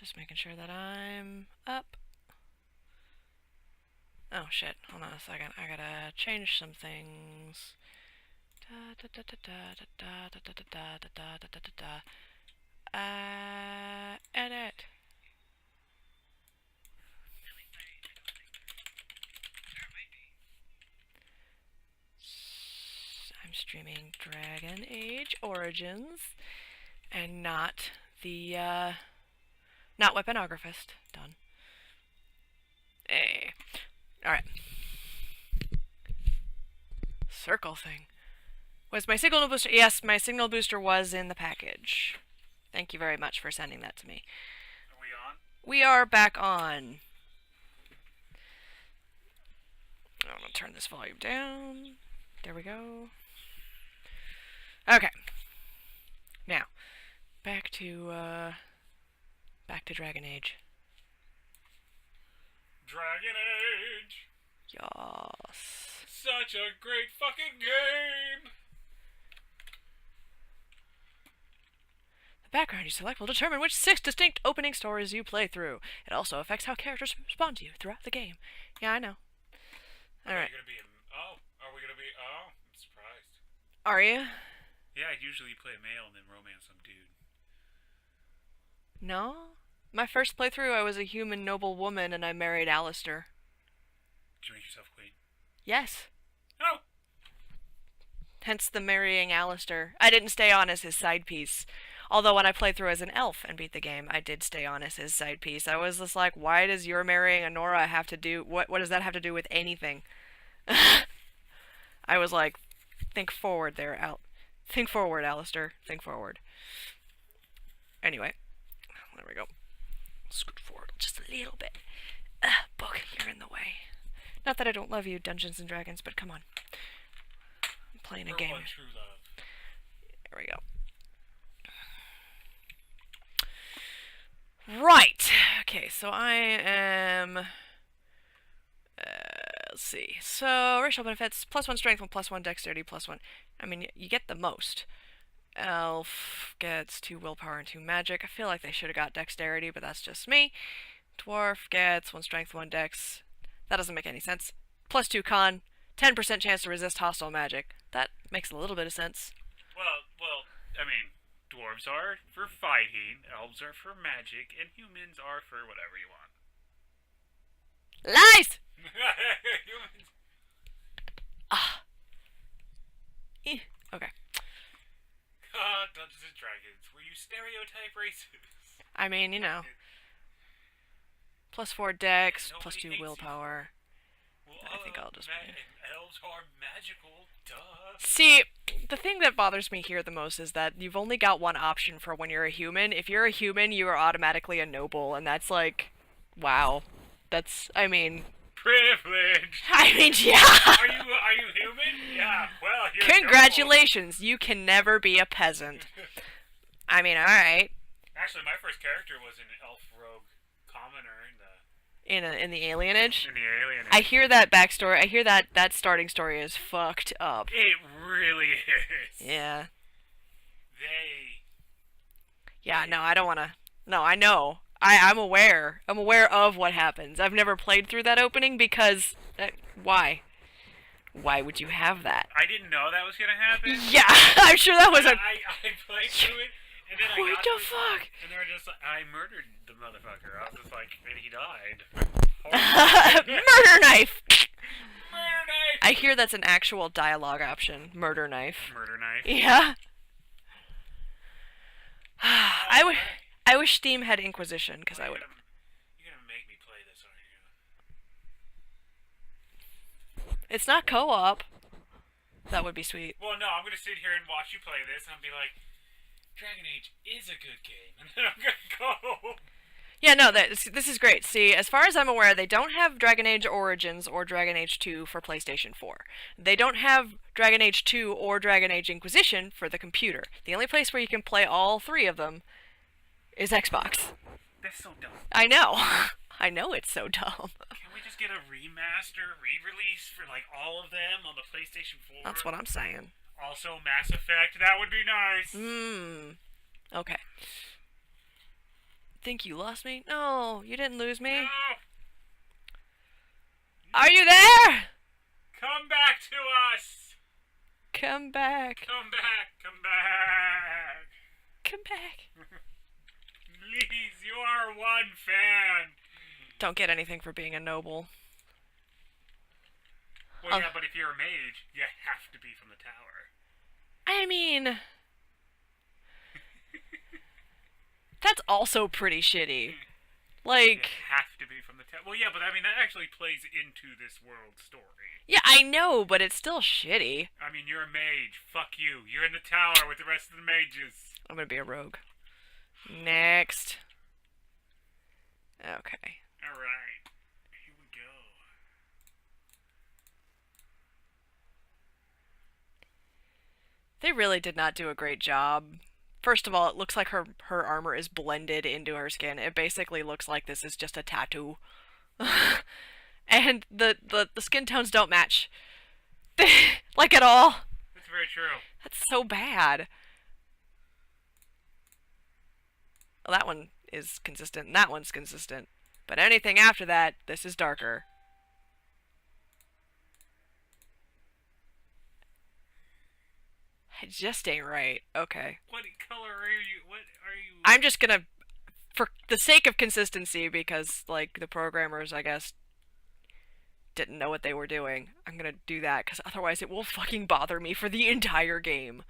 Just making sure that I'm up. Oh shit, hold on a second. I gotta change some things. Edit. I'm streaming Dragon Age Origins and not the, not Weaponographist. Done. Hey. Alright. Circle thing. Was my signal booster? Yes, my signal booster was in the package. Thank you very much for sending that to me. Are we on? We are back on. I'm gonna turn this volume down. There we go. Okay. Now, back to Dragon Age. Dragon Age! Yas. Such a great fucking game! The background you select will determine which 6 distinct opening stories you play through. It also affects how characters respond to you throughout the game. Yeah, I know. Alright. Are we gonna be... Oh, I'm surprised. Are you? Yeah, I usually play a male and then romance some dude. No? My first playthrough, I was a human noble woman and I married Alistair. Did you make yourself queen? Yes. Oh! Hence the marrying Alistair. I didn't stay on as his side piece. Although when I played through as an elf and beat the game, I did stay on as his side piece. I was just like, why does your marrying Honora have to do... What does that have to do with anything? I was like, think forward there, Think forward, Alistair. Think forward. Anyway. There we go. Scoot forward just a little bit. Book, you're in the way. Not that I don't love you, Dungeons and Dragons, but come on. I'm playing a game. One true love. There we go. Right. Okay, so I am... let's see. So, racial benefits, +1 strength, +1 dexterity, +1... I mean, you get the most. Elf gets 2 willpower and 2 magic. I feel like they should have got dexterity, but that's just me. Dwarf gets 1 strength, 1 dex. That doesn't make any sense. +2 con, 10% chance to resist hostile magic. That makes a little bit of sense. Well, I mean, dwarves are for fighting, elves are for magic, and humans are for whatever you want. Lies! Humans. Ah. Okay. Dungeons and Dragons, where you stereotype races. I mean, you know. +4 dex, +2 willpower. Well, I think I'll just... elves are magical, duh. See, the thing that bothers me here the most is that you've only got one option for when you're a human. If you're a human, you are automatically a noble, and that's like... Wow. That's, I mean... Privilege! I mean, yeah! Are you human? Yeah, well, you're Congratulations, you can never be a peasant. I mean, alright. Actually, my first character was an elf rogue commoner In the Alienage? in the Alienage. I hear that backstory, I hear that starting story is fucked up. It really is. Yeah. Yeah, no, I don't wanna... No, I know. I'm aware. I'm aware of what happens. I've never played through that opening because... why? Why would you have that? I didn't know that was gonna happen. Yeah, I'm sure that was a... I played through it, and then I What got the to it, fuck? and they were just like, I murdered the motherfucker. I was just like, and he died. Murder knife! Murder knife! I hear that's an actual dialogue option. Murder knife. Murder knife. Yeah. I wish Steam had Inquisition, because I would... You're gonna make me play this, aren't you? It's not co-op. That would be sweet. Well, no, I'm gonna sit here and watch you play this, and I'll be like, Dragon Age is a good game, and then I'm gonna go. Yeah, no, this is great. See, as far as I'm aware, they don't have Dragon Age Origins or Dragon Age 2 for PlayStation 4. They don't have Dragon Age 2 or Dragon Age Inquisition for the computer. The only place where you can play all 3 of them is Xbox. That's so dumb. I know. I know it's so dumb. Can we just get a remaster, re-release for like all of them on the PlayStation 4? That's what I'm saying. Also, Mass Effect, that would be nice. Okay. think you lost me? No, you didn't lose me. No! Are you there? Come back to us! Come back. Come back! Come back! Come back. Please, you are one fan! Don't get anything for being a noble. Well, yeah, but if you're a mage, you have to be from the tower. I mean, that's also pretty shitty. Like, You have to be from the tower. Well, yeah, but I mean, that actually plays into this world story. yeah, I know, but it's still shitty. I mean, you're a mage. Fuck you. You're in the tower with the rest of the mages. I'm gonna be a rogue. Next. Okay. Alright. Here we go. They really did not do a great job. First of all, it looks like her armor is blended into her skin. It basically looks like this is just a tattoo. And the skin tones don't match. Like at all. That's very true. That's so bad. Well, that one is consistent, and that one's consistent. But anything after that, this is darker. It just ain't right. Okay. What color are you? What are you? I'm just gonna, for the sake of consistency, because, like, the programmers, I guess, didn't know what they were doing, I'm gonna do that, because otherwise it will fucking bother me for the entire game.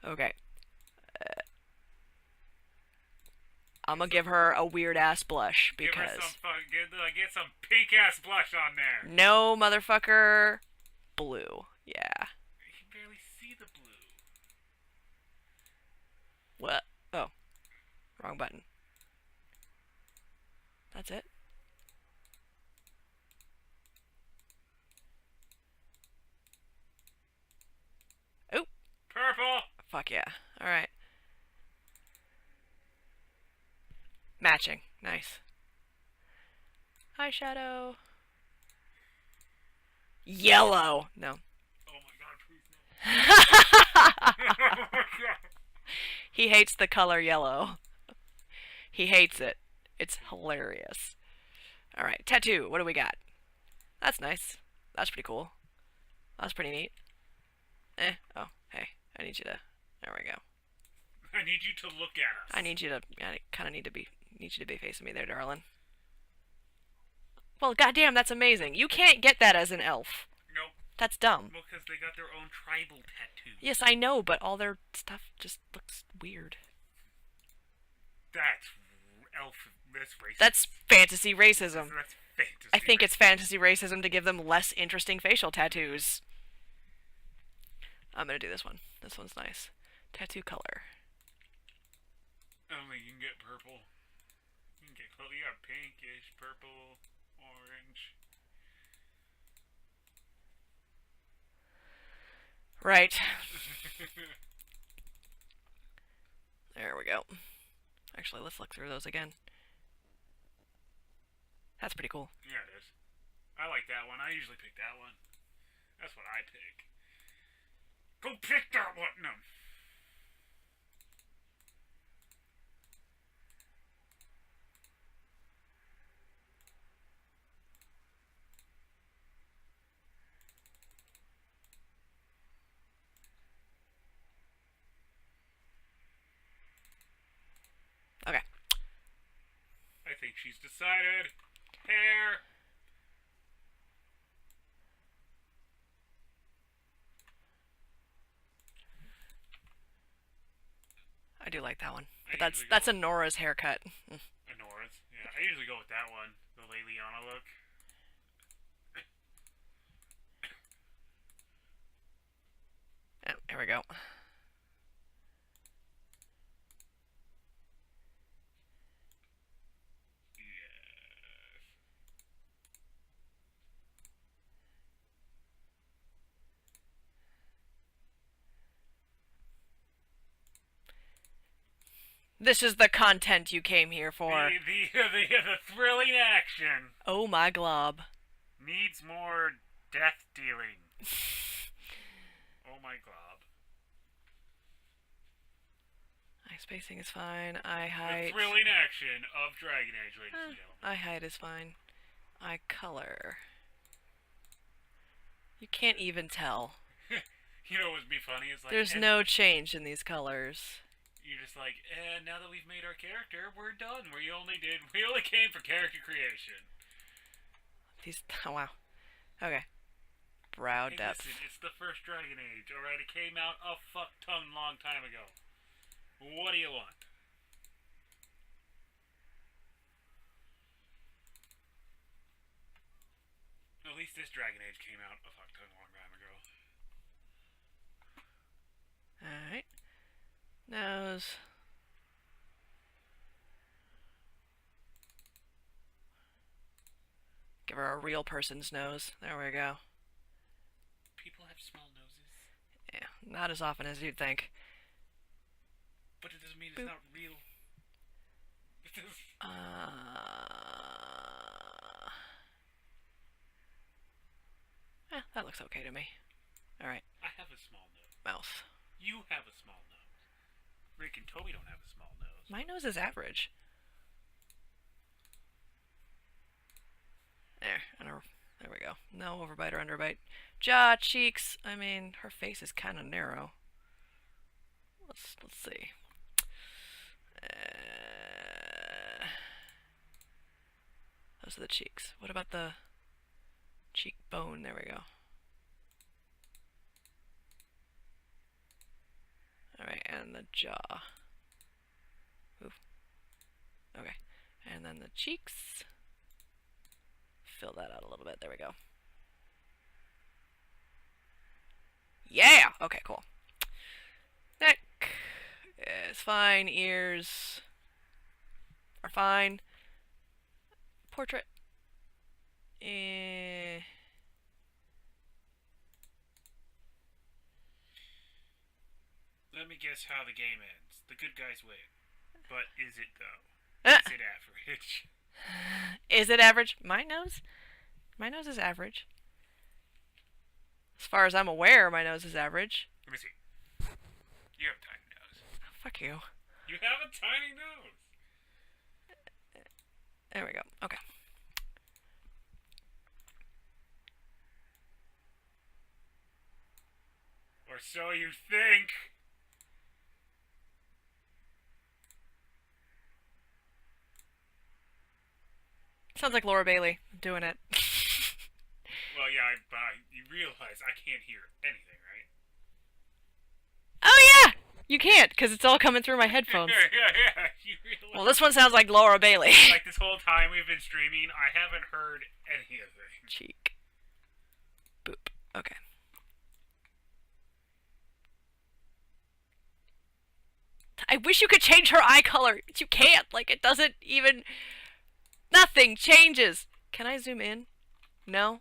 Okay. I'm gonna give her a weird-ass blush, Give her because... some get some pink ass blush on there. No, motherfucker. Blue. Yeah. You can barely see the blue. What? Oh. Wrong button. That's it? Oh. Purple. Fuck yeah. Alright. Matching. Nice. Eyeshadow. Yellow. No. Oh my god, please no. Oh my god. He hates the color yellow. He hates it. It's hilarious. Alright, tattoo. What do we got? That's nice. That's pretty cool. That's pretty neat. Oh, hey. I need you to... There we go. I need you to look at us. I need you to... I kind of need you to be facing me there, darling. Well, goddamn, that's amazing. You can't get that as an elf. Nope. That's dumb. Well, because they got their own tribal tattoo. Yes, I know, but all their stuff just looks weird. That's elf. That's racist. That's fantasy racism. That's fantasy. I think it's fantasy racism to give them less interesting facial tattoos. I'm gonna do this one. This one's nice. Tattoo color. Only you can get purple. You can get you got pinkish, purple, orange. Right. There we go. Actually, let's look through those again. That's pretty cool. Yeah, it is. I like that one. I usually pick that one. That's what I pick. Go pick that one. No. Okay. I think she's decided. Hair. I do like that one. I But usually that's go a Nora's haircut. Anora's. Yeah, I usually go with that one. The Leliana look. Yeah, here we go. Yes. This is the content you came here for. The thrilling action Oh my glob. needs more death dealing. Oh my glob. I My spacing is fine. Eye The height. thrilling action of Dragon Age, ladies and gentlemen. Eye height is fine. Eye color. You can't even tell. You know what would be funny? It's like There's no change in these colors. You're just like, now that we've made our character, we're done. We only came for character creation. These. Oh, wow. Okay. Brow Hey, depth. listen, it's the first Dragon Age, alright? It came out a fuck-ton long time ago. What do you want? At least this Dragon Age came out a fuck-ton long time ago. Alright. Nose. Give her a real person's nose. There we go. People have small noses. Yeah, not as often as you'd think. But it doesn't mean it's not real. That looks okay to me. Alright. I have a small nose. Mouth. You have a small nose. Rick and Toby don't have a small nose. My nose is average. There we go. No overbite or underbite. Jaw, cheeks. I mean, her face is kind of narrow. Let's see. Those are the cheeks. What about the cheekbone? There we go. Alright, and the jaw. Oof. Okay. And then the cheeks. Fill that out a little bit. There we go. Yeah! Okay, cool. Neck is fine. Ears are fine. Portrait. Let me guess how the game ends. The good guys win. But is it though? Is it average? Is it average? My nose? My nose is average. As far as I'm aware, my nose is average. Let me see. You have a tiny nose. Oh, fuck you. You have a tiny nose. There we go. Okay. Or so you think. Sounds like Laura Bailey doing it. Well, yeah, you realize I can't hear anything, right? Oh yeah! You can't, because it's all coming through my headphones. Yeah. You realize. Well, this one sounds like Laura Bailey. Like this whole time we've been streaming, I haven't heard any of it. Cheek. Boop. Okay. I wish you could change her eye color, but you can't. Like, it doesn't even... Nothing changes. Can I zoom in? No?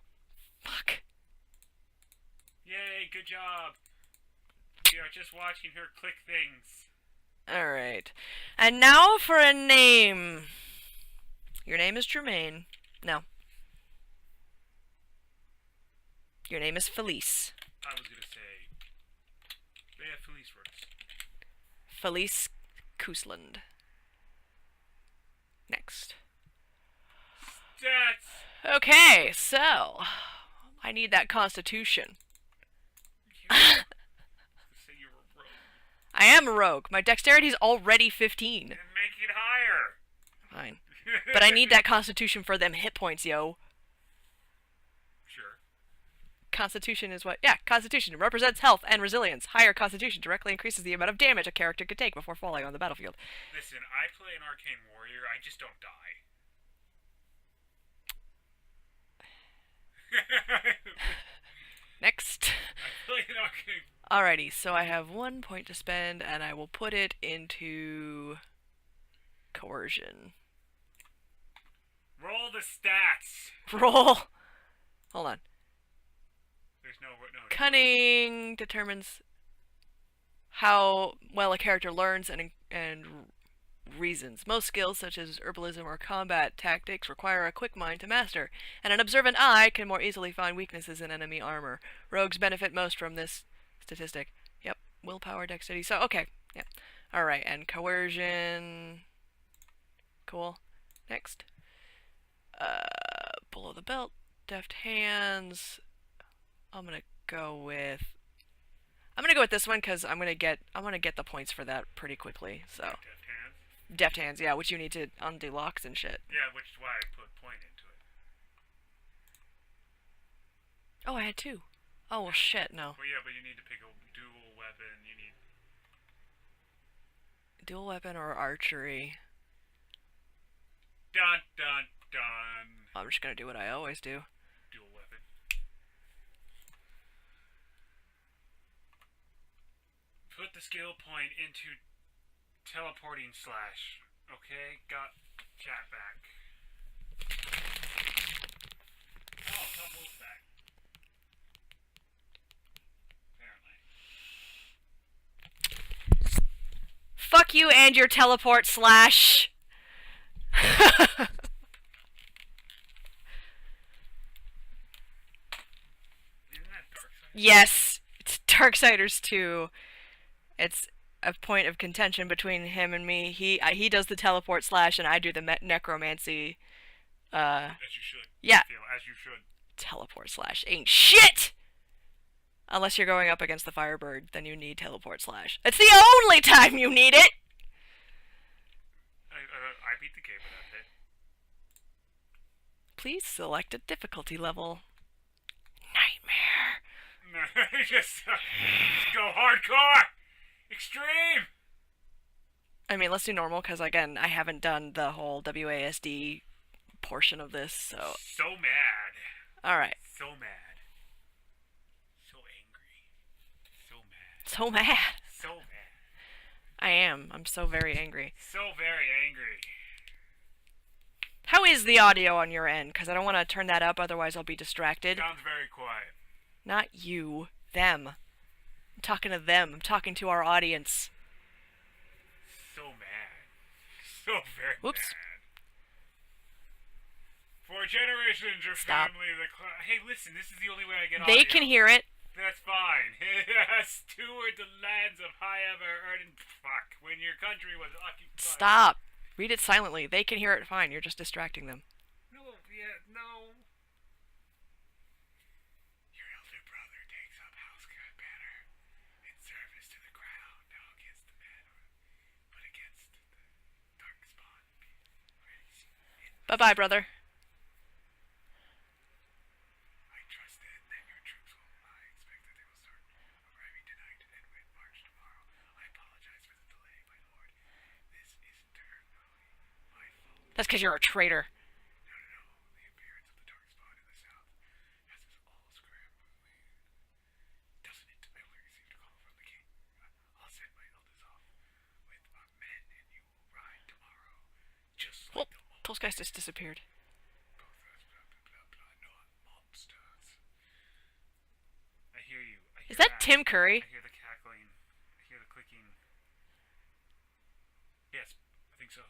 Fuck. Yay, good job. We are just watching her click things. Alright. And now for a name. Your name is Jermaine. No. Your name is Felice. I was gonna say... Yeah, Felice works. Felice Koosland. Next. Stats! Okay, so... I need that constitution. Say you're a rogue. I am a rogue. My dexterity's already 15. And make it higher! Fine. But I need that constitution for them hit points, yo. Sure. Constitution is what... Yeah, constitution represents health and resilience. Higher constitution directly increases the amount of damage a character could take before falling on the battlefield. Listen, I play an arcane warrior, I just don't die. Next. I play an arcane... Alrighty, so I have 1 point to spend, and I will put it into... coercion. Roll the stats! Roll! Hold on. There's no... Cunning determines how well a character learns and reasons. Most skills, such as herbalism or combat tactics, require a quick mind to master, and an observant eye can more easily find weaknesses in enemy armor. Rogues benefit most from this statistic. Yep, willpower, dexterity. So, okay, yeah. Alright, and coercion. Cool. Next. Below the belt. Deft hands. I'm gonna go with this one because I'm gonna get the points for that pretty quickly. So Deft hands. deft hands, yeah, which you need to undo locks and shit. Yeah, which is why I put point into it. Oh, I had two. Oh well, shit, no. Well, yeah, but you need to pick a dual weapon. You need Dual weapon or archery. dun dun dun. I'm just gonna do what I always do. Dual weapon. Put the skill point into teleporting slash. Okay, got chat back. Oh, come wolf back. Apparently. Fuck you and your teleport slash. Isn't that Darkseid? Yes, it's Darksiders 2. It's a point of contention between him and me. He does the teleport slash, and I do the necromancy. As you should. Yeah. Feel, as you should. Teleport slash ain't shit. Unless you're going up against the Firebird, then you need teleport slash. It's the only time you need it. I beat the game without it. Please select a difficulty level. Nightmare. just go hardcore! Extreme! I mean, let's do normal, because again, I haven't done the whole WASD portion of this, so... So mad. Alright. So mad. So angry. So mad. So mad. So mad. I am. I'm so very angry. So very angry. How is the audio on your end? Because I don't want to turn that up, otherwise I'll be distracted. Sounds very quiet. Not you. Them. I'm talking to them. I'm talking to our audience. So mad. So very Whoops. mad. For generations, your Stop. family, hey, listen, this is the only way I get They audio. can hear it. That's fine. Steward the lands of high ever earning. Fuck. When your country was occupied. Stop. Read it silently. They can hear it fine. You're just distracting them. No, yeah, no. Your elder brother takes up Houseguard banner in service to the crown, now against the man, but against the Darkspawn. Bye-bye, brother. I trust that your troops will. I expect that they will start arriving tonight and will march tomorrow. I apologize for the delay, my lord. This is entirely my fault. That's because you're a traitor. No. The appearance of the Darkspawn in the south has us all scrambling. Doesn't it? I will receive a call from the king. I'll send my elders off with our men, and you will ride tomorrow. Just like Well, the old those guys just disappeared. both us, not monsters. I hear you. I hear Is that Tim Curry? I hear the cackling. I hear the clicking. Yes, I think so.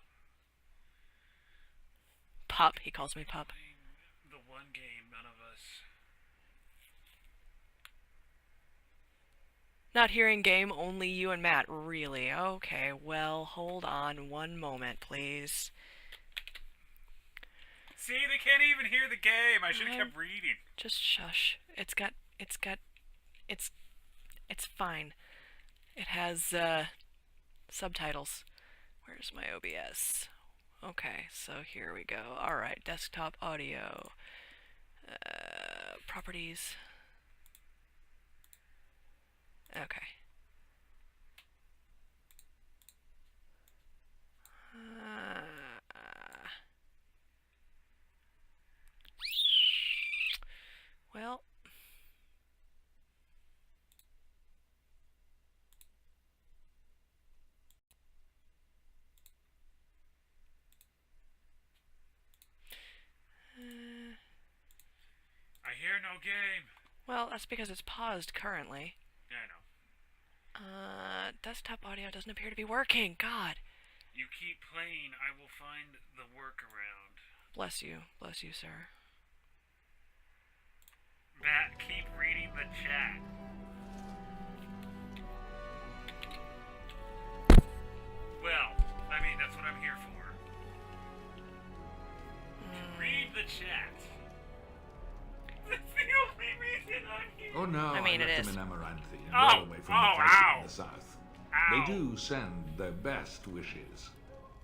Pup. He calls me Pup. Playing the one game none of us. Not hearing game, only you and Matt. Really? Okay, well, hold on one moment, please. See, they can't even hear the game. I should have kept reading. Just shush. It's fine. It has, subtitles. Where's my OBS? Okay, so here we go. Alright, desktop audio. Properties. Okay. Well. I hear no game. Well, that's because it's paused currently. Yeah, I know. Desktop audio doesn't appear to be working. God. You keep playing, I will find the workaround. Bless you, sir. Matt, keep reading the chat. what I'm here for. Read the chat. That's the only reason I'm here. Oh no, I mean, left it them is. in Amaranthi, Oh, well away from oh, the fighting ow. in the south. Ow. They do send their best wishes.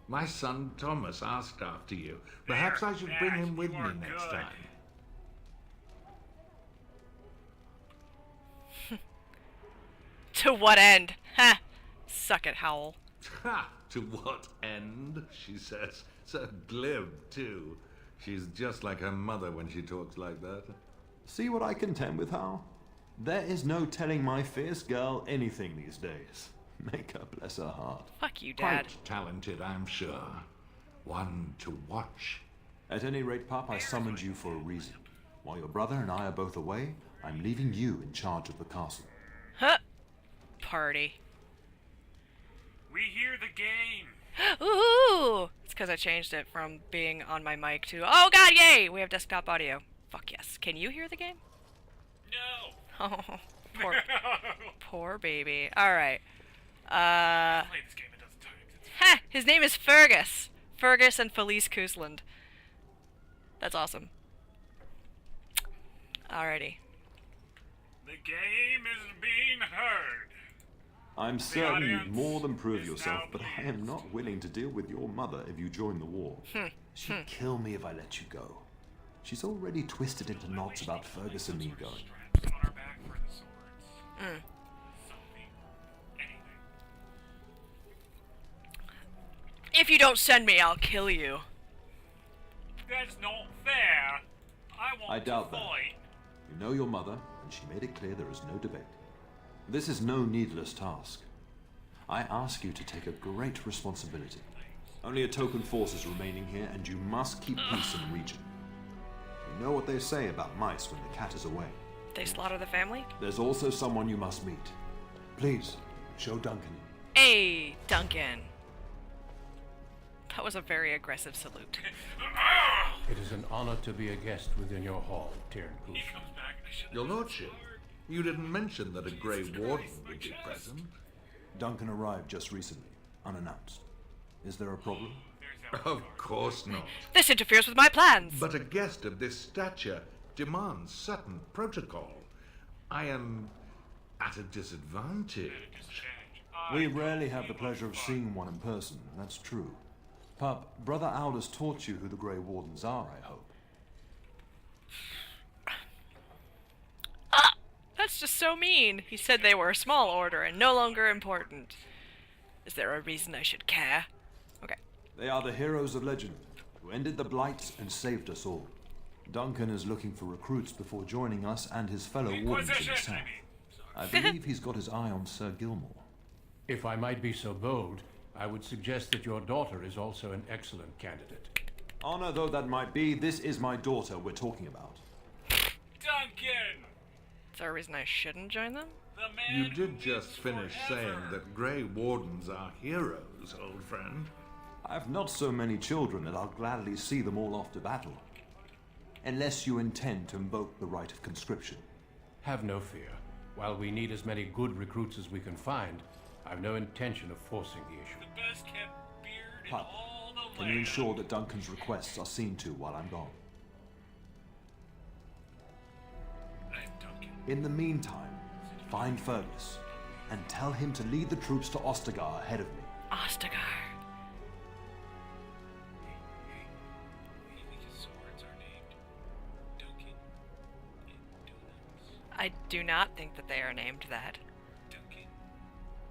My son Thomas asked after you. Perhaps I should bring him with You me are next good. time. To what end? Ha! Suck it, Howl. Ha! To what end? She says. So glib, too. She's just like her mother when she talks like that. See what I contend with, Hal? There is no telling my fierce girl anything these days. Make her bless her heart. Fuck you, Dad. Quite talented, I'm sure. One to watch. At any rate, Pop, I summoned you for a reason. While your brother and I are both away, I'm leaving you in charge of the castle. Huh? Party. We hear the game. Ooh! It's because I changed it from being on my mic to, oh god, yay! We have desktop audio. Fuck yes. Can you hear the game? No. Oh, poor baby. Alright. I played this game a dozen times. It's Ha! His name is Fergus. Fergus and Felice Cousland. That's awesome. Alrighty. The game is being heard. I'm certain you'd audience more than prove is yourself, now but I am not willing to deal with your mother if you join the war. She'd kill me if I let you go. She's already twisted into knots about Fergus and me going. Straps on our back for the swords. Something. Anything. If you don't send me, I'll kill you. That's not fair. I want I doubt to that. fight. You know your mother, and she made it clear there is no debate. This is no needless task. I ask you to take a great responsibility. Only a token force is remaining here, and you must keep peace in the region. You know what they say about mice when the cat is away. They slaughter the family? There's also someone you must meet. Please, show Duncan. Hey, Duncan. That was a very aggressive salute. It is an honor to be a guest within your hall, Tyrion He Coulson. comes back. I should Your lordship, you didn't mention that a Grey Warden would be present. Duncan arrived just recently, unannounced. Is there a problem? Of course not. This interferes with my plans! But a guest of this stature demands certain protocol. I am at a disadvantage. We rarely have the pleasure of seeing one in person, that's true. Pup, Brother Aldous taught you who the Grey Wardens are, I hope. That's just so mean. He said they were a small order and no longer important. Is there a reason I should care? Okay. They are the heroes of legend, who ended the Blights and saved us all. Duncan is looking for recruits before joining us and his fellow wardens in the south. I believe he's got his eye on Sir Gilmore. If I might be so bold, I would suggest that your daughter is also an excellent candidate. Honor though that might be, this is my daughter we're talking about. Duncan! Is there a reason I shouldn't join them? The man You who did just lives finish forever. saying that Grey Wardens are heroes, old friend. I've not so many children that I'll gladly see them all off to battle. Unless you intend to invoke the right of conscription. Have no fear. While we need as many good recruits as we can find, I've no intention of forcing the issue. The best kept beard in Pup, all the can land. you ensure that Duncan's requests are seen to while I'm gone? I'm Duncan. In the meantime, find Fergus and tell him to lead the troops to Ostagar ahead of me. Ostagar. His swords are named Duncan and Donuts. I do not think that they are named that. Duncan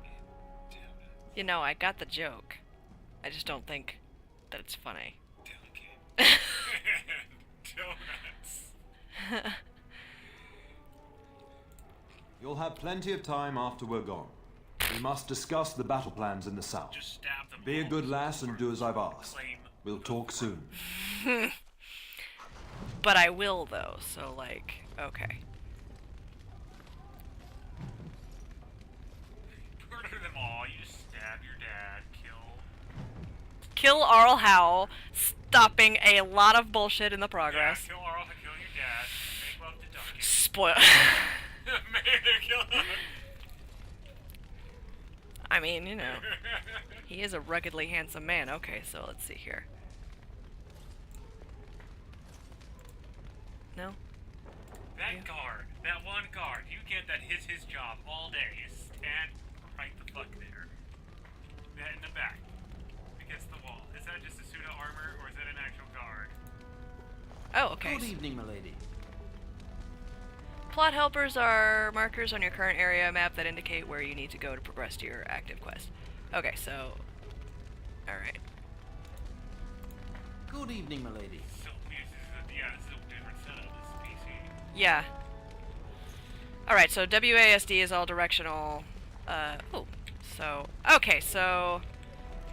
and Donuts. You know, I got the joke. I just don't think that it's funny. Duncan and Donuts. You'll have plenty of time after we're gone. We must discuss the battle plans in the south. Just stab them. Be a all good with lass and do as I've asked. Claim We'll talk soon. But I will, though, so, like, okay. murder them all. You just stab your dad, kill. Kill Arl Howl, stopping a lot of bullshit in the Yeah, progress. kill Arl, kill your dad. Make love to Duncan. Spoil. Kill him. I mean, you know. He is a ruggedly handsome man. Okay, so let's see here. No? That guard, that one guard, you get that his job all day is stand right the fuck there. That in the back. Against the wall. Is that just a pseudo armor or is that an actual guard? Oh, okay. Good evening, milady. Plot helpers are markers on your current area map that indicate where you need to go to progress to your active quest. Okay, so... Alright. Good evening, milady. So, yeah, this is a different setup. This is PC. Yeah. Alright, so WASD is all directional. Oh. So, okay, so...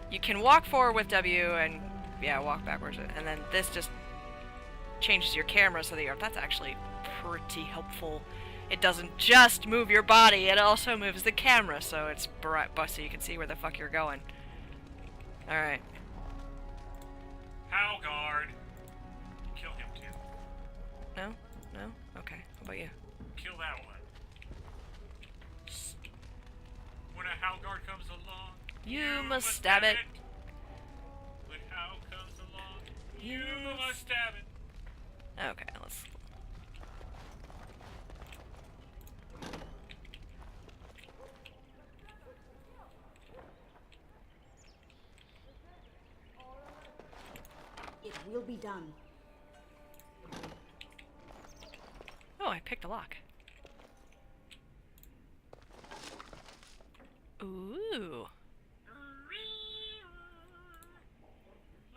You can walk forward with W and, yeah, walk backwards. And then this just changes your camera so that you're... That's actually pretty helpful. It doesn't just move your body, it also moves the camera, so it's bright, so you can see where the fuck you're going. Alright. How guard? Kill him too. No? No? Okay. How about you? Kill that one. When a How guard comes along, You must stab it. When How comes along, you must stab it. Okay, let's... It will be done. Oh, I picked a lock. Ooh.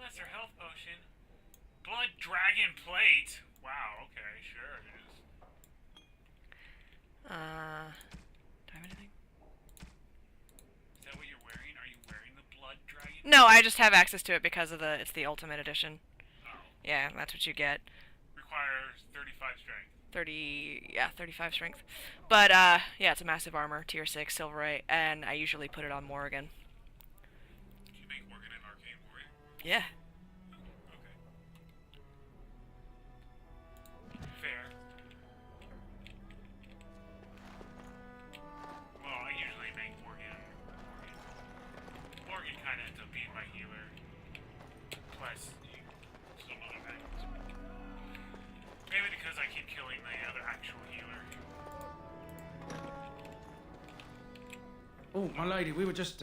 Lesser health potion. Blood dragon plate. Wow, okay, sure it is. Do I have anything? Is that what you're wearing? Are you wearing the blood dragon? No, I just have access to it because of it's the ultimate edition. Oh. Yeah, that's what you get. Requires 35 strength. 35 strength. But, yeah, it's a massive armor, tier 6, Silverite, and I usually put it on Morrigan. Can you make Morgan an arcane warrior? Yeah. Okay. Fair. Well, I usually make Morgan. Morgan kind of ends up being my healer. Plus, some other things. Maybe because I keep killing the other actual healer. Oh, my lady, we were just,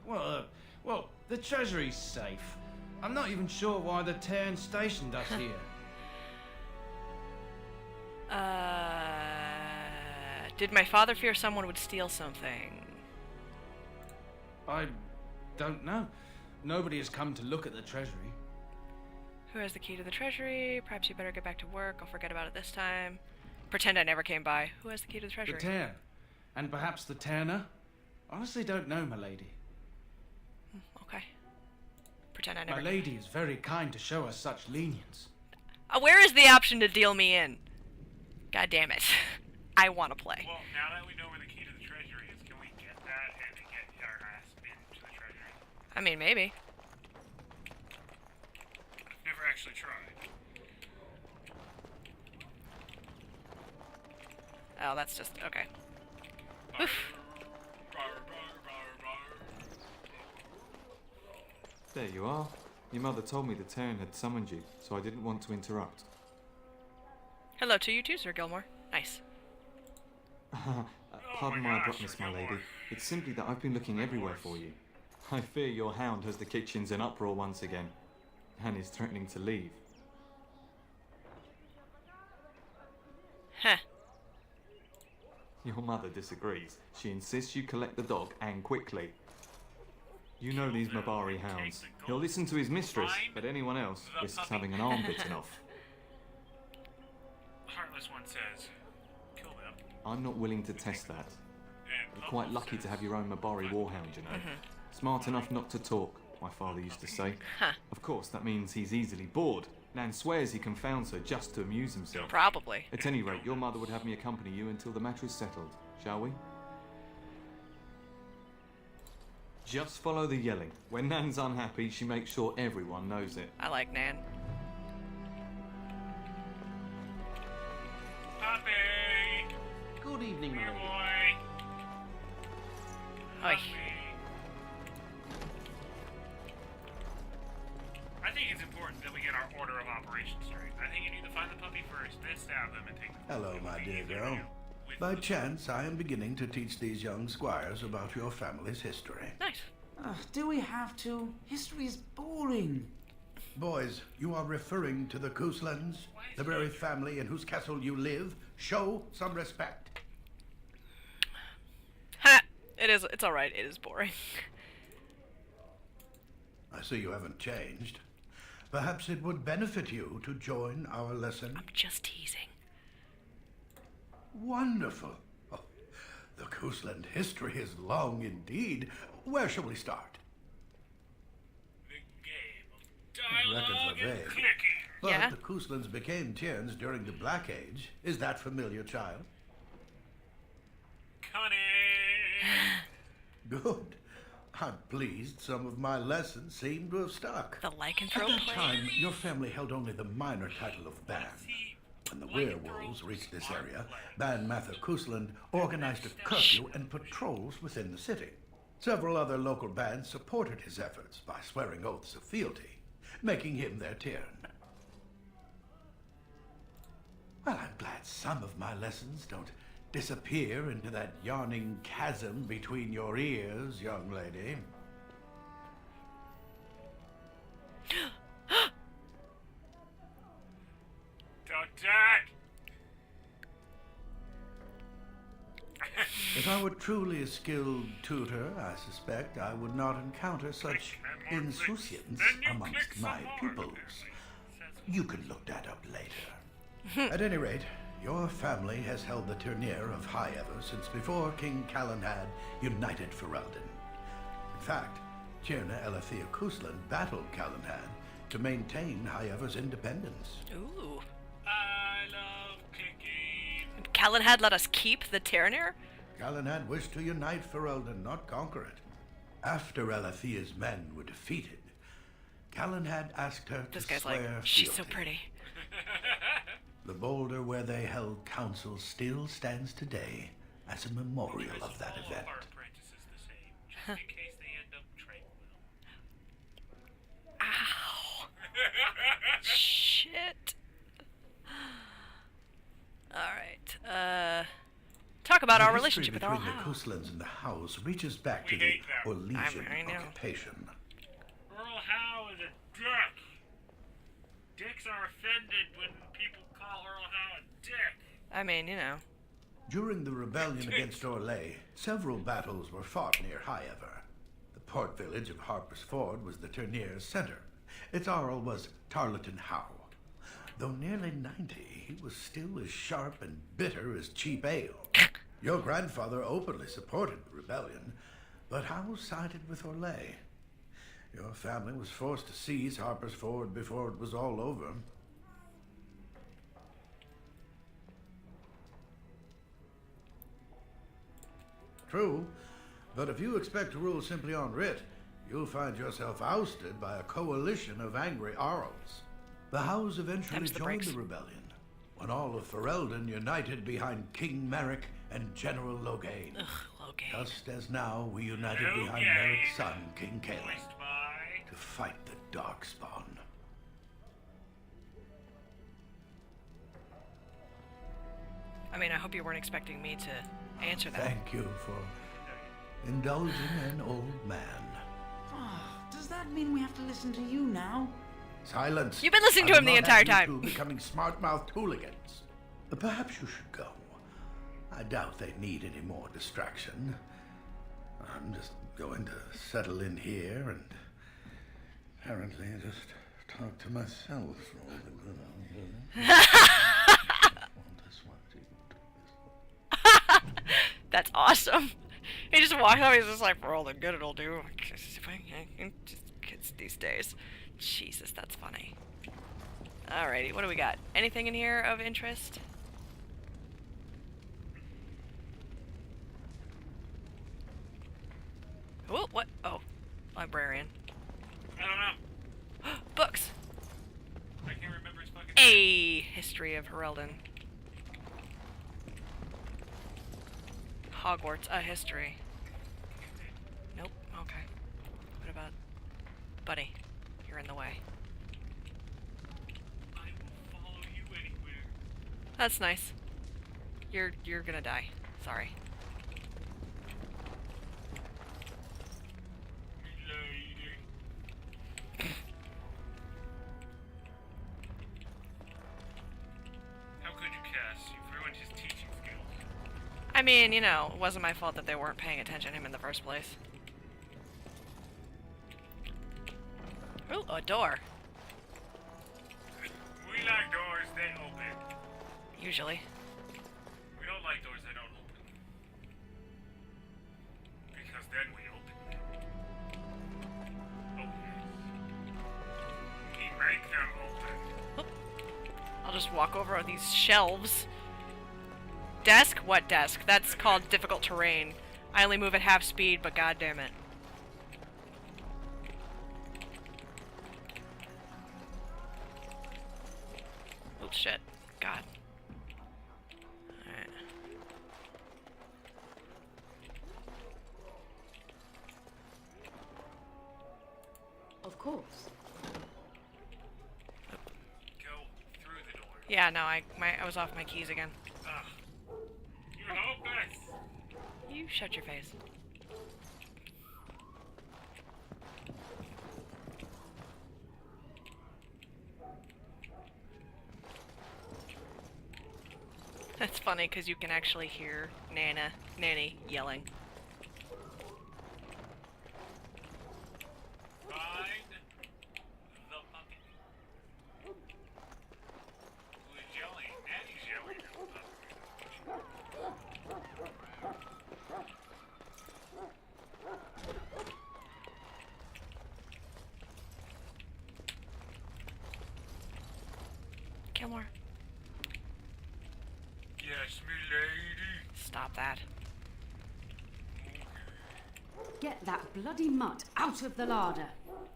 well, the treasury's safe. I'm not even sure why the Terran stationed us here. Did my father fear someone would steal something? I don't know. Nobody has come to look at the treasury. Who has the key to the treasury? Perhaps you better get back to work. I'll forget about it this time. Pretend I never came by. Who has the key to the The treasury? Terran. And perhaps the Terraner? Honestly don't know, my lady. Okay. Pretend I My never... lady is very kind to show us such lenience. Where is the option to deal me in? God damn it. I want to play. Well, now that we know where the key to the treasury is, can we get that and get our ass into the treasury? I mean, maybe. Never actually tried. Oh, that's just... Okay. Bar, Oof. bar, bar, bar. There you are. Your mother told me the Terran had summoned you, so I didn't want to interrupt. Hello to you too, Sir Gilmore. Nice. Pardon my my gosh, abruptness, Sir my lady. Gilmore. It's simply that I've been looking everywhere for you. I fear your hound has the kitchens in uproar once again, and is threatening to leave. Huh. Your mother disagrees. She insists you collect the dog, and quickly. You know these Mabari hounds. He'll listen to his mistress, but anyone else risks having an arm bitten off. The Heartless One says, kill them. I'm not willing to test that. And You're quite Puzzle lucky to says, have your own Mabari warhound, you know. Smart enough not to talk, my father used to say. Huh. Of course, that means he's easily bored. Nan swears he confounds her just to amuse himself. Probably. At any rate, your mother would have me accompany you until the matter is settled, shall we? Just follow the yelling. When Nan's unhappy, she makes sure everyone knows it. I like Nan. Poppy! Good evening, my Here, lady. boy! Oi. Poppy! think it's important that we get our order of operations straight. I think you need to find the puppy first, then stab them and take the Hello, my dear girl. with By the- chance, I am beginning to teach these young squires about your family's history. Nice. Do we have to? History is boring. Boys, you are referring to the Couslands, the very family in whose castle you live. Show some respect. Ha! It's alright, it is boring. I see you haven't changed. Perhaps it would benefit you to join our lesson. I'm just teasing. Wonderful. Oh, the Cousland history is long indeed. Where shall we start? The game of Records dialogue are and vague. clicking. But Yeah. the Couslands became Tierns during the Black Age. Is that familiar, child? Cunning. Good. I'm pleased some of my lessons seem to have stuck. The At lycanthrope that play? time, your family held only the minor title of Ban. See, When the lycanthropes werewolves reached this aren't area, playing. Ban Mather Cousland organized a curfew and patrols within the city. Several other local bands supported his efforts by swearing oaths of fealty, making him their Tiern. Well, I'm glad some of my lessons don't disappear into that yawning chasm between your ears, young lady. Don't die. If I were truly a skilled tutor, I suspect I would not encounter such insouciance Then you amongst click some my more, pupils. apparently. You can look that up later. At any rate, your family has held the Ternier of High Ever since before King Calenhad united Ferelden. In fact, Tierna Elethea Cousland battled Calenhad to maintain High Ever's independence. Ooh. I love clicking. Callan had let us keep the Terranir? Calenhad wished to unite Ferelden, not conquer it. After Elethea's men were defeated, Calenhad asked her This to guy's like, swear she's so fealty. pretty. The boulder where they held council still stands today as a memorial of that All event. of our apprentices the same, just in case they end up tranquil. Ow. Shit. Alright, talk about our The history relationship with our between the house. Couslands and the House reaches back to We the hate them. Orlesian I know. occupation. Earl Howe is a dick. Dicks are offended when people call Earl Howe a dick. I mean, you know. During the rebellion against Orlais, several battles were fought near High Ever. The port village of Harper's Ford was the Ternier's center. Its Arl was Tarleton Howe. Though nearly 90, he was still as sharp and bitter as cheap ale. Your grandfather openly supported the rebellion, but Howe sided with Orlais. Your family was forced to seize Harper's Ford before it was all over. True, but if you expect to rule simply on writ, you'll find yourself ousted by a coalition of angry Arls. The House eventually Them's the joined breaks. the rebellion, when all of Ferelden united behind King Merrick and General Logain. Ugh, Logan. Just as now we united behind Logain. Merrick's son, King Caelan, Voiced by... to fight the Darkspawn. I mean, I hope you weren't expecting me to answer that. Thank you for indulging an old man. Does that mean we have to listen to you now? Silence. You've been listening to I him will the not have entire you time. two becoming smart-mouthed hooligans. But perhaps you should go. I doubt they need any more distraction. I'm just going to settle in here and apparently just talk to myself for all the good I'll do. This one, That's awesome. He just walks up, he's just like, for all the good it'll do. Just kids these days. Jesus, that's funny. Alrighty, what do we got? Anything in here of interest? Oh, what? Oh, librarian. I don't know. Books. I can't remember his fucking A history of Heraldon. Hogwarts, a history. Nope. Okay. What about Buddy? You're in the way. That's nice. You're gonna die. Sorry. How could you, Cass? You've ruined his teaching skills. I mean, you know, it wasn't my fault that they weren't paying attention to him in the first place. Ooh, a door. We like doors that open. Usually. We don't like doors that don't open. Because then we open them. Oh yes. We make them open. I'll just walk over these shelves. Desk? What desk? That's called difficult terrain. I only move at half speed, but goddammit. Oh shit. God. Alright. Of course. Go through the door. Yeah, no, I was off my keys again. Ugh. You're hopeless. You shut your face. That's funny because you can actually hear Nanny yelling. Find the puppy. Who is yelling? Nanny's yelling at the puppy. Gilmore, Yes, milady. stop that. Get that bloody mutt out of the larder.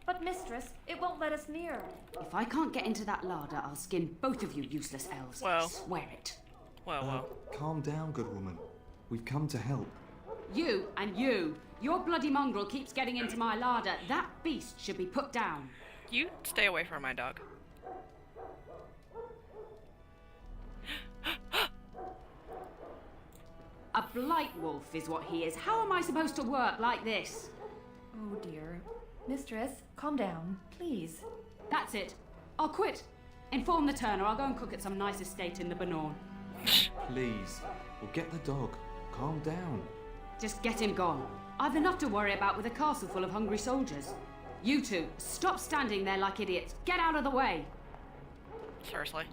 But mistress, it won't let us near. If I can't get into that larder, I'll skin both of you useless elves. Whoa. Swear it. Whoa, whoa. Calm down, good woman. We've come to help. You and you. Your bloody mongrel keeps getting into my larder. That beast should be put down. You stay away from my dog. A blight wolf is what he is. How am I supposed to work like this? Oh dear. Mistress, calm down, please. That's it. I'll quit. Inform the turner. I'll go and cook at some nice estate in the Banorn. Please. We'll get the dog. Calm down. Just get him gone. I've enough to worry about with a castle full of hungry soldiers. You two, stop standing there like idiots. Get out of the way. Seriously.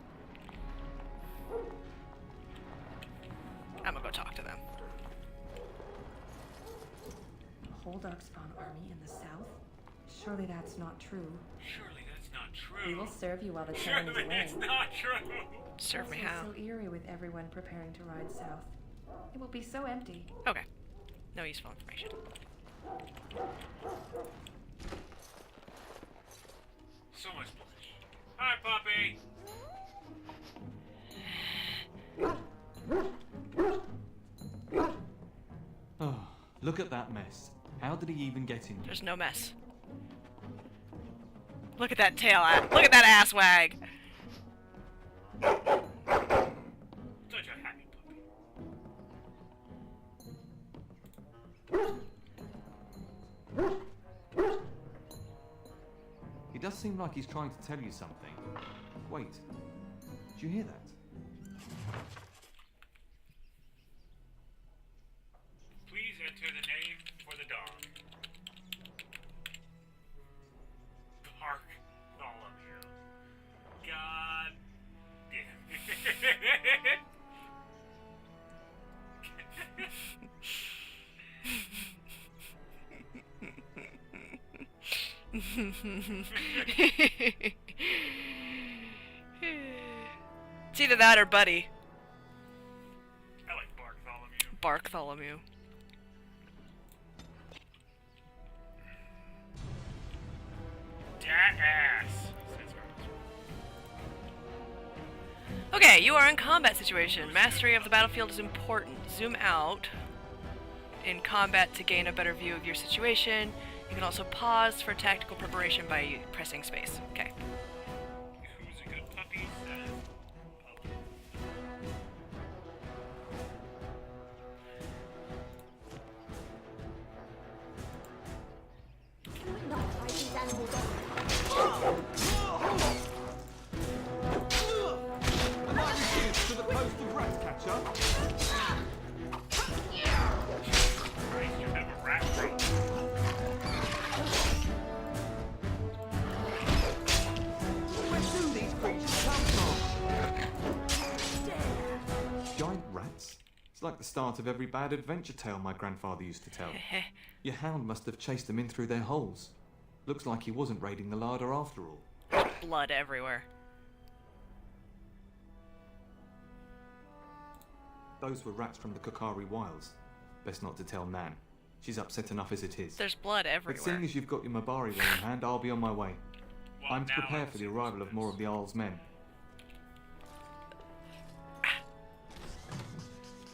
I'm gonna go talk to them. A whole Darkspawn army in the south? Surely that's not true. Surely that's not true. We will serve you while the train is Surely away. it's not true. Serve me It's how? so eerie with everyone preparing to ride south. It will be so empty. Okay. No useful information. So much blush. Hi, puppy. Oh, look at that mess. How did he even get in here? There's no mess. Look at that tail. Look at that ass wag. Such a happy puppy. He does seem like he's trying to tell you something. Wait. Did you hear that? Please enter the name for the dog. Bartholomew. God damn it. It's either that or Buddy. I like Bartholomew. Bartholomew. Dat ass. Okay, you are in combat situation. Mastery of the battlefield is important. Zoom out in combat to gain a better view of your situation. You can also pause for tactical preparation by pressing space. Okay. Who's a good puppy says puppy. It's like the start of every bad adventure tale my grandfather used to tell. Your hound must have chased them in through their holes. Looks like he wasn't raiding the larder after all. Blood everywhere. Those were rats from the Kokari Wilds. Best not to tell Nan. She's upset enough as it is. There's blood everywhere. But seeing as you've got your Mabari well in hand, I'll be on my way. Well, I'm to now prepare I've for the seen arrival of more of the Arl's men.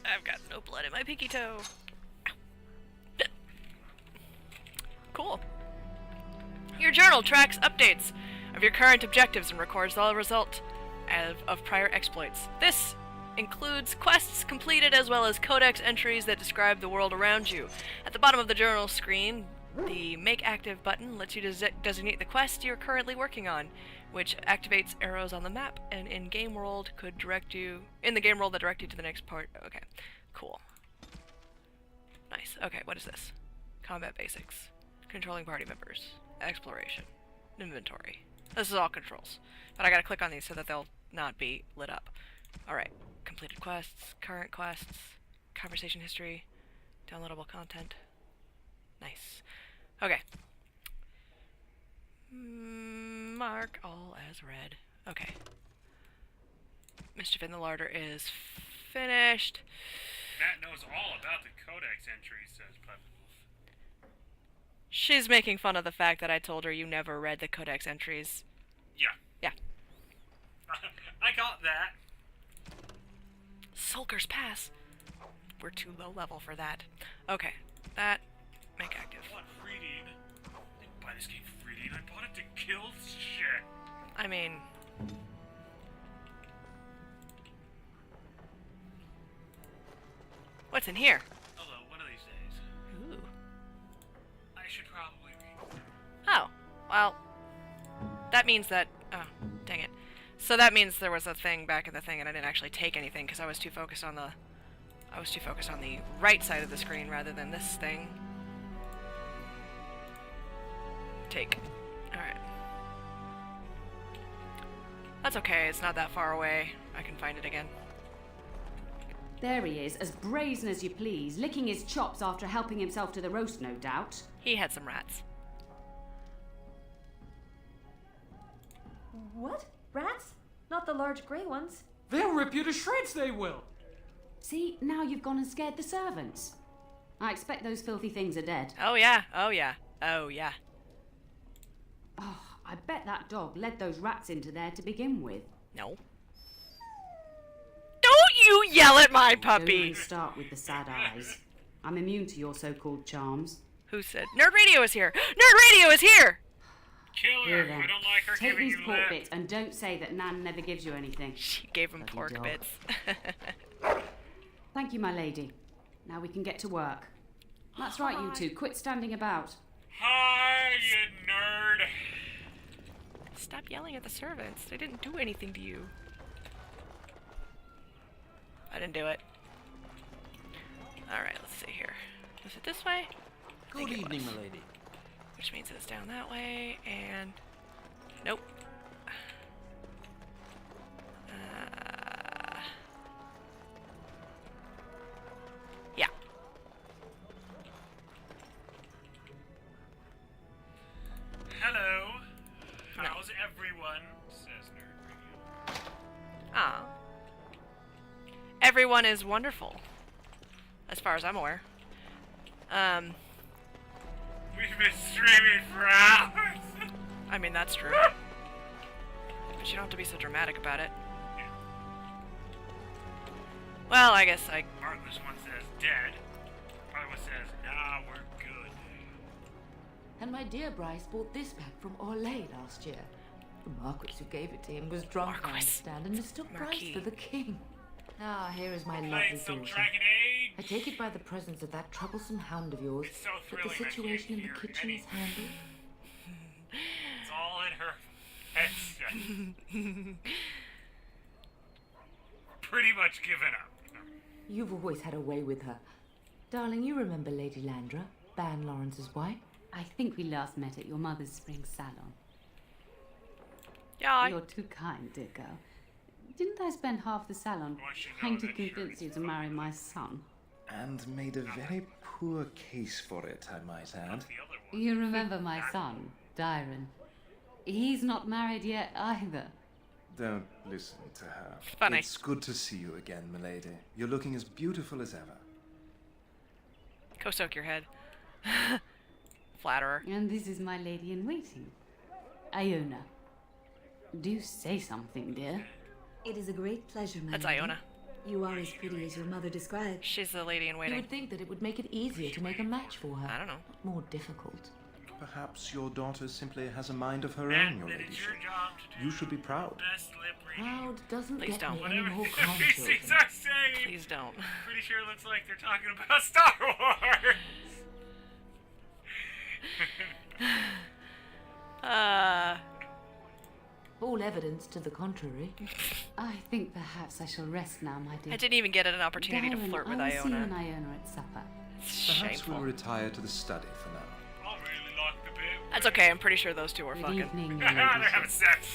I've got no blood in my pinky toe. Cool. Your journal tracks updates of your current objectives and records all result of prior exploits. This includes quests completed as well as codex entries that describe the world around you. At the bottom of the journal screen, the Make Active button lets you designate the quest you're currently working on, which activates arrows on the map and in-game world could direct you in the game world that direct you to the next part. Okay, cool. Nice. Okay, what is this? Combat basics. Controlling party members. Exploration. Inventory. This is all controls. But I gotta click on these so that they'll not be lit up. Alright. Completed quests, current quests, conversation history, downloadable content. Nice. Okay. Mark all as read. Okay. Mischief in the Larder is finished. Matt knows all about the codex entries, says Puffwolf. She's making fun of the fact that I told her you never read the codex entries. Yeah. Yeah. I got that. Sulker's Pass. We're too low level for that. Okay. That. Make active. I bought Freedine. I didn't buy this game for Freedine. I bought it to kill shit. I mean... What's in here? Although, one of these days, Ooh. I should probably read. Oh. Well... That means that... Oh, dang it. So that means there was a thing back in the thing and I didn't actually take anything because I was too focused on the... I was too focused on the right side of the screen rather than this thing. Take. Alright. That's okay, it's not that far away. I can find it again. There he is, as brazen as you please, licking his chops after helping himself to the roast, no doubt. He had some rats. What? Rats? Not the large grey ones. They'll rip you to shreds, they will! See, now you've gone and scared the servants. I expect those filthy things are dead. Oh yeah, oh yeah, oh yeah. Oh, I bet that dog led those rats into there to begin with. No. Don't you yell at my Don't puppy! even start with the sad eyes. I'm immune to your so-called charms. Who said? Nerd Radio is here! Nerd Radio is here! Kill her. Here then, I don't like her take giving these you pork lip. bits and don't say that Nan never gives you anything. She gave him Bloody pork dog. bits. Thank you, my lady. Now we can get to work. That's right, you two. Quit standing about. Hi, you nerd. Stop yelling at the servants. They didn't do anything to you. I didn't do it. Alright, let's see here. Is it this way? Good evening, my lady. Which means it's down that way, and... Nope. Yeah. Hello. No. How's everyone? Says Nerd Radio. Ah. Everyone is wonderful. As far as I'm aware. We've been streaming for hours. I mean, that's true. But you don't have to be so dramatic about it. Yeah. Well, I guess I... Marcus one says dead. Other one says, nah, we're good. And my dear Bryce bought this back from Orlais last year. The Marquis who gave it to him was drunk, I understand, and mistook Bryce Marquis. for the king. Ah, here is my Playing lovely some daughter. Dragon Age. I take it by the presence of that troublesome hound of yours It's so that the thrilling I situation can't in the hear kitchen is anything. handled. It's all in her headset. Pretty much given up. You've always had a way with her. Darling, you remember Lady Landra, Ban Lawrence's wife? I think we last met at your mother's spring salon. Yeah, You're too kind, dear girl. Didn't I spend half the salon trying to convince you to marry my son? And made a very poor case for it, I might add. You remember my son, Dyron. He's not married yet either. Don't listen to her. Funny. It's good to see you again, milady. You're looking as beautiful as ever. Go soak your head. Flatterer. And this is my lady in waiting, Iona. Do say something, dear. It is a great pleasure, my That's lady. Iona. You are as pretty as your mother described. She's the lady in You waiting. would think that it would make it easier to make a match for her. I don't know. Not more difficult. Perhaps your daughter simply has a mind of her own, your ladyship. You should be proud. Proud doesn't Please get don't. me any more NPCs grandchildren. are saying. Please don't. Pretty sure it looks like they're talking about Star Wars. All evidence to the contrary. I think perhaps I shall rest now, my dear. I didn't even get an opportunity to Darren, flirt with I will see you and Iona. Iona at supper. It's Perhaps shameful. we'll retire to the study for now. I really like the bit. That's okay, I'm pretty sure those two are Good fucking. evening, They're your having ladyship. sex.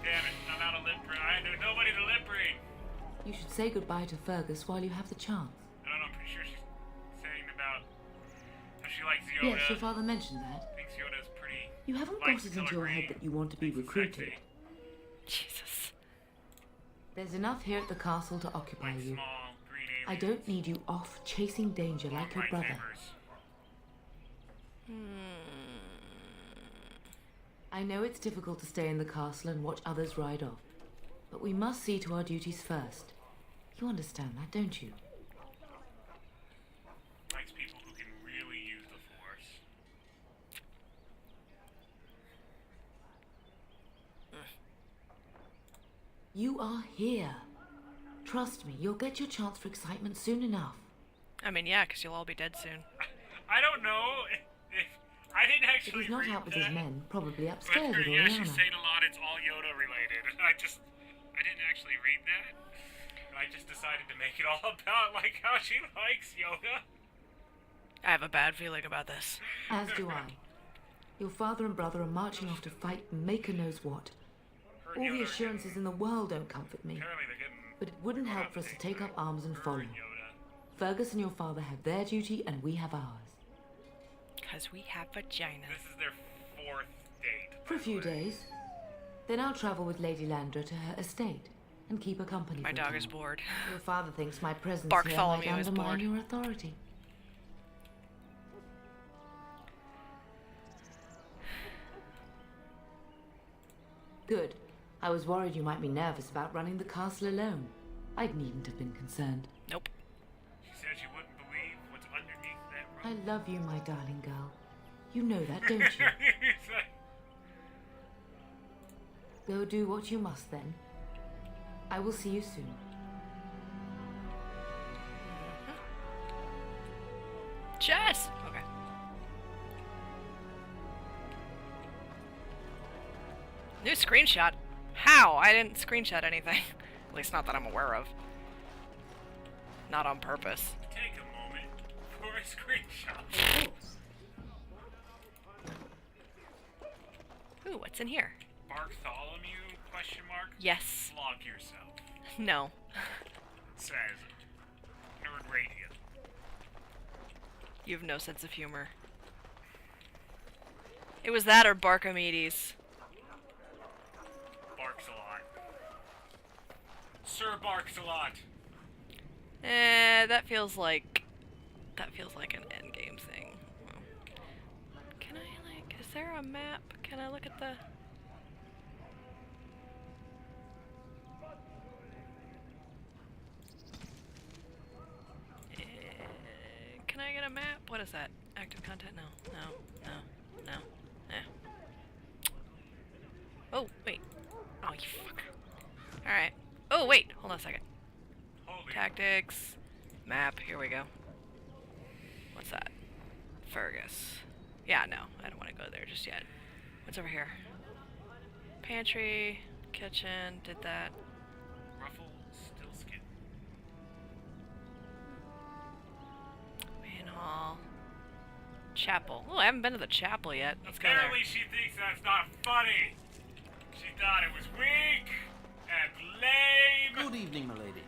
Damn it, I'm out of lip read. There's nobody to lip read. You should say goodbye to Fergus while you have the chance. I don't know, I'm pretty sure she's saying about how she likes Yoda. Yes, your father mentioned that. Thinks Yoda's pretty. You haven't likes got it the into color your head green. that you want to be Thinks it's recruited. sexy. Jesus. There's enough here at the castle to occupy Like you. small green I aliens. don't need you off chasing danger like your brother. Lightsabers. I know it's difficult to stay in the castle and watch others ride off, but we must see to our duties first. You understand that, don't you? Likes people who can really use the Force. You are here. Trust me, you'll get your chance for excitement soon enough. I mean, yeah, because you'll all be dead soon. I don't know if I didn't If actually he's not read out with that. his men, probably But upstairs with yeah, she's Oriana. saying a lot. It's all Yoda related. I didn't actually read that. I just decided to make it all about like how she likes Yoda. I have a bad feeling about this. As do I. Your father and brother are marching off to fight Maker knows what. All the assurances in the world don't comfort me. Apparently they're getting But it wouldn't help for us to take up arms and follow. Yoda. Fergus and your father have their duty and we have ours. Because we have vagina. This is their 4th date. For a few days. Then I'll travel with Lady Landra to her estate and keep her company. My for a dog time. is bored. Your father thinks my presence Bartholomew here might is undermine bored. your authority. Good. I was worried you might be nervous about running the castle alone. I needn't have been concerned. Nope. She said she wouldn't believe what's underneath that I rug. love you, my darling girl. You know that, don't you? It's like, Go do what you must then. I will see you soon. Jess! Okay. New screenshot. How? I didn't screenshot anything. At least not that I'm aware of. Not on purpose. take a moment for a screenshot. Ooh, what's in here? Bartholomew? Question mark. Yes. Flog yourself. No. Says Nerd Radio. You have no sense of humor. It was that or Barkamedes. Barks a lot. Sir barks a lot. That feels like an endgame thing. Can I is there a map? Can I look at the Can I get a map? What is that? Active content? No. No. Oh, wait. Oh, you fuck. Alright. Oh, wait. Hold on a second. Holy. Tactics. Map. Here we go. What's that? Fergus. Yeah, no. I don't want to go there just yet. What's over here? Pantry. Kitchen. Did that. Ruffle Stillskin. Main hall. Chapel. Oh, I haven't been to the chapel yet. Let's go Apparently there. she thinks that's not funny. She thought it was weak. and lame. Good evening, milady.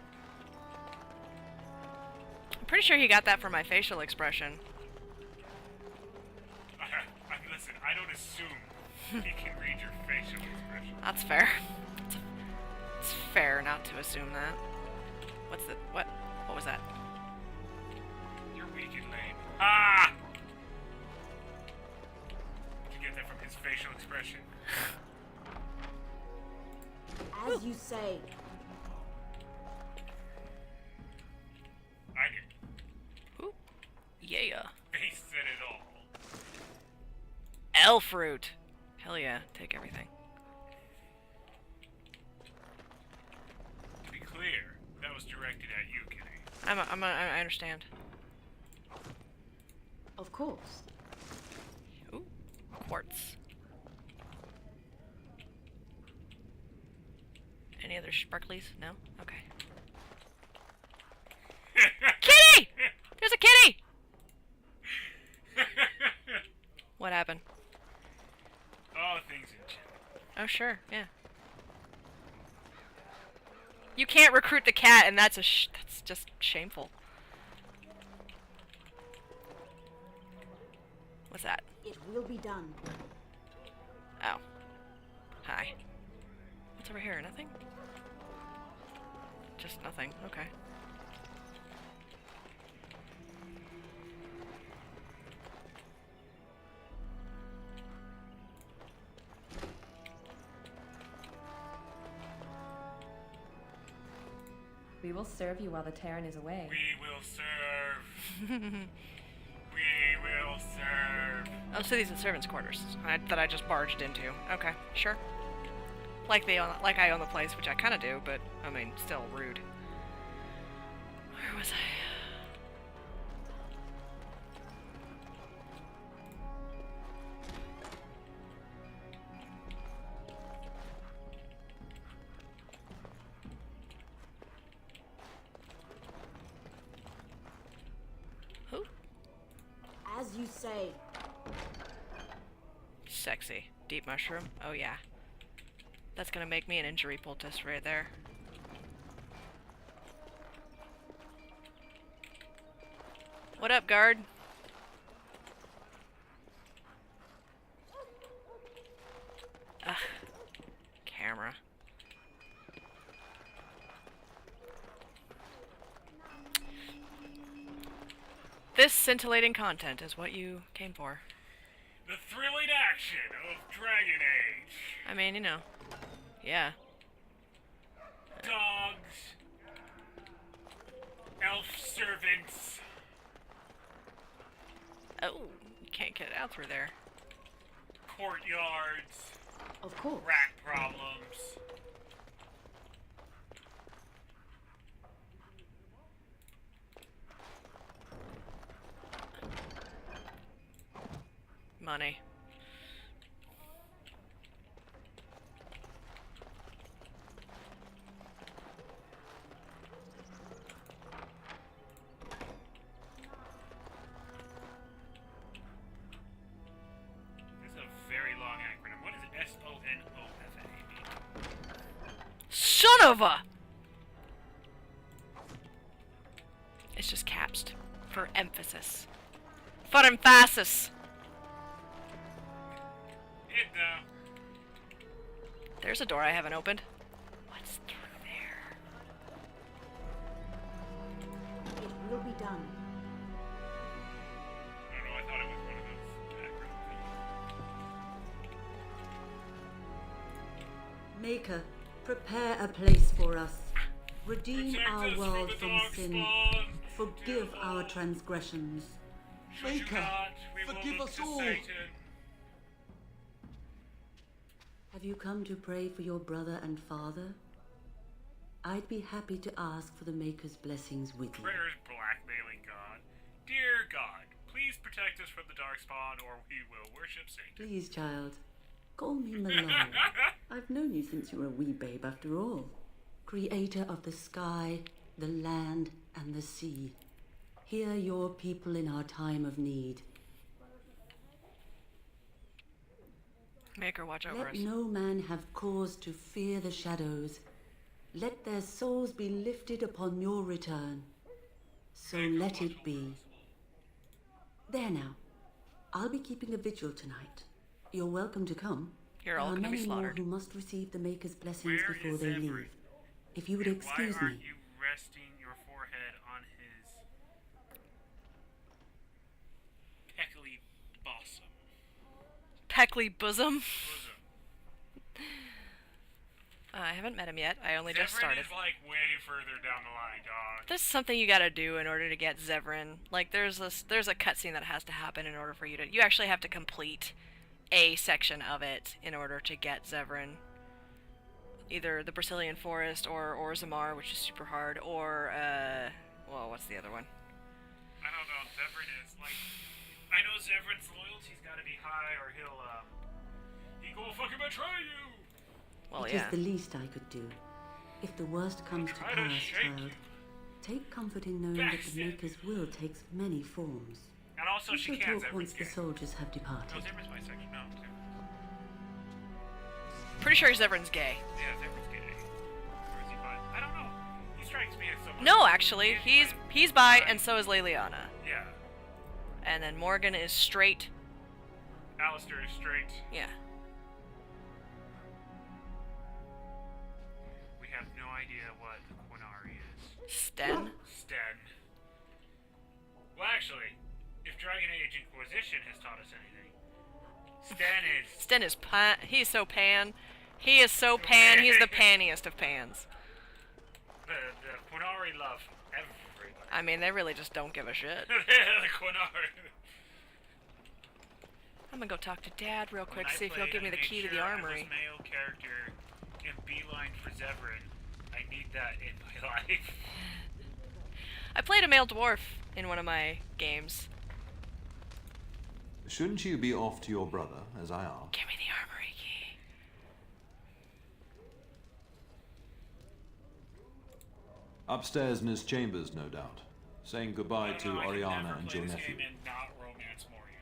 I'm pretty sure he got that from my facial expression. Listen, I don't assume he can read your facial expression. That's fair. It's fair not to assume that. What's the what? What was that? You're weak and lame. Ah! Did you get that from his facial expression? As you say. I did. Ooh. Yeah. He said it all. Elf fruit. Hell yeah, take everything. To be clear, that was directed at you, Kitty. I understand. Of course. Ooh, quartz. Any other sparklies? No? Okay. Kitty! There's a kitty! What happened? All things in general. Oh, sure, yeah. You can't recruit the cat, and that's that's just shameful. What's that? It will be done. Oh. Hi. What's over here? Nothing? Just nothing. Okay. We will serve you while the Terran is away. We will serve. We will serve. Oh, so these are servants' quarters that I just barged into. Okay, sure. Like I own the place, which I kind of do, but I mean, still rude. Where was I? Who? As you say. Sexy. Deep mushroom? Oh yeah. That's gonna make me an injury poultice right there. What up, guard? Ugh. Camera. This scintillating content is what you came for. The thrilling action of Dragon Age. I mean, you know. Yeah. Dogs. Elf servants. Oh, you can't get out through there. Courtyards. Of course. Rat problems. Money. This is a very long acronym. What is SONOFA mean? Son of a! It's just capsed for emphasis. For emphasis. There's a door I haven't opened. What's through there? It will be done. I don't know, I thought it was one of those acronyms. Maker, prepare a place for us. Redeem Protect our us world from from the dark sin. spawn. Forgive our transgressions. Should you not, we will forgive look us to all. Satan. Have you come to pray for your brother and father? I'd be happy to ask for the Maker's blessings with you. Prayers blackmailing God. Dear God, please protect us from the dark spawn or we will worship Satan. Please, child, call me Malone. I've known you since you were a wee babe after all. Creator of the sky, the land, and the sea. Hear your people in our time of need. Maker, watch over us. Let no man have cause to fear the shadows, Let their souls be lifted upon your return. So let it be. There now. I'll be keeping a vigil tonight. You're welcome to come. You're all there gonna are be many more slaughtered. who must receive the Maker's blessings Where before is they Everett? leave. If you would And excuse why me. aren't you resting your forehead on his peckly bosom? Peckly bosom. I haven't met him yet. I only just Zevran started. is like way further down the line, dog. There's something you gotta do in order to get Zevran. Like, there's a cutscene that has to happen in order for you to... You actually have to complete a section of it in order to get Zevran. Either the Brazilian Forest or Zamar, which is super hard, or, well, what's the other one? I don't know. Zevran is like... I know Zevran's loyalty's gotta be high or he will fucking betray you! Well, It is the least I could do. If the worst comes to Try to pass, shake child, take comfort in knowing that the Maker's will takes many forms. And also We she shall can't, talk once the Zevran's gay. soldiers have No, departed. Zevran's bisexual. No, Pretty sure Zevran's gay. yeah, Zevran's gay. Or is he bi? I don't know. He strikes me as someone... No, actually, he's bi, and so is Leliana. Yeah. And then Morgan is straight. Alistair is straight. Yeah. We have no idea what Quinari is. Sten? Sten. Well, actually, if Dragon Age Inquisition has taught us anything, Sten is pan. He's so pan. He is so pan. He's the panniest of pans. The Quinari love everybody. I mean, they really just don't give a shit. The Quinari. I'm gonna go talk to Dad real quick, When I see if he'll played, give me I the made key to sure the I have armory. this male character in beeline for Zevran. I need that in my life. I played a male dwarf in one of my games. Shouldn't you be off to your brother, as I asked? Give me the armory key. Upstairs in his chambers, no doubt. Saying goodbye to Oriana and your nephew. Not romance Morgan.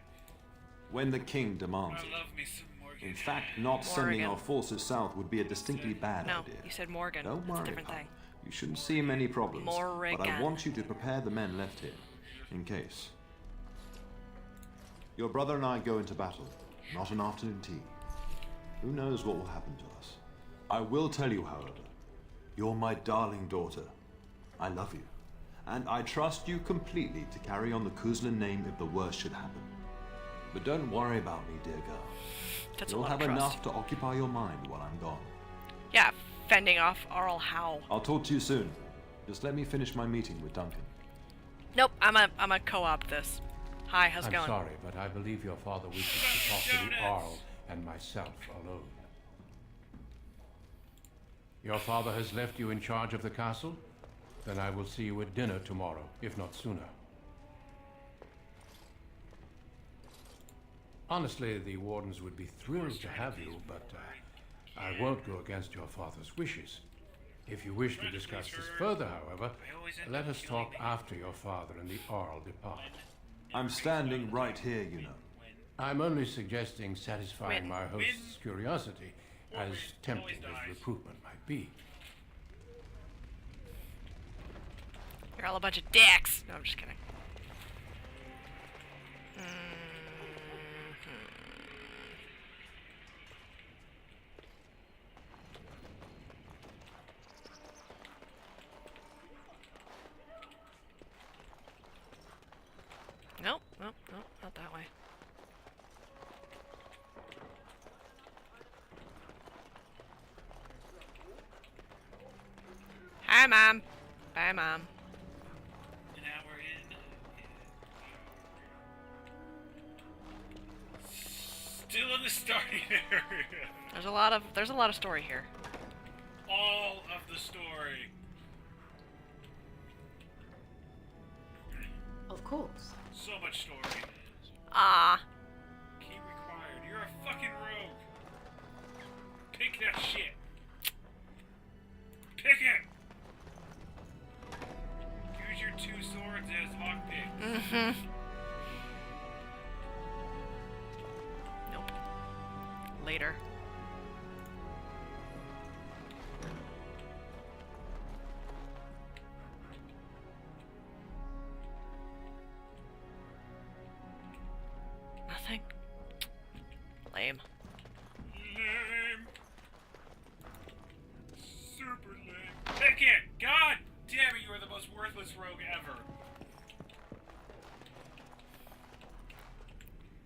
When the king demands I it. love me some Morgan. In fact, not sending our forces south would be a distinctly bad No, idea. you said Morgan. Don't That's a worry, different pal. thing. You shouldn't see many problems. But I Morrigan. want you to prepare the men left here, in case. Your brother and I go into battle, not an afternoon tea. Who knows what will happen to us? I will tell you, however, you're my darling daughter. I love you, and I trust you completely to carry on the Kuzlin name if the worst should happen. But don't worry about me, dear girl. That's a You'll lot of have trust. enough to occupy your mind while I'm gone. Yeah, fending off Arl Howe. I'll talk to you soon. Just let me finish my meeting with Duncan. Nope, I'm a co-op this. Hi, how's it I'm going? sorry, but I believe your father wishes to talk to the Arl and myself alone. Your father has left you in charge of the castle? Then I will see you at dinner tomorrow, if not sooner. Honestly, the wardens would be thrilled to have you, but I won't go against your father's wishes. If you wish to discuss this further, however, let us talk after your father and the Arl depart. I'm standing right here, you know. I'm only suggesting satisfying my host's curiosity, as tempting as recruitment might be. You're all a bunch of dicks. No, I'm just kidding. Nope, nope, nope, not that way. Hi, Mom. Bye, Mom. And now we're in. Still in the starting area. There's a lot of story here. All of the story. Of course. So much story. Ah. Key required. You're a fucking rogue. Pick that shit. Pick it. Use your two swords as lockpicks. Mm-hmm. Nope. Later. fastest rogue ever.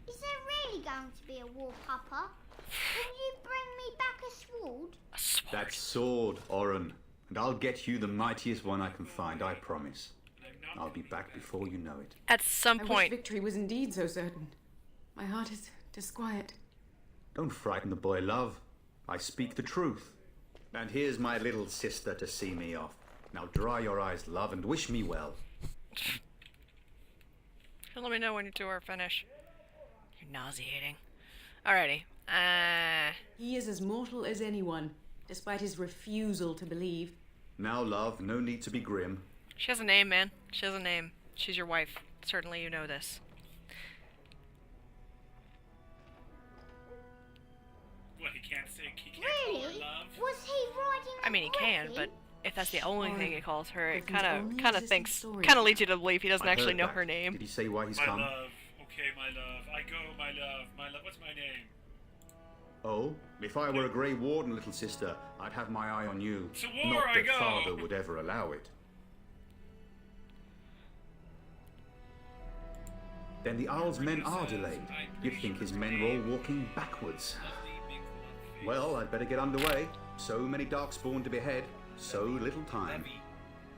Is there really going to be a war, Papa? Will you bring me back a sword? That sword, Oren. And I'll get you the mightiest one I can find, I promise. I'll be back before you know it. At some I wish point. victory was indeed so certain. My heart is disquiet. Don't frighten the boy, love. I speak the truth. And here's my little sister to see me off. Now dry your eyes, love, and wish me well. Let me know when you two are finished. You're nauseating. Alrighty. He is as mortal as anyone, despite his refusal to believe. Now, love, no need to be grim. She has a name, man. She has a name. She's your wife. Certainly you know this. What, he can't say he can't Really? call her love? Was he riding I mean, he can, griffin? but if that's the only thing he calls her, it Griffin's only kind of existing thinks, story. kind of leads you to believe he doesn't I actually heard know that. her name. Did he say why he's My come? love. Okay, my love. I go, my love. My love. What's my name? Oh, if I were a Grey Warden, little sister, I'd have my eye on you. To war Not I that go. father would ever allow it. Then the Owl's men are delayed. You'd think his men were all walking backwards. Well, I'd better get underway. So many Darkspawn to behead, so little time.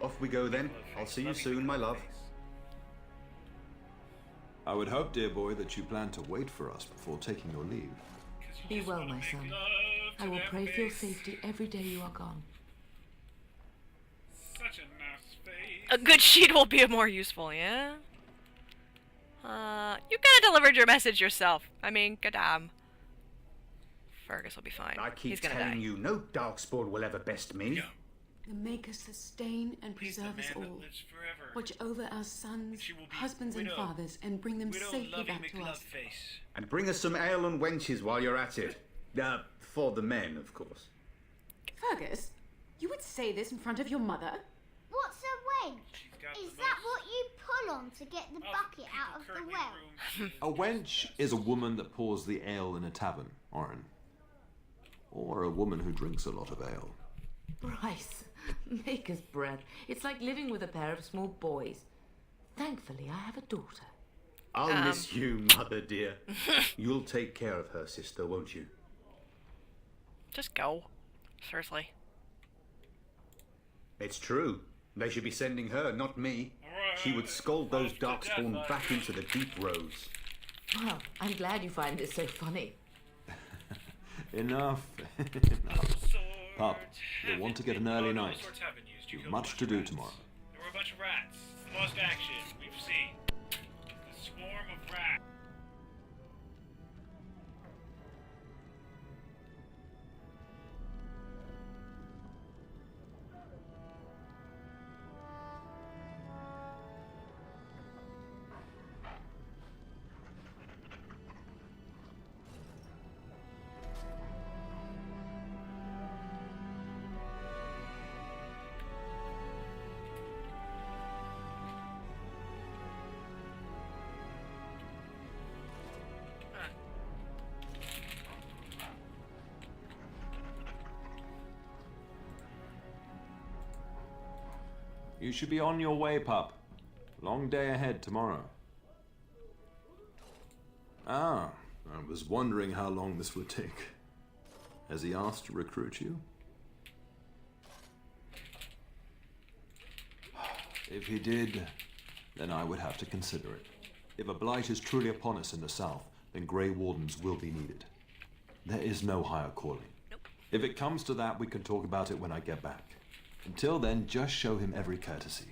Off we go then. I'll see you soon, my love. I would hope, dear boy, that you plan to wait for us before taking your leave. Be well, my son. I will pray for your safety every day you are gone. Such a nice face. A good sheet will be more useful, yeah? You kinda delivered your message yourself. I mean, goddamn. Fergus will be fine. I keep He's gonna telling die. you, no Darkspawn will ever best me. The Maker sustain and He's the preserve us man that all. lives forever. Watch over our sons, She will be husbands, and widow. fathers, and bring them Widow safely Lovey back to us. McLoveface. And bring us some ale and wenches while you're at it. For the men, of course. Fergus, you would say this in front of your mother? What's a wench? Is that what you pull on to get the bucket out of the well? A wench is a woman that pours the ale in a tavern, Oren. Or a woman who drinks a lot of ale. Bryce, maker's breath. It's like living with a pair of small boys. Thankfully, I have a daughter. I'll miss you, mother dear. You'll take care of her, sister, won't you? Just go. Seriously. It's true. They should be sending her, not me. She would scold those Darkspawn back into the deep roads. Well, I'm glad you find this so funny. Enough. Enough. Pup, you'll want to get an early night. You've much to do tomorrow. There were a bunch of rats. It's the most action we've seen. A swarm of rats. You should be on your way, pup. Long day ahead tomorrow. Ah, I was wondering how long this would take. Has he asked to recruit you? If he did, then I would have to consider it. If a blight is truly upon us in the south, then Grey Wardens will be needed. There is no higher calling. If it comes to that, we can talk about it when I get back. Until then, just show him every courtesy.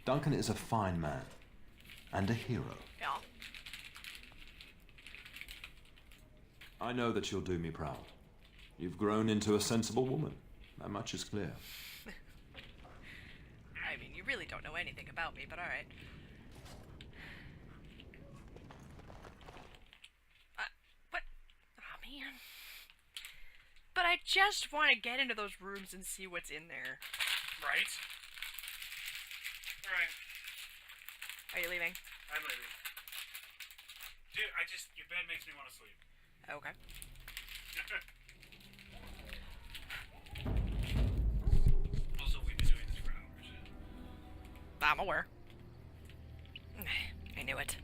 Duncan is a fine man. And a hero. Yeah. I know that you'll do me proud. You've grown into a sensible woman. That much is clear. I mean, you really don't know anything about me, but alright. What? Oh, man. But I just want to get into those rooms and see what's in there. Right? Alright. Are you leaving? I'm leaving. Dude, your bed makes me want to sleep. Okay. Also, we've been doing this for hours. I'm aware. I knew it.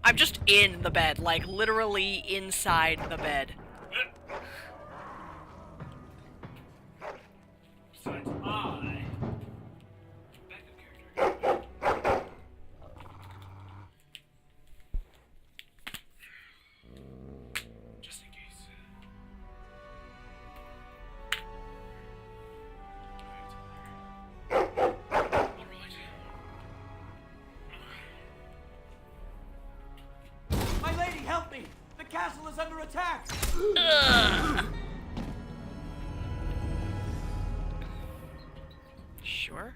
I'm just in the bed, like literally inside the bed. Besides, I... Just in case. My lady, help me! The castle is under attack! Sure.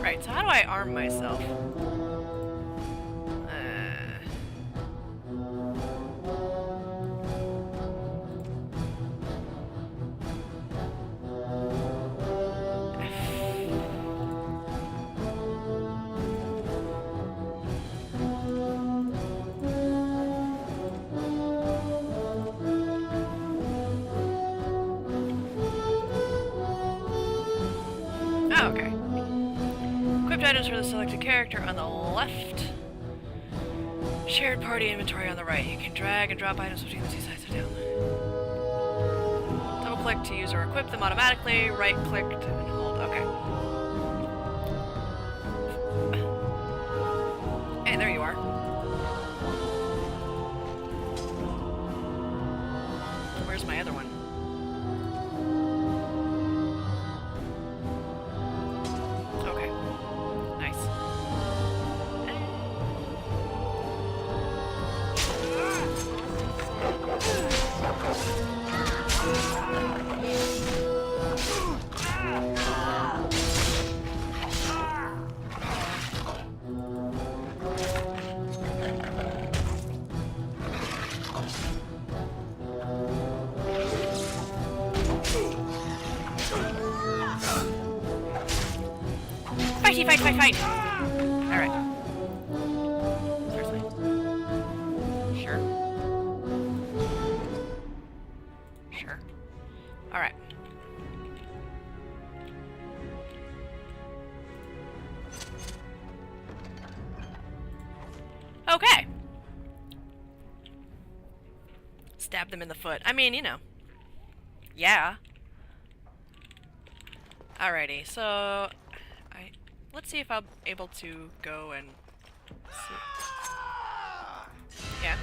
Right, so how do I arm myself? Oh, okay. Equipped items for the selected character on the left. Shared party inventory on the right. You can drag and drop items between the two sides of down. Double click to use or equip them automatically. Right click and hold. Okay. Hey, there you are. Where's my other one? Okay. Nice. Fighty, fight, fight, fight! Alright. Seriously. Sure. Sure. Alright. Okay. Stab them in the foot. I mean, you know. Yeah. Alrighty, so... Let's see if I'm able to go and see. Yeah.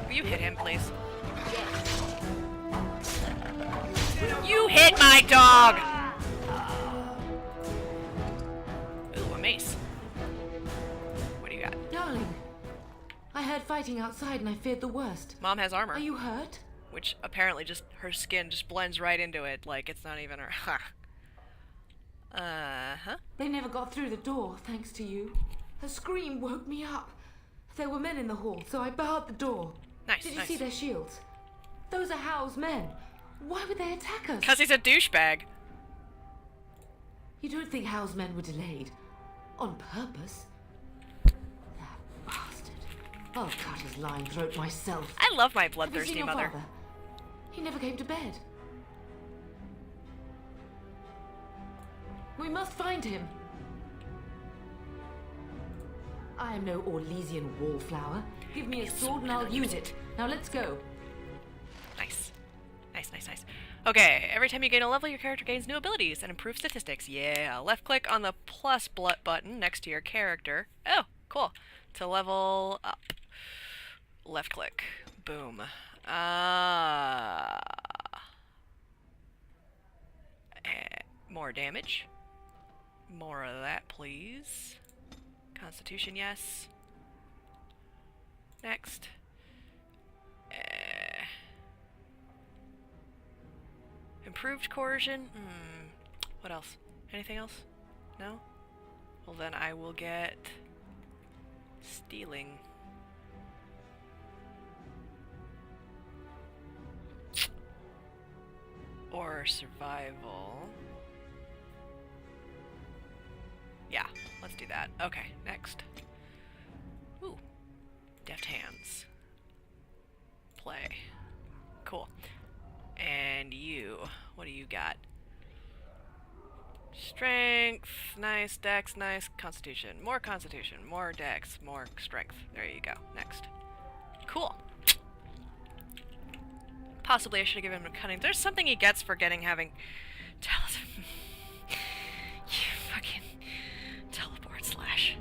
Will you hit him, please? You hit my dog! Ooh, a mace. What do you got? Darling, I heard fighting outside and I feared the worst. Mom has armor. Are you hurt? Which apparently just her skin just blends right into it, like it's not even her. Uh-huh. They never got through the door, thanks to you. Her scream woke me up. There were men in the hall, so I barred the door. Nice, Did you nice. see their shields? Those are Howl's men. Why would they attack us? Because he's a douchebag. You don't think Howl's men were delayed? On purpose? That bastard. I'll cut his lying throat myself. I love my Have you bloodthirsty seen your mother. father? He never came to bed. We must find him. I am no Orlesian wallflower. Give me a sword and I'll use it. Now let's go. Nice. Nice, nice, nice. Okay, every time you gain a level, your character gains new abilities and improved statistics. Yeah, left click on the plus button next to your character. Oh, cool. To level up. Left click. Boom. More damage. More of that, please. Constitution, yes. Next. Improved coercion? What else? Anything else? No? Well then I will get... stealing. Or survival. Yeah, let's do that. Okay, next. Ooh. Deft hands. Play. Cool. And you. What do you got? Strength. Nice. Dex. Nice. Constitution. More constitution. More dex. More strength. There you go. Next. Cool. Possibly I should have given him a cunning. There's something he gets for having... You fucking... teleport slash.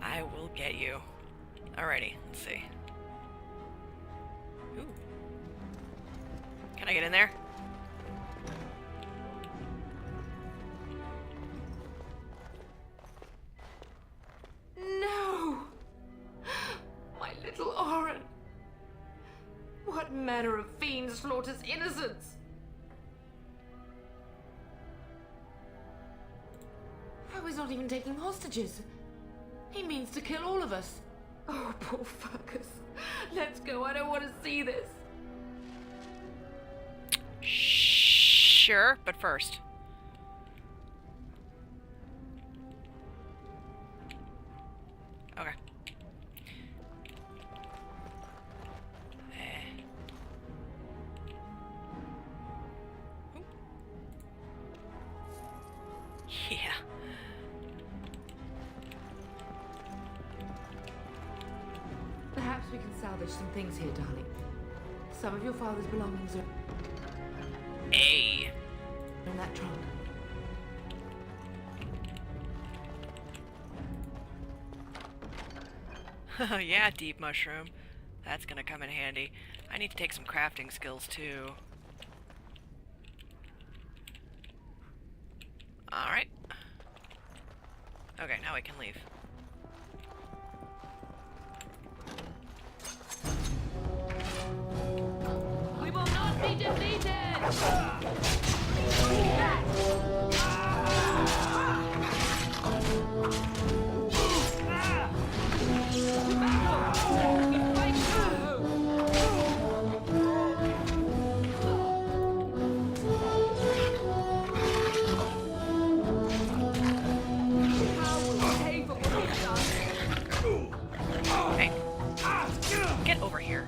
I will get you. Alrighty, let's see. Ooh. Can I get in there? No! My little Oren! What manner of fiend slaughters innocents? Oh, he's not even taking hostages. He means to kill all of us. Oh, poor Fergus. Let's go. I don't want to see this. Sure, but first. Okay. Yeah. Perhaps we can salvage some things here, darling. Some of your father's belongings are in that trunk. Yeah, deep mushroom. That's gonna come in handy. I need to take some crafting skills too. Alright. Okay, now we can leave. We will not be defeated! Hey. Get over here.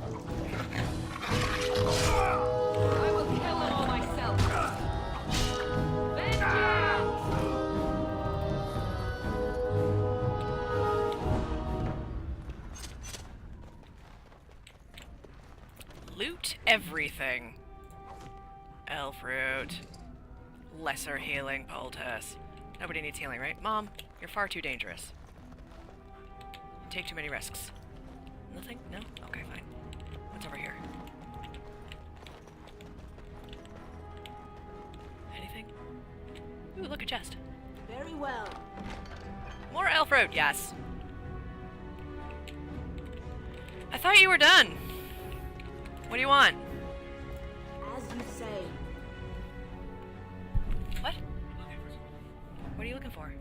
I will kill them all myself. Vengeance! Loot everything. Elf root. Lesser healing poultice. Nobody needs healing, right? Mom, you're far too dangerous. You take too many risks. Nothing? No? Okay, fine. What's over here? Anything? Ooh, look, a chest. Very well. More elf root, yes. I thought you were done. What do you want? As you say. What? What are you looking for?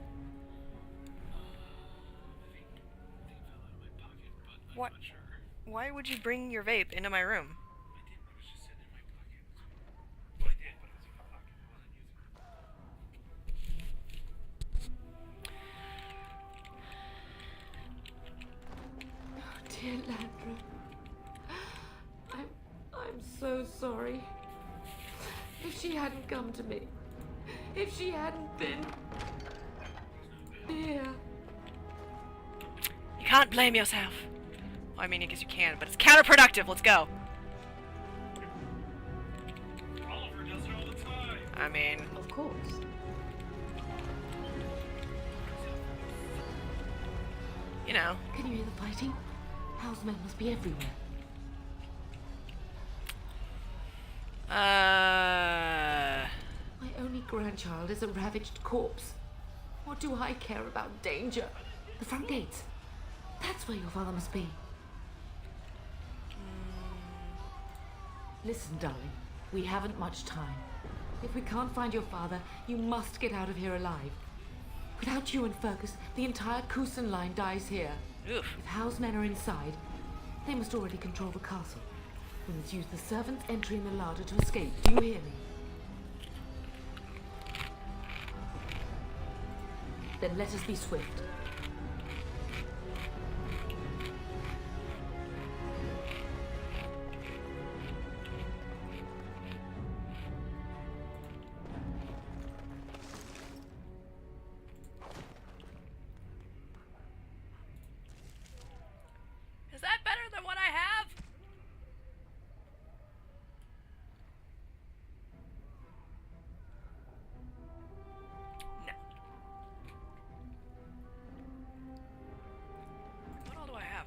What? Why would you bring your vape into my room? Oh, dear Landra. I'm so sorry. If she hadn't come to me, if she hadn't been here. You can't blame yourself. Well, I mean, I guess you can, but it's counterproductive. Let's go. Oliver does it all the time. I mean, Of course. you know. Can you hear the fighting? Hal's men must be everywhere. My only grandchild is a ravaged corpse. What do I care about danger? The front gates. That's where your father must be. Listen, darling. We haven't much time. If we can't find your father, you must get out of here alive. Without you and Fergus, the entire Kusen line dies here. Oof. If Howe's men are inside, they must already control the castle. We must use the servants entering the larder to escape. Do you hear me? Then let us be swift. Is that better than what I have? No. What all do I have?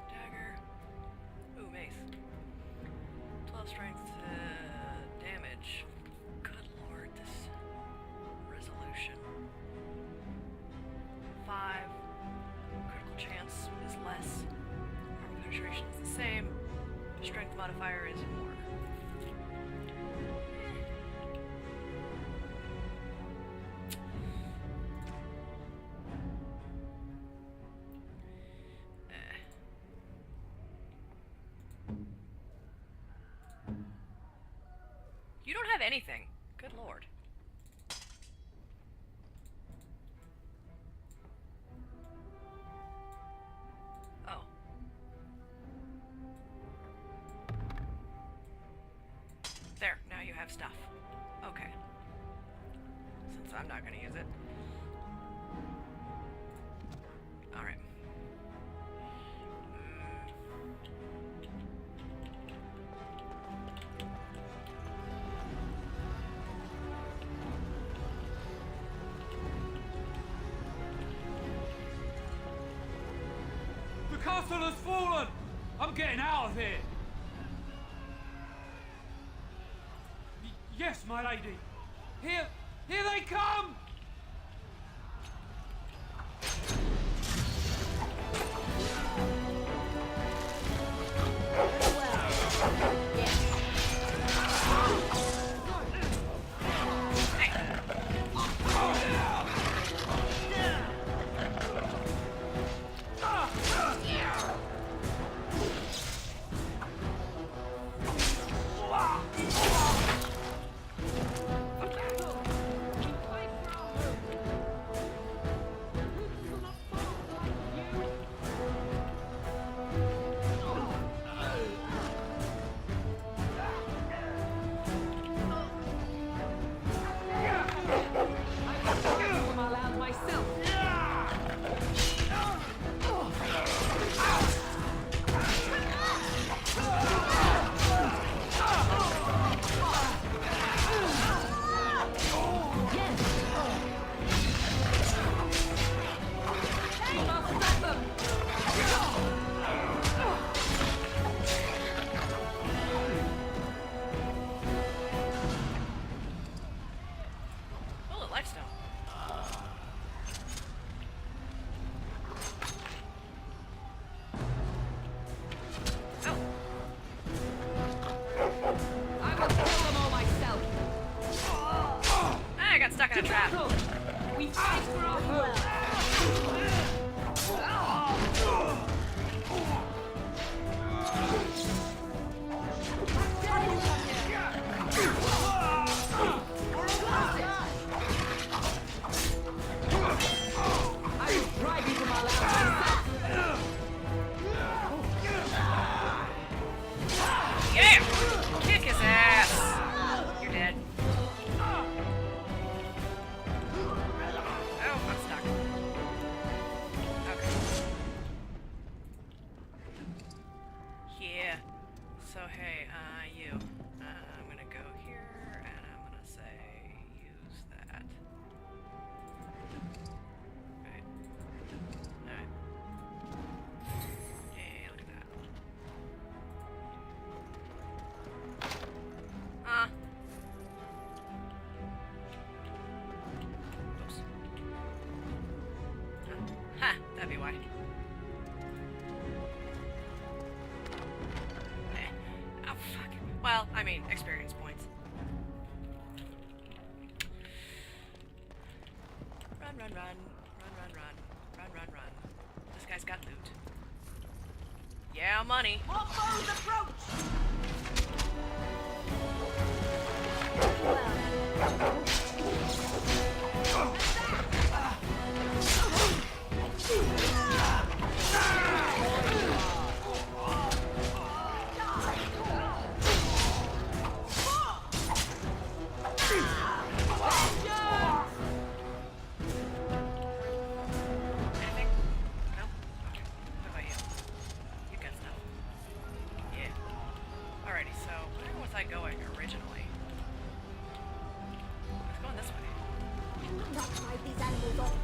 Dagger. Ooh, mace. 12 strength to damage. Good lord, this resolution. 5. Critical chance is less. Armor penetration is the same. Strength modifier is more. You don't have anything. Good lord. Oh. There, now you have stuff. Okay. Since I'm not gonna use it. Alright. The castle has fallen! I'm getting out of here! Yes, my lady! Here they come! Well, I mean, experience points. Run, run, run. Run, run, run. Run, run, run. This guy's got loot. Yeah, money. More foes approach! Anything? No? Okay. What about you? You got stuff. Yeah. Alrighty, so where was I going originally? I was going this way. Not fight these animals off.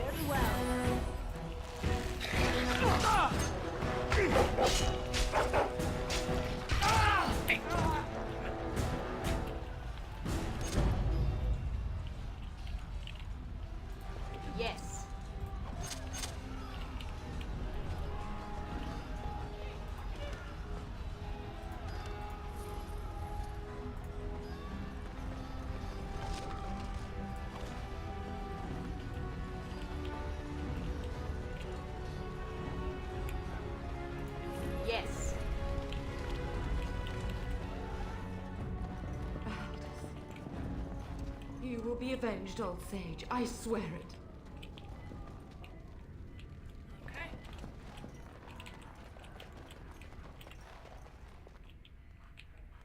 Very well. Yes. Yes. You will be avenged, old sage. I swear it. Okay.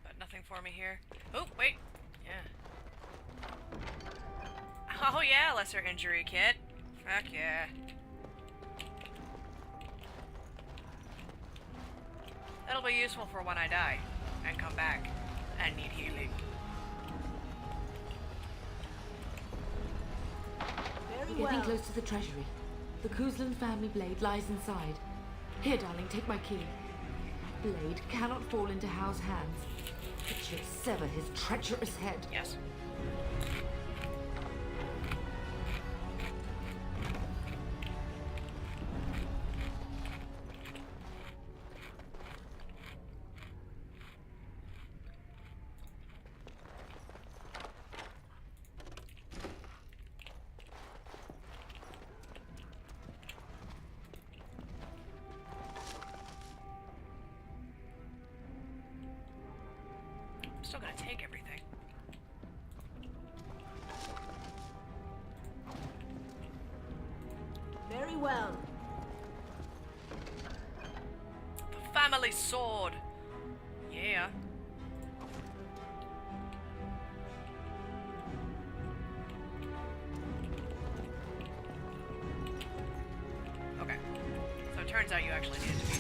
But nothing for me here. Oh, wait. Yeah. Oh, yeah, lesser injury kit. Fuck yeah. That'll be useful for when I die and come back and need healing. Very We're getting well. close to the treasury. The Kuzlan family blade lies inside. Here, darling, take my key. That blade cannot fall into Hao's hands. It should sever his treacherous head. Yes. I'm still gonna take everything. Very well. The family sword. Yeah. Okay. So it turns out you actually needed to be.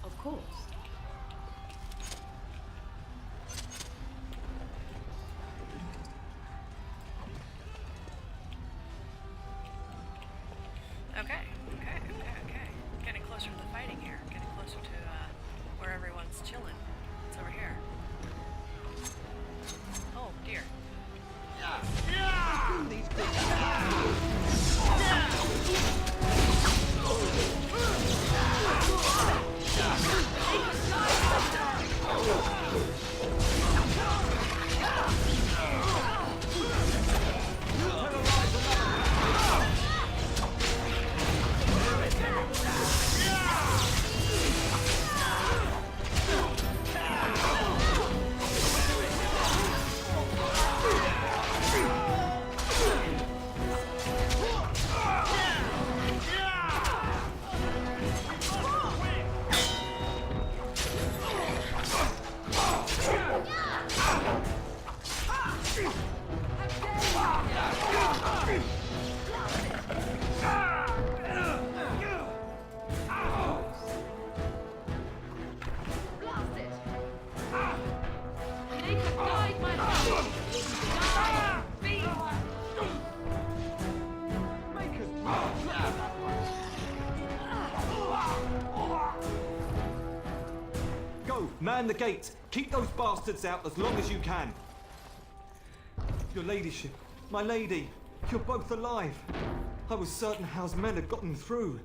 Of course. Okay. Getting closer to the fighting here. Getting closer to where everyone's chilling. It's over here. Oh dear. Take my hand! Go, man the gates. Keep those bastards out as long as you can. Your ladyship, my lady, you're both alive. I was certain Howe's men had gotten through.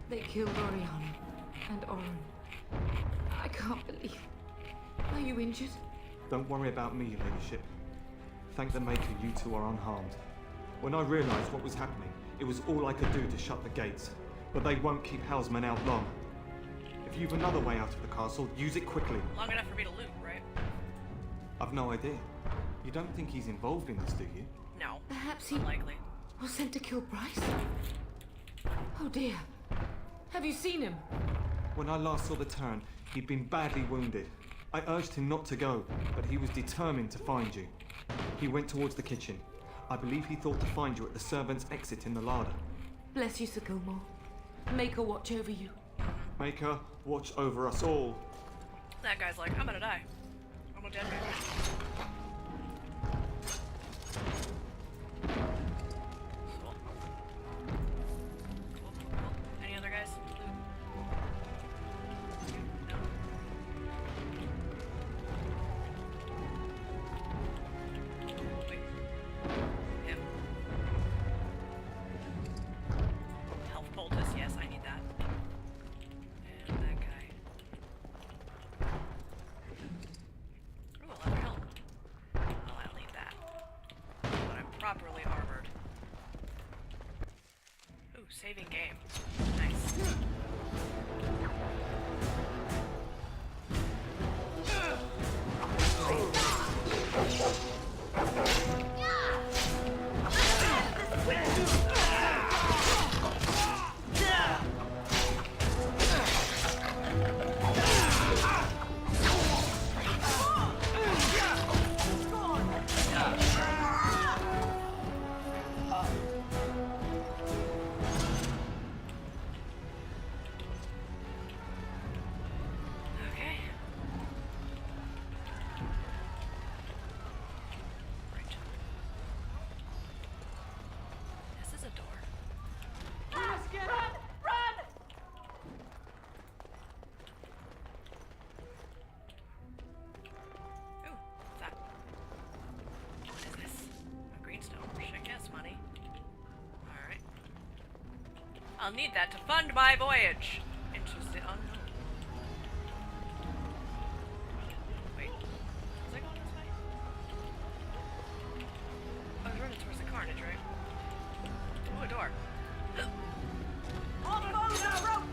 They killed Oriana and Oren. I can't believe. Are you injured? Don't worry about me, your ladyship. Thank the Maker you two are unharmed. When I realized what was happening, it was all I could do to shut the gates. But they won't keep Howe's men out long. If you've another way out of the castle, use it quickly. Long enough for me to loot, right? I've no idea. You don't think he's involved in this, do you? No. Perhaps he Unlikely. was sent to kill Bryce? Oh dear. Have you seen him? When I last saw the Turn, he'd been badly wounded. I urged him not to go, but he was determined to find you. He went towards the kitchen. I believe he thought to find you at the servants' exit in the larder. Bless you, Sir Gilmore. Make her watch over you. Make her watch over us all. That guy's like, I'm gonna die. I'm a dead man. Cool. Any other guys? No. Wait. Him. Health poultice, yes, I need that. And that guy. Ooh, a leather helmet. Oh, I'll need that. But I'm properly armored. Ooh, saving game. Nice. Okay. Right. This is a door. Run! Run! Ooh, what's that? What is this? A greenstone. Shit, yes, money. Alright. I'll need that to fund my voyage. Interesting. Oh no. Wait. Was I going this way? I was running towards the carnage, right? Ooh, a door. On the boat now, Roach!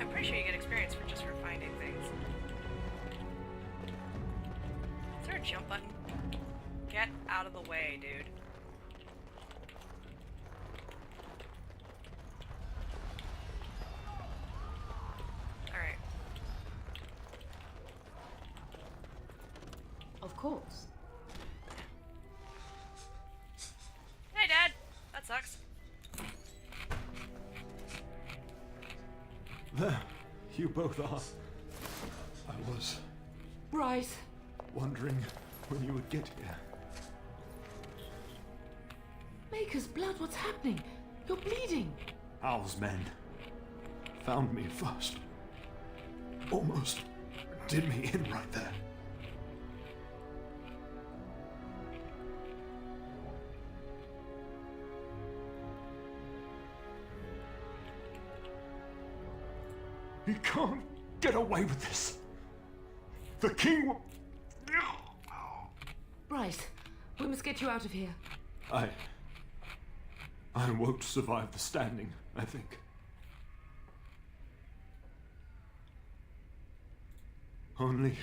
I'm pretty sure you get experience for just for finding things. Is there a jump button? Get out of the way, dude. Alright. Of course. Hey, Dad! That sucks. There, you both are. I was Bryce. wondering when you would get here. Maker's blood, what's happening? You're bleeding. Hal's men found me first. Almost did me in right there. You can't get away with this. The king will... Bryce, we must get you out of here. I won't survive the standing, I think. Only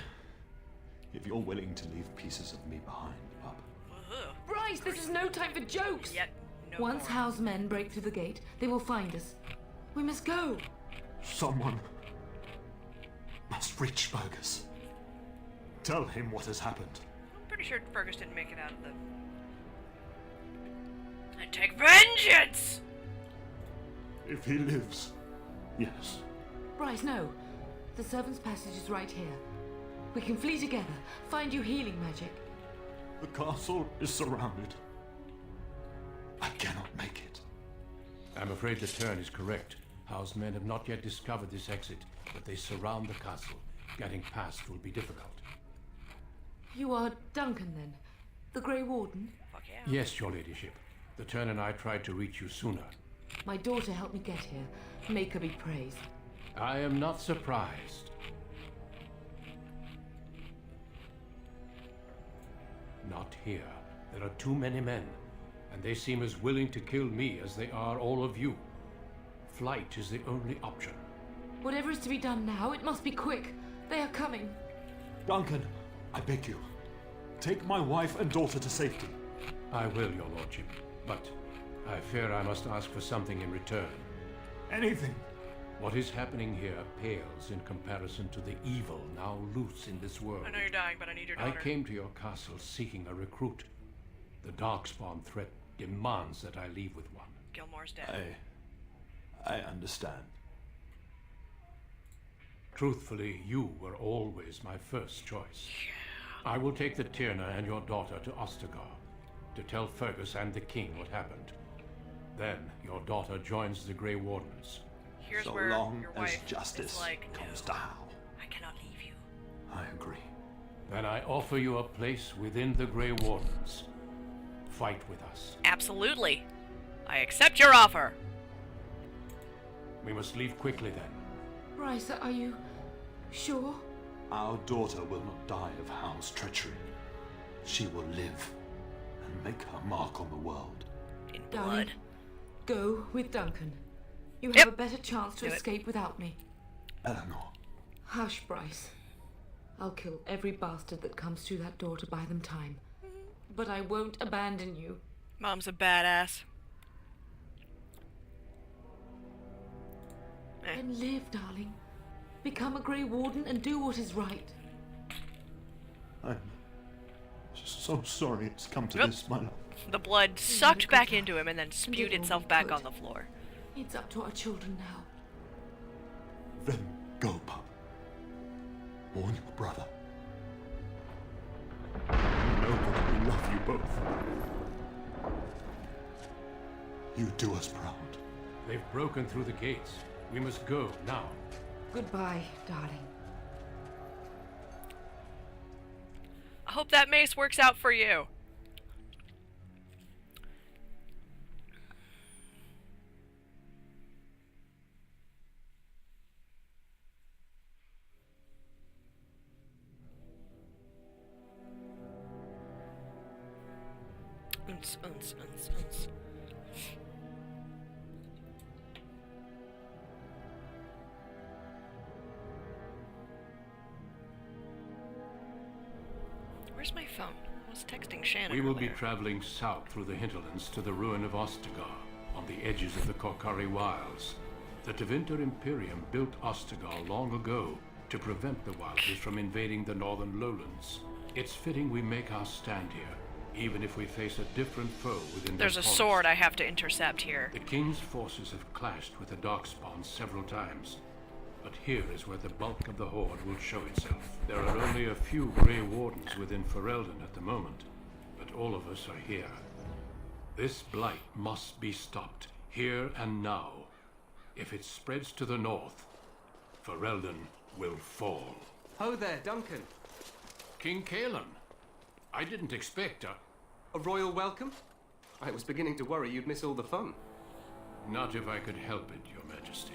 if you're willing to leave pieces of me behind, pup. Bryce, this is no time for jokes. Yet, no Once more. Hal's men break through the gate, they will find us. We must go. Someone must reach Fergus. Tell him what has happened. I'm pretty sure Fergus didn't make it out of the... And take vengeance! If he lives, yes. Bryce, no. The servant's passage is right here. We can flee together, find you healing magic. The castle is surrounded. I cannot make it. I'm afraid the turn is correct. House men have not yet discovered this exit, but they surround the castle. Getting past will be difficult. You are Duncan, then? The Grey Warden? Fuck yeah. Yes, your ladyship. The turn and I tried to reach you sooner. My daughter helped me get here. Make her be praised. I am not surprised. Not here. There are too many men, and they seem as willing to kill me as they are all of you. Flight is the only option. Whatever is to be done now, it must be quick. They are coming. Duncan, I beg you, take my wife and daughter to safety. I will, your lordship, but I fear I must ask for something in return. Anything. What is happening here pales in comparison to the evil now loose in this world. I know you're dying, but I need your I daughter. came to your castle seeking a recruit. The Darkspawn threat demands that I leave with one. Gilmore's dead. I understand. Truthfully, you were always my first choice. I will take the Tyrna and your daughter to Ostagar to tell Fergus and the king what happened. Then your daughter joins the Grey Wardens. Here's So where long your as wife justice is like, comes no, to Hal. I cannot leave you. I agree. Then I offer you a place within the Grey Wardens. Fight with us. Absolutely. I accept your offer. We must leave quickly then. Bryce, are you sure? Our daughter will not die of Hal's treachery. She will live and make her mark on the world. In Darling, blood. go with Duncan. You have Yep. a better chance to Do it. escape without me. Eleanor. Hush, Bryce. I'll kill every bastard that comes through that door to buy them time. But I won't abandon you. Mom's a badass. Then live, darling. Become a Grey Warden and do what is right. I'm so sorry it's come to Yep. this, my love. The blood sucked back into him and then spewed did all itself we back could. on the floor. It's up to our children now. Then go, pup. Warn your brother. You know that we love you both. You do us proud. They've broken through the gates. We must go now. Goodbye, darling. I hope that mace works out for you. Unce, unce, unce, unce. phone. I was texting Shannon We will be earlier. traveling south through the hinterlands to the ruin of Ostagar, on the edges of the Korkari Wilds. The Tevinter Imperium built Ostagar long ago to prevent the Wilders from invading the northern lowlands. It's fitting we make our stand here, even if we face a different foe within There's the a forest. sword I have to intercept here. The King's forces have clashed with the Darkspawn several times, but here is where the bulk of the Horde will show itself. There are only a few Grey Wardens within Ferelden at the moment, but all of us are here. This blight must be stopped, here and now. If it spreads to the north, Ferelden will fall. Ho there, Duncan. King Kalen. I didn't expect a royal welcome? I was beginning to worry you'd miss all the fun. Not if I could help it, Your Majesty.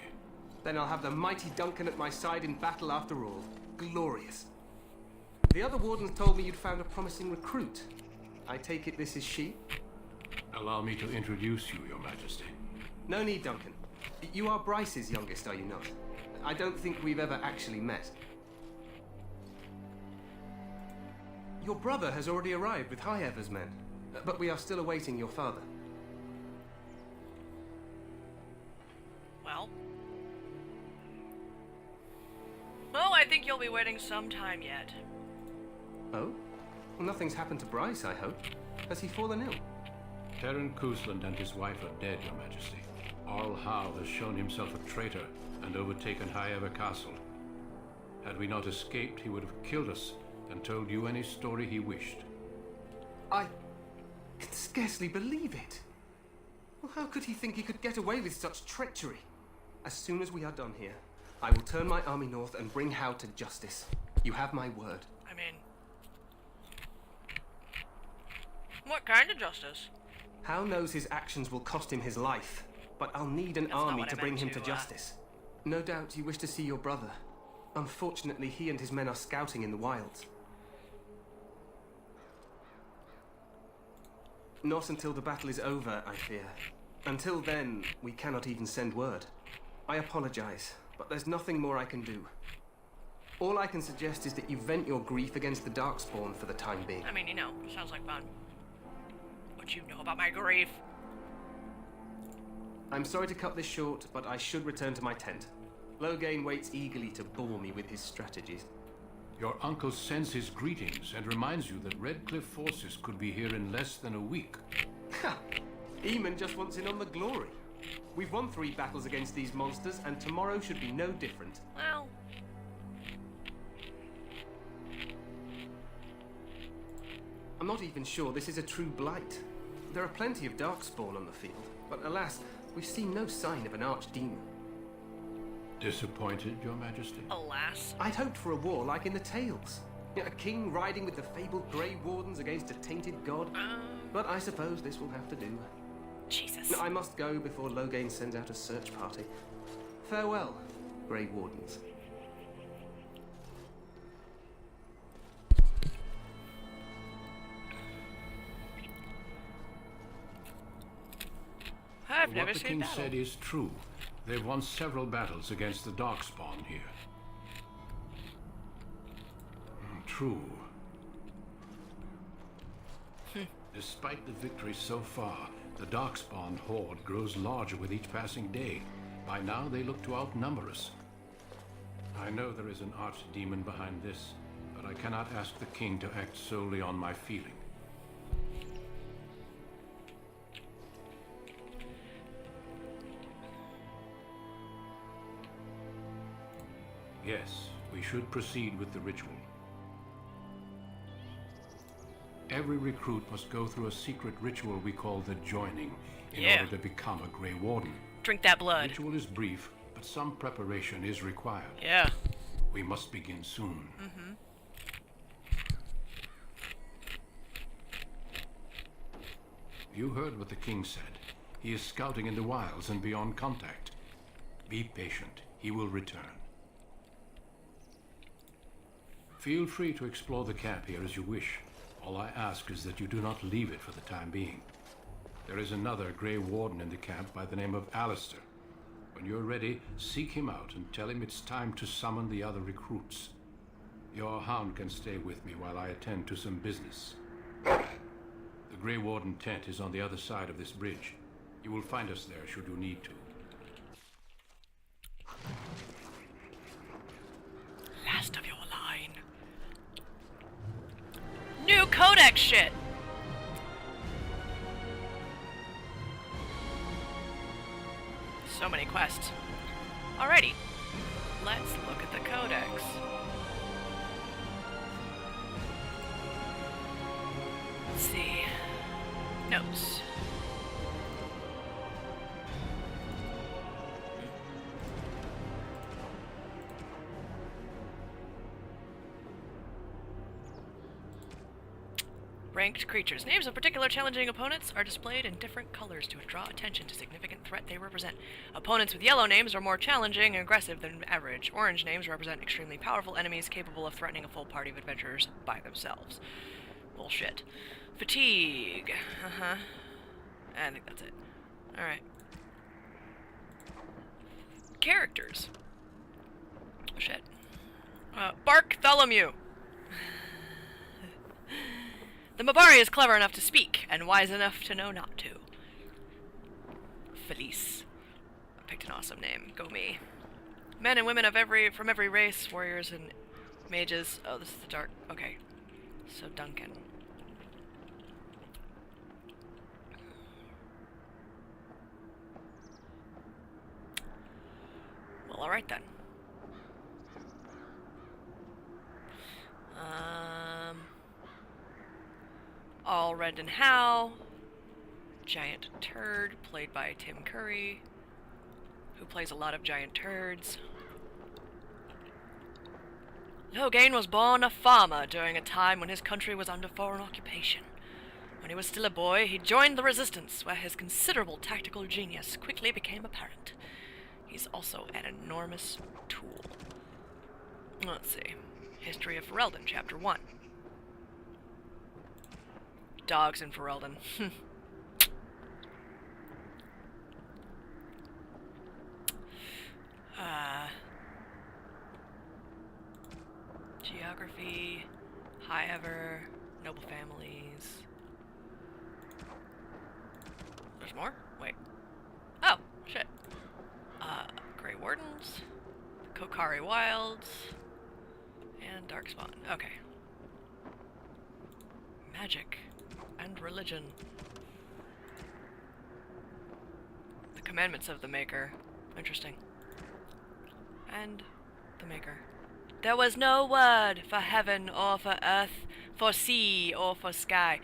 Then I'll have the mighty Duncan at my side in battle after all. Glorious. The other wardens told me you'd found a promising recruit. I take it this is she? Allow me to introduce you, Your Majesty. No need, Duncan. You are Bryce's youngest, are you not? I don't think we've ever actually met. Your brother has already arrived with Highever's men, but we are still awaiting your father. Well, I think you'll be waiting some time yet. Oh? Well, nothing's happened to Bryce, I hope. Has he fallen ill? Terran Cousland and his wife are dead, Your Majesty. Arl Howe has shown himself a traitor and overtaken Highever Castle. Had we not escaped, he would have killed us and told you any story he wished. I can scarcely believe it. Well, how could he think he could get away with such treachery? As soon as we are done here, I will turn my army north and bring Howe to justice. You have my word. I mean, what kind of justice? Howe knows his actions will cost him his life, but I'll need an That's not army what to I bring meant him to to, justice. No doubt you wish to see your brother. Unfortunately, he and his men are scouting in the wilds. Not until the battle is over, I fear. Until then, we cannot even send word. I apologize, but there's nothing more I can do. All I can suggest is that you vent your grief against the Darkspawn for the time being. I mean, sounds like fun. What you know about my grief? I'm sorry to cut this short, but I should return to my tent. Loghain waits eagerly to bore me with his strategies. Your uncle sends his greetings and reminds you that Redcliffe forces could be here in less than a week. Ha! Eamon just wants in on the glory. We've won 3 battles against these monsters, and tomorrow should be no different. Well, I'm not even sure this is a true blight. There are plenty of Darkspawn on the field, but alas, we've seen no sign of an archdemon. Disappointed, Your Majesty? Alas. I'd hoped for a war like in the tales. A king riding with the fabled Grey Wardens against a tainted god. But I suppose this will have to do. Jesus. I must go before Loghain sends out a search party. Farewell, Grey Wardens. I've never what the seen king battle. said is true. They've won several battles against the Darkspawn here. True. Despite the victory so far, the Darkspawn horde grows larger with each passing day. By now, they look to outnumber us. I know there is an archdemon behind this, but I cannot ask the king to act solely on my feeling. Yes, we should proceed with the ritual. Every recruit must go through a secret ritual we call the Joining in order to become a Grey Warden. Drink that blood. The ritual is brief, but some preparation is required. Yeah. We must begin soon. Mm-hmm. You heard what the king said. He is scouting in the wilds and beyond contact. Be patient. He will return. Feel free to explore the camp here as you wish. All I ask is that you do not leave it for the time being. There is another Grey Warden in the camp by the name of Alistair. When you're ready, seek him out and tell him it's time to summon the other recruits. Your hound can stay with me while I attend to some business. The Grey Warden tent is on the other side of this bridge. You will find us there should you need to. Last of your line. New codex shit! So many quests. Alrighty. Let's look at the codex. Let's see. Notes. Ranked creatures. Names of particular challenging opponents are displayed in different colors to draw attention to significant threat they represent. Opponents with yellow names are more challenging and aggressive than average. Orange names represent extremely powerful enemies capable of threatening a full party of adventurers by themselves. Bullshit. Fatigue. I think that's it. Alright. Characters. Oh, shit. Bartholomew. The Mabari is clever enough to speak, and wise enough to know not to. Felice. I picked an awesome name. Go me. Men and women of from every race, warriors and mages. Oh, this is the dark. Okay. So Duncan. Well, alright then. Allred and Howe. Giant Turd, played by Tim Curry, who plays a lot of giant turds. Loghain was born a farmer during a time when his country was under foreign occupation. When he was still a boy, he joined the Resistance, where his considerable tactical genius quickly became apparent. He's also an enormous tool. Let's see. History of Ferelden, Chapter 1. Dogs in Ferelden. Geography, High Ever, Noble Families. There's more? Wait. Oh, shit. Grey Wardens, Kokari Wilds, and Darkspawn. Okay. Magic and religion. The commandments of the Maker. Interesting. And the Maker. There was no word for heaven or for earth, for sea or for sky.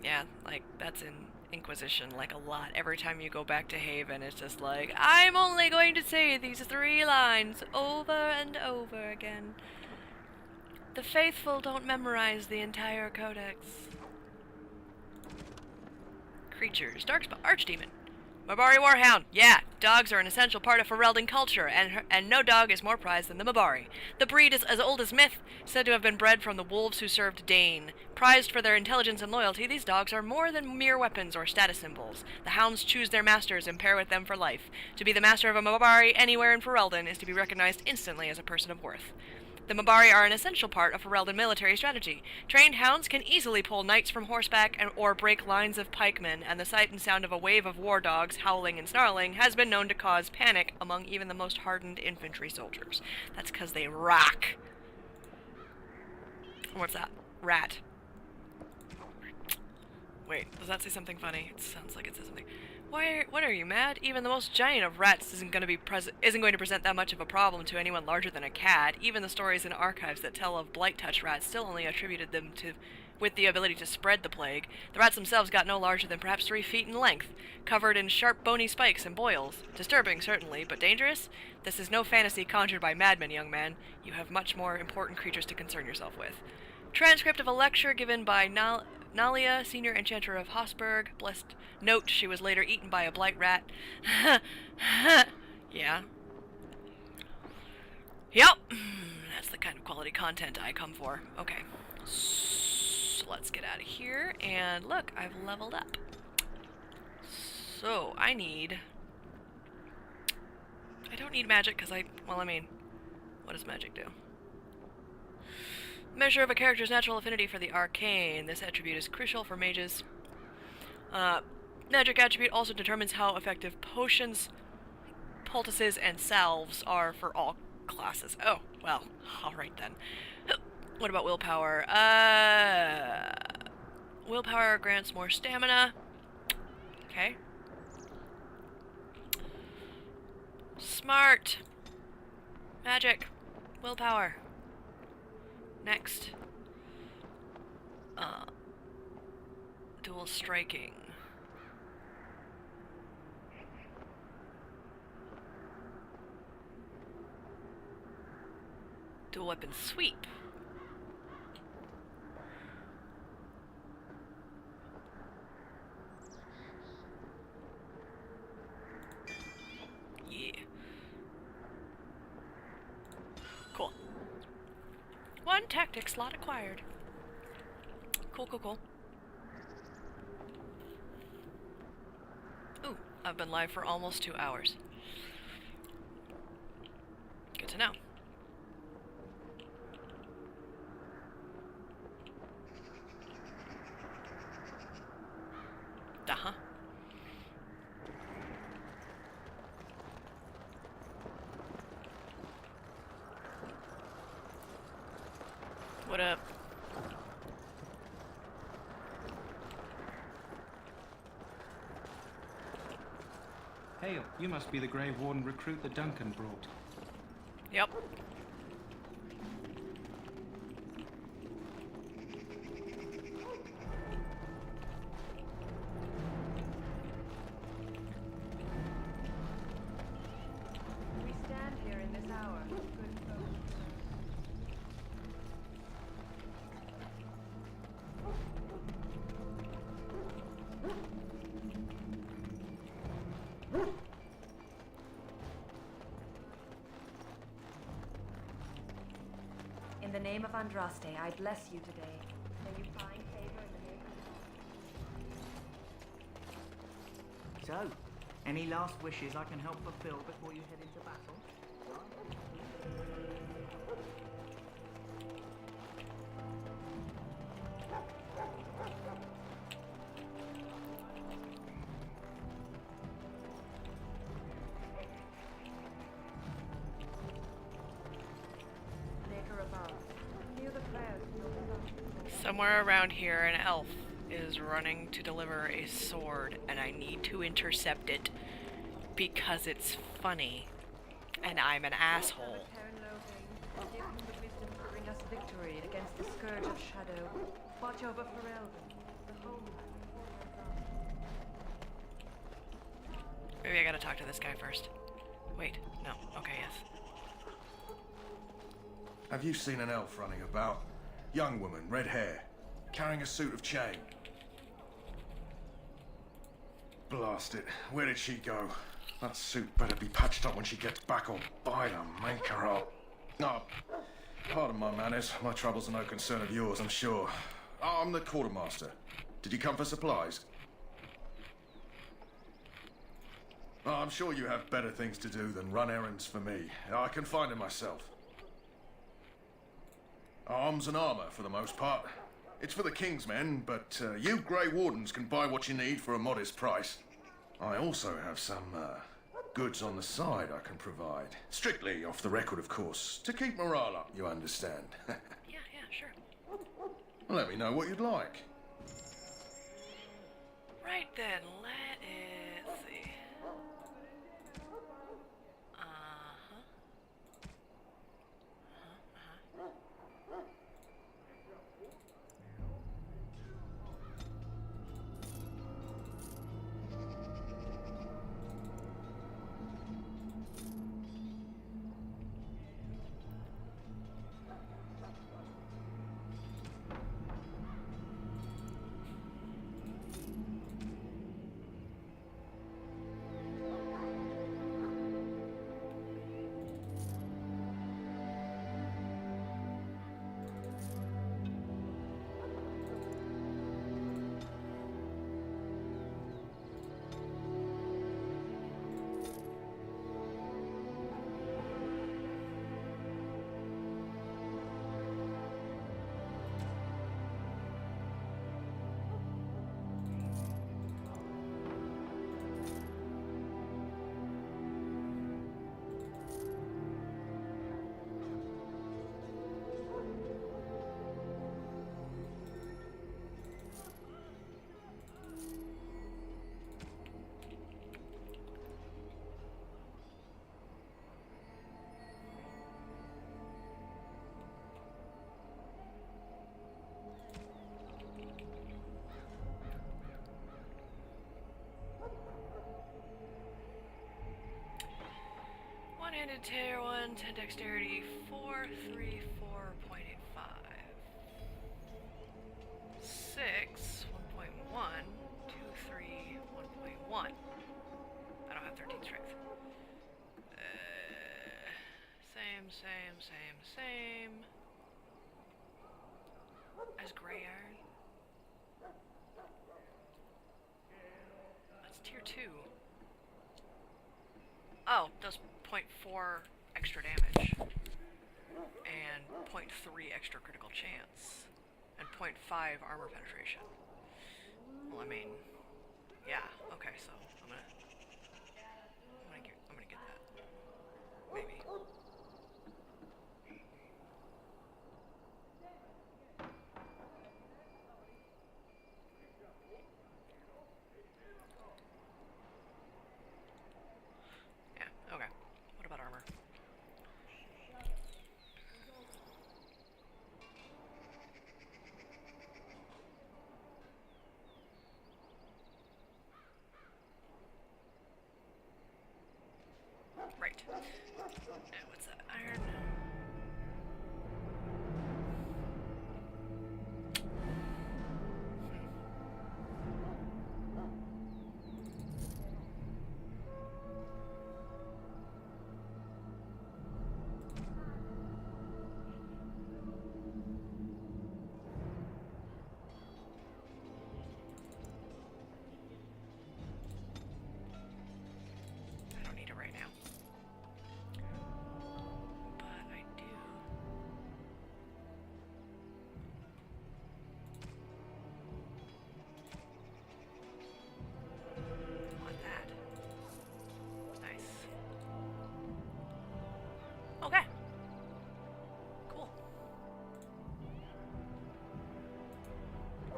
Yeah, like, that's in Inquisition, like, a lot. Every time you go back to Haven, it's just like, I'm only going to say these 3 lines over and over again. The faithful don't memorize the entire codex. Creatures. Darkspawn. Archdemon. Mabari Warhound. Yeah, dogs are an essential part of Ferelden culture, and no dog is more prized than the Mabari. The breed is as old as myth, said to have been bred from the wolves who served Dane. Prized for their intelligence and loyalty, these dogs are more than mere weapons or status symbols. The hounds choose their masters and pair with them for life. To be the master of a Mabari anywhere in Ferelden is to be recognized instantly as a person of worth. The Mabari are an essential part of Ferelden military strategy. Trained hounds can easily pull knights from horseback or break lines of pikemen, and the sight and sound of a wave of war dogs howling and snarling has been known to cause panic among even the most hardened infantry soldiers. That's because they rock. What's that? Rat. Wait, does that say something funny? It sounds like it says something. What are you, mad? Even the most giant of rats isn't going to present that much of a problem to anyone larger than a cat. Even the stories in archives that tell of blight-touch rats still only attributed them with the ability to spread the plague. The rats themselves got no larger than perhaps 3 feet in length, covered in sharp bony spikes and boils. Disturbing, certainly, but dangerous? This is no fantasy conjured by madmen, young man. You have much more important creatures to concern yourself with. Transcript of a lecture given by Nalia, senior enchanter of Hosberg. Blessed note, she was later eaten by a blight rat. Yeah. Yep. That's the kind of quality content I come for. Okay. So let's get out of here. And look, I've leveled up. So, I don't need magic because what does magic do? Measure of a character's natural affinity for the arcane. This attribute is crucial for mages. Magic attribute also determines how effective potions, poultices, and salves are for all classes. Oh, well, alright then. What about willpower? Willpower grants more stamina. Okay. Smart. Magic. Willpower. Next. Dual striking. Dual weapon sweep. Yeah. Cool. 1 tactic slot acquired. Cool, cool, cool. Ooh, I've been live for almost 2 hours. Good to know. Uh-huh. What up? Hail, you must be the Grey Warden recruit that Duncan brought. Yep. We stand here in this hour. Good folk. In the name of Andraste, I bless you today. May you find favor in the name of... So, any last wishes I can help fulfill before you head into battle? Maker above, hear the prayers of your beloved. Somewhere around here, an elf is running to deliver a sword, and I need to intercept it because it's funny, and I'm an asshole. Terran Logan, give him the wisdom to bring us victory against the scourge of shadow. Watch over Ferelden, the homeland. Maybe I gotta talk to this guy first. Wait, no. Okay, yes. Have you seen an elf running about? Young woman, red hair, carrying a suit of chain. Blast it. Where did she go? That suit better be patched up when she gets back, or by the maker up. No, pardon my manners. My troubles are no concern of yours, I'm sure. I'm the quartermaster. Did you come for supplies? Oh, I'm sure you have better things to do than run errands for me. I can find them myself. Arms and armor, for the most part. It's for the King's men, but you Grey Wardens can buy what you need for a modest price. I also have some goods on the side I can provide. Strictly off the record, of course. To keep morale up, you understand. Yeah, sure. Let me know what you'd like. Right then, let's see. Expanded tier 1, 10 dexterity, 434.85. 6, 1.1, 2, 3, 1.1. I don't have 13 strength. Same. As Grey Iron. That's tier 2. Oh, does 0.4 extra damage. And 0.3 extra critical chance. And 0.5 armor penetration. Well, I mean, yeah, okay, so I'm gonna get that. Maybe. Yeah, okay. What about armor? Right. What's that? Iron. I don't need it right now. But I do. Want that. Nice. Okay. Cool.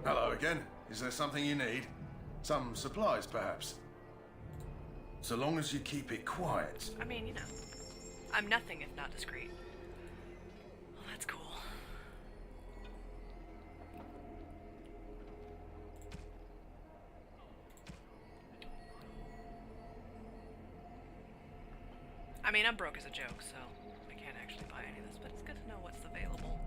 Hello again. Is there something you need? Some supplies, perhaps? So long as you keep it quiet. I mean, you know, I'm nothing if not discreet. Well, that's cool. I mean, I'm broke as a joke, so I can't actually buy any of this, but it's good to know what's available.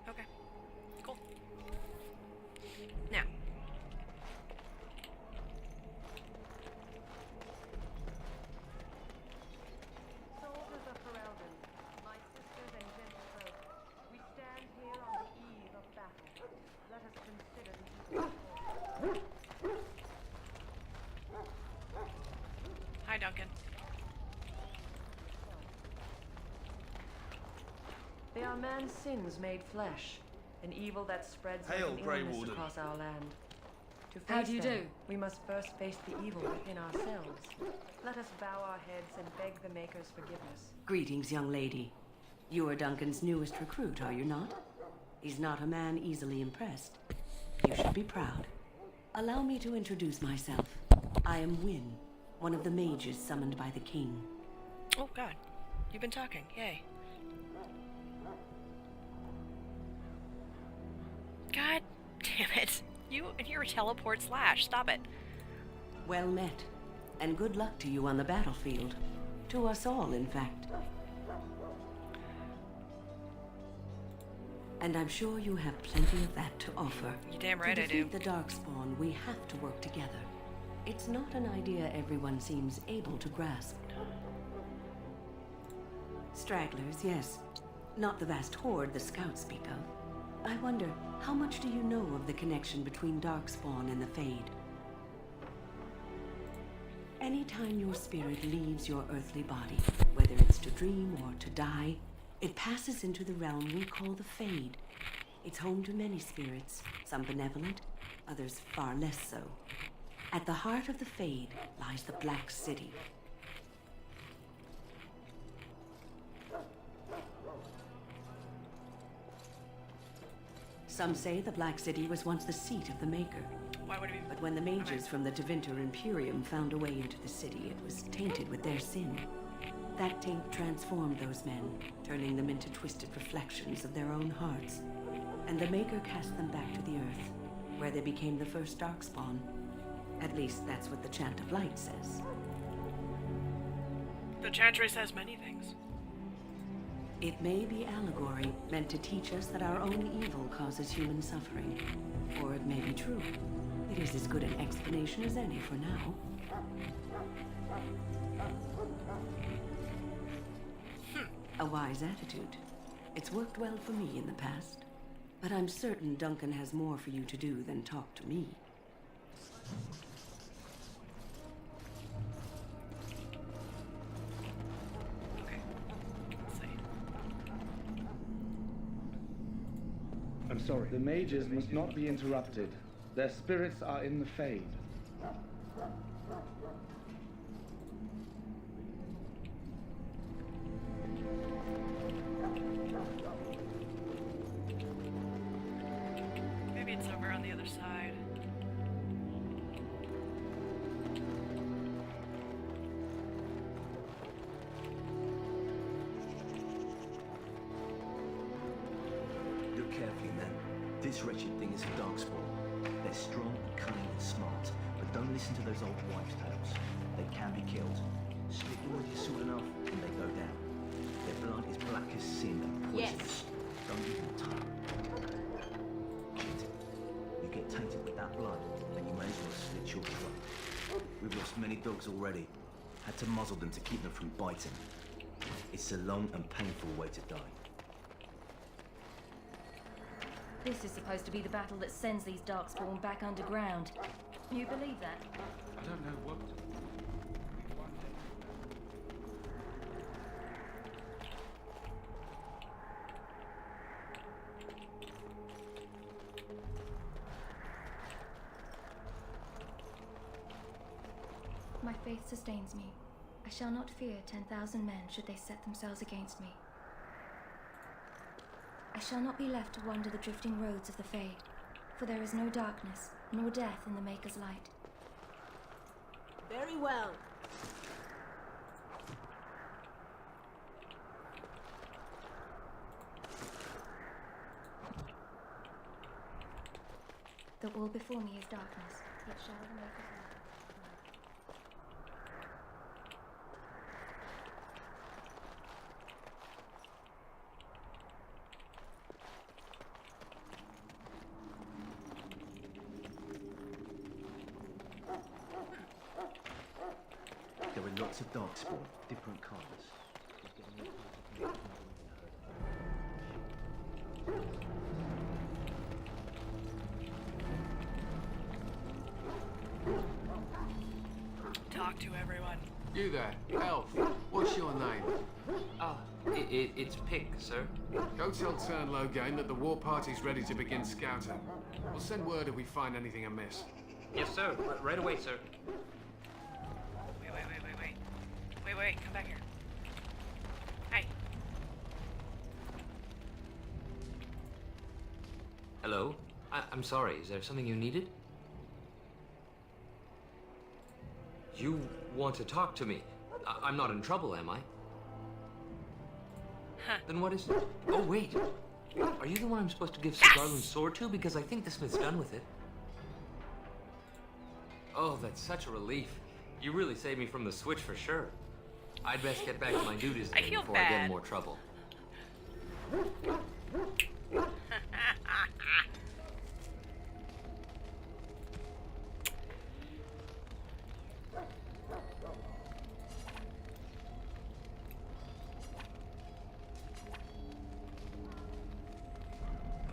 Okay, cool. Now. Soldiers of Ferelden, my sisters and gentlefolk, we stand here on the eve of battle. Let us consider the evil before us. Hi, Duncan. They are man's sins made flesh, an evil that spreads like Hail, an Grey illness Warden. across our land. To face How do you them, do? we must first face the evil within ourselves. Let us bow our heads and beg the Maker's forgiveness. Greetings, young lady. You are Duncan's newest recruit, are you not? He's not a man easily impressed. You should be proud. Allow me to introduce myself. I am Wynne, one of the mages summoned by the king. Oh, God. You've been talking. Yay. God damn it. You and your teleport slash. Stop it. Well met, and good luck to you on the battlefield. To us all, in fact. And I'm sure you have plenty of that to offer. You damn right I to do. defeat the Darkspawn, we have to work together. It's not an idea everyone seems able to grasp. Stragglers, yes. Not the vast horde the scouts speak of. I wonder, how much do you know of the connection between Darkspawn and the Fade? Anytime your spirit leaves your earthly body, whether it's to dream or to die, it passes into the realm we call the Fade. It's home to many spirits, some benevolent, others far less so. At the heart of the Fade lies the Black City. Some say the Black City was once the seat of the Maker. Why would it be? But when the mages from the Tevinter Imperium found a way into the city, it was tainted with their sin. That taint transformed those men, turning them into twisted reflections of their own hearts. And the Maker cast them back to the Earth, where they became the first Darkspawn. At least that's what the Chant of Light says. The Chantry says many things. It may be allegory, meant to teach us that our own evil causes human suffering. Or it may be true. It is as good an explanation as any for now. A wise attitude. It's worked well for me in the past. But I'm certain Duncan has more for you to do than talk to me. I'm sorry. The mages must not be interrupted. Their spirits are in the Fade. Maybe it's over on the other side. Look carefully, men. This wretched thing is a darkspawn. They're strong, cunning, and smart, but don't listen to those old wives' tales. They can be killed. Slit you with your sword enough, and they go down. Their blood is black as sin and poisonous. Don't even touch. Shit. You get tainted with that blood, then you may as well slit your throat. We've lost many dogs already. Had to muzzle them to keep them from biting. It's a long and painful way to die. This is supposed to be the battle that sends these Darkspawn back underground. You believe that? I don't know what. My faith sustains me. I shall not fear 10,000 men should they set themselves against me. I shall not be left to wander the drifting roads of the Fade, for there is no darkness, nor death in the Maker's light. Very well. The wall before me is darkness, yet shall the Maker's light. There are lots of darkspawn, different colours. Talk to everyone. You there, elf. What's your name? Ah, it's Pink, sir. Go tell Turnlow that the war party's ready to begin scouting. We'll send word if we find anything amiss. Yes, sir. Right away, sir. Wait, come back here. Hey. Hello? I'm sorry, is there something you needed? You want to talk to me? I'm not in trouble, am I? Huh. Then what is it? Oh, wait. Are you the one I'm supposed to give Sir Garland's sword to? Because I think the smith's done with it. Oh, that's such a relief. You really saved me from the switch for sure. I'd best get back to my duties I then feel before I get bad. in more trouble.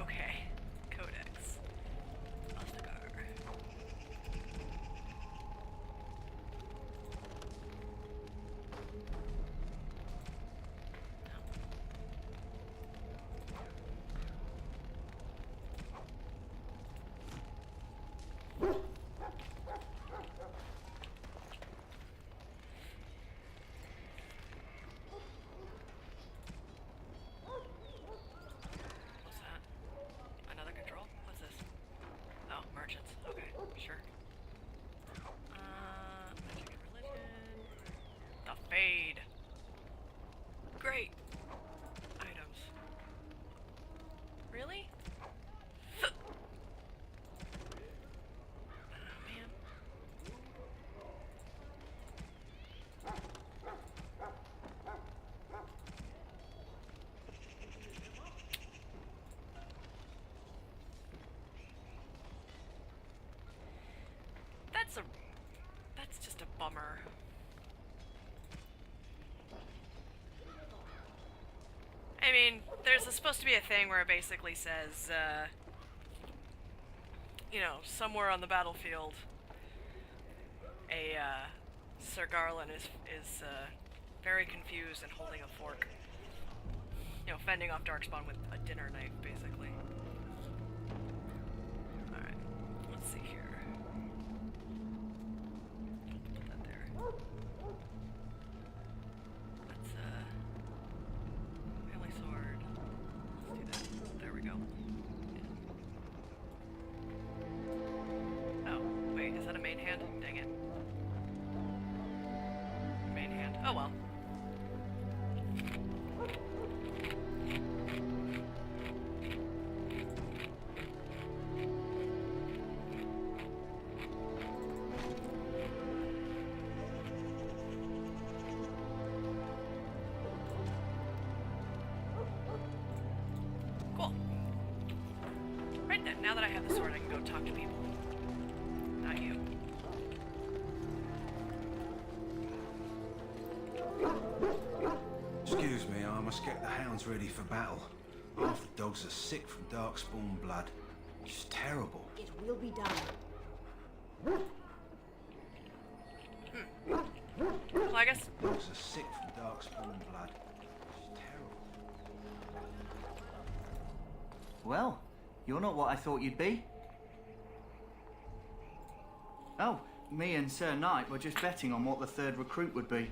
Okay. Codex. Ostagar. What's that? Another control? What's this? Oh, merchants. Okay, sure. Magic and religion. The Fade. Great. Items. Really? Oh, man. bummer. I mean, there's supposed to be a thing where it basically says, you know, somewhere on the battlefield, Sir Garland is very confused and holding a fork. You know, fending off Darkspawn with a dinner knife, basically. Alright, let's see here. Put that there. That's, family sword. Let's do that. There we go. Oh, wait, is that a main hand? Dang it. Main hand. Oh well. Cool. Right then, now that I have the sword, I can go talk to people. Not you. Excuse me, I must get the hounds ready for battle. Half the dogs are sick from darkspawn blood. It's terrible. It will be done. Well, I guess. Dogs are sick from darkspawn blood. It's terrible. Well, you're not what I thought you'd be. Oh, me and Sir Knight were just betting on what the third recruit would be.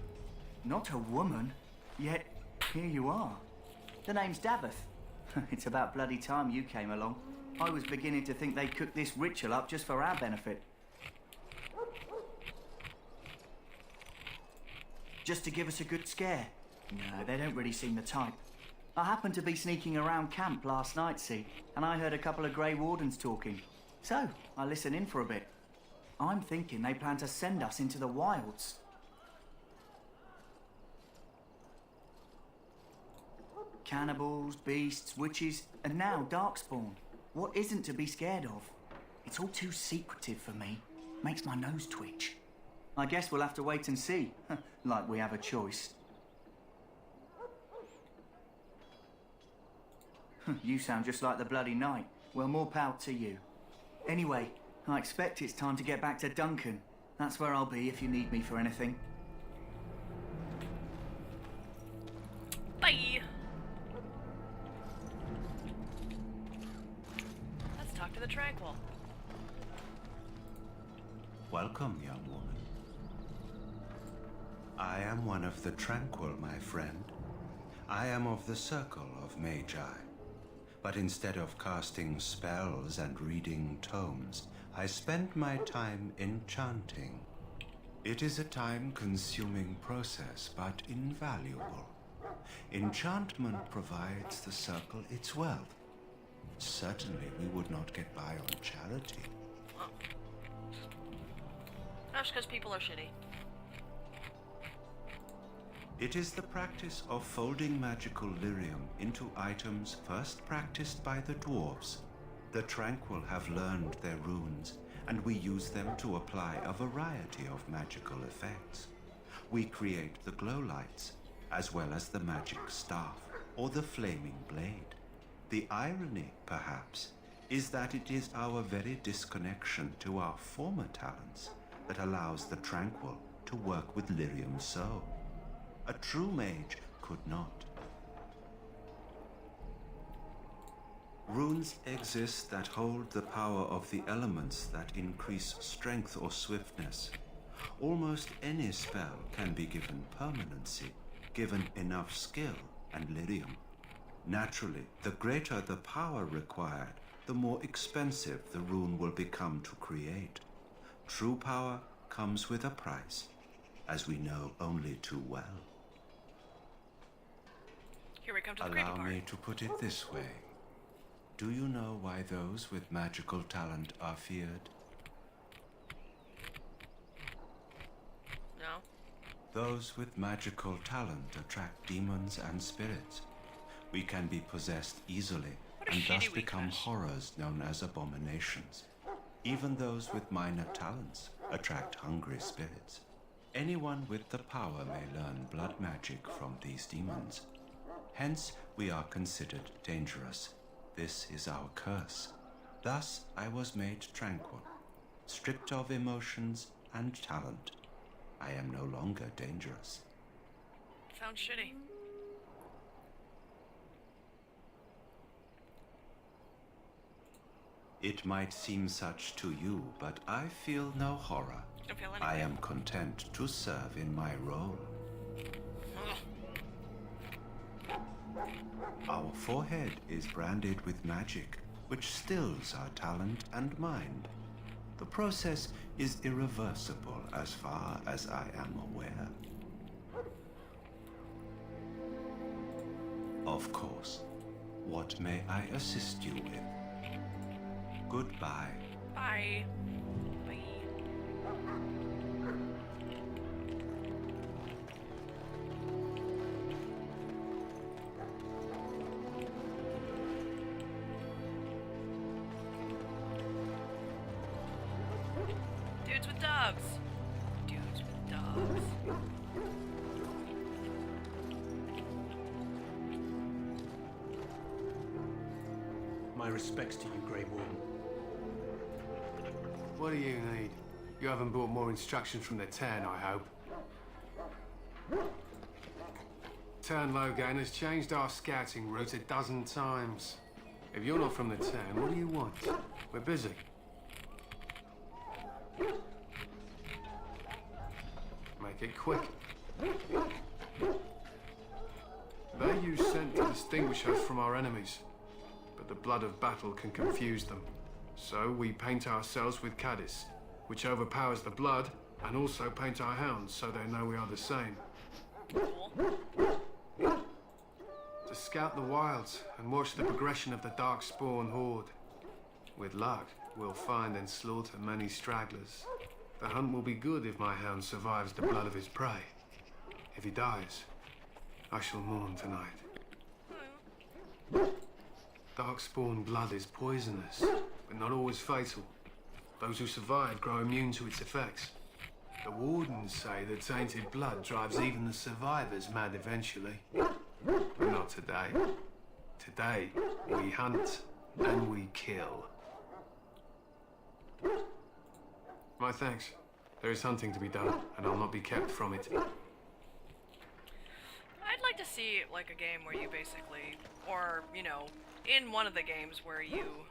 Not a woman, yet here you are. The name's Daveth. It's about bloody time you came along. I was beginning to think they'd cooked this ritual up just for our benefit. Just to give us a good scare. No, they don't really seem the type. I happened to be sneaking around camp last night, see, and I heard a couple of Grey Wardens talking. So, I listened in for a bit. I'm thinking they plan to send us into the wilds. Cannibals, beasts, witches, and now Darkspawn. What isn't to be scared of? It's all too secretive for me. Makes my nose twitch. I guess we'll have to wait and see. Like we have a choice. You sound just like the bloody knight. Well, more power to you. Anyway, I expect it's time to get back to Duncan. That's where I'll be if you need me for anything. Bye! Let's talk to the Tranquil. Welcome, young woman. I am one of the Tranquil, my friend. I am of the Circle of Magi. But instead of casting spells and reading tomes, I spend my time enchanting. It is a time-consuming process, but invaluable. Enchantment provides the Circle its wealth. Certainly we would not get by on charity. That's because people are shitty. It is the practice of folding magical lyrium into items first practiced by the dwarves. The Tranquil have learned their runes, and we use them to apply a variety of magical effects. We create the glow lights, as well as the magic staff, or the flaming blade. The irony, perhaps, is that it is our very disconnection to our former talents that allows the Tranquil to work with lyrium so. A true mage could not. Runes exist that hold the power of the elements that increase strength or swiftness. Almost any spell can be given permanency, given enough skill and lyrium. Naturally, the greater the power required, the more expensive the rune will become to create. True power comes with a price, as we know only too well. Here we come to the creepy part. Allow me to put it this way. Do you know why those with magical talent are feared? No. Those with magical talent attract demons and spirits. We can be possessed easily and thus become horrors known as abominations. Even those with minor talents attract hungry spirits. Anyone with the power may learn blood magic from these demons. Hence, we are considered dangerous. This is our curse. Thus, I was made tranquil, stripped of emotions and talent. I am no longer dangerous. Sounds shitty. It might seem such to you, but I feel no horror. Don't feel anything. I am content to serve in my role. Our forehead is branded with magic, which stills our talent and mind. The process is irreversible as far as I am aware. Of course. What may I assist you with? Goodbye. Bye. Bye. Dudes with dogs. Dudes with dogs. My respects to you, Grey Warden. What do you need? You haven't brought more instructions from the town, I hope. Turn Logan has changed our scouting route a dozen times. If you're not from the town, what do you want? We're busy. Make it quick. They use scent to distinguish us from our enemies, but the blood of battle can confuse them. So we paint ourselves with Caddis, which overpowers the blood, and also paint our hounds so they know we are the same. To scout the wilds and watch the progression of the Darkspawn horde. With luck, we'll find and slaughter many stragglers. The hunt will be good if my hound survives the blood of his prey. If he dies, I shall mourn tonight. Darkspawn blood is poisonous, but not always fatal. Those who survive grow immune to its effects. The wardens say that tainted blood drives even the survivors mad eventually. But not today. Today, we hunt and we kill. My thanks. There is hunting to be done, and I'll not be kept from it. I'd like to see, like, a game where you basically, or, you know, in one of the games where you,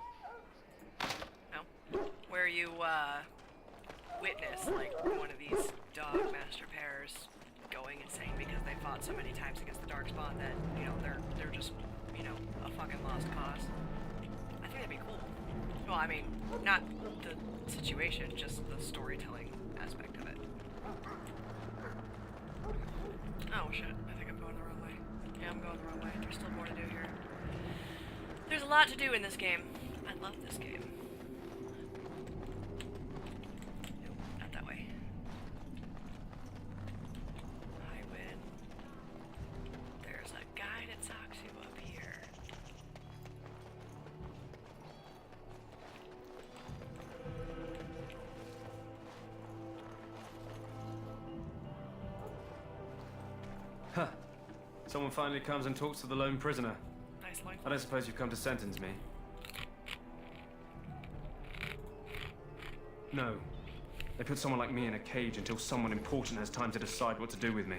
witness, like, one of these dog master pairs going insane because they fought so many times against the Darkspawn that, you know, they're just, you know, a fucking lost cause. I think that'd be cool. Well, I mean, not the situation, just the storytelling aspect of it. Oh shit, I think I'm going the wrong way. Yeah, I'm going the wrong way. There's still more to do here. There's a lot to do in this game. I love this game. Nope, not that way. Highwind. There's a guy that talks you up here. Huh. Someone finally comes and talks to the lone prisoner. Nice line. I don't suppose you've come to sentence me. No. They put someone like me in a cage until someone important has time to decide what to do with me.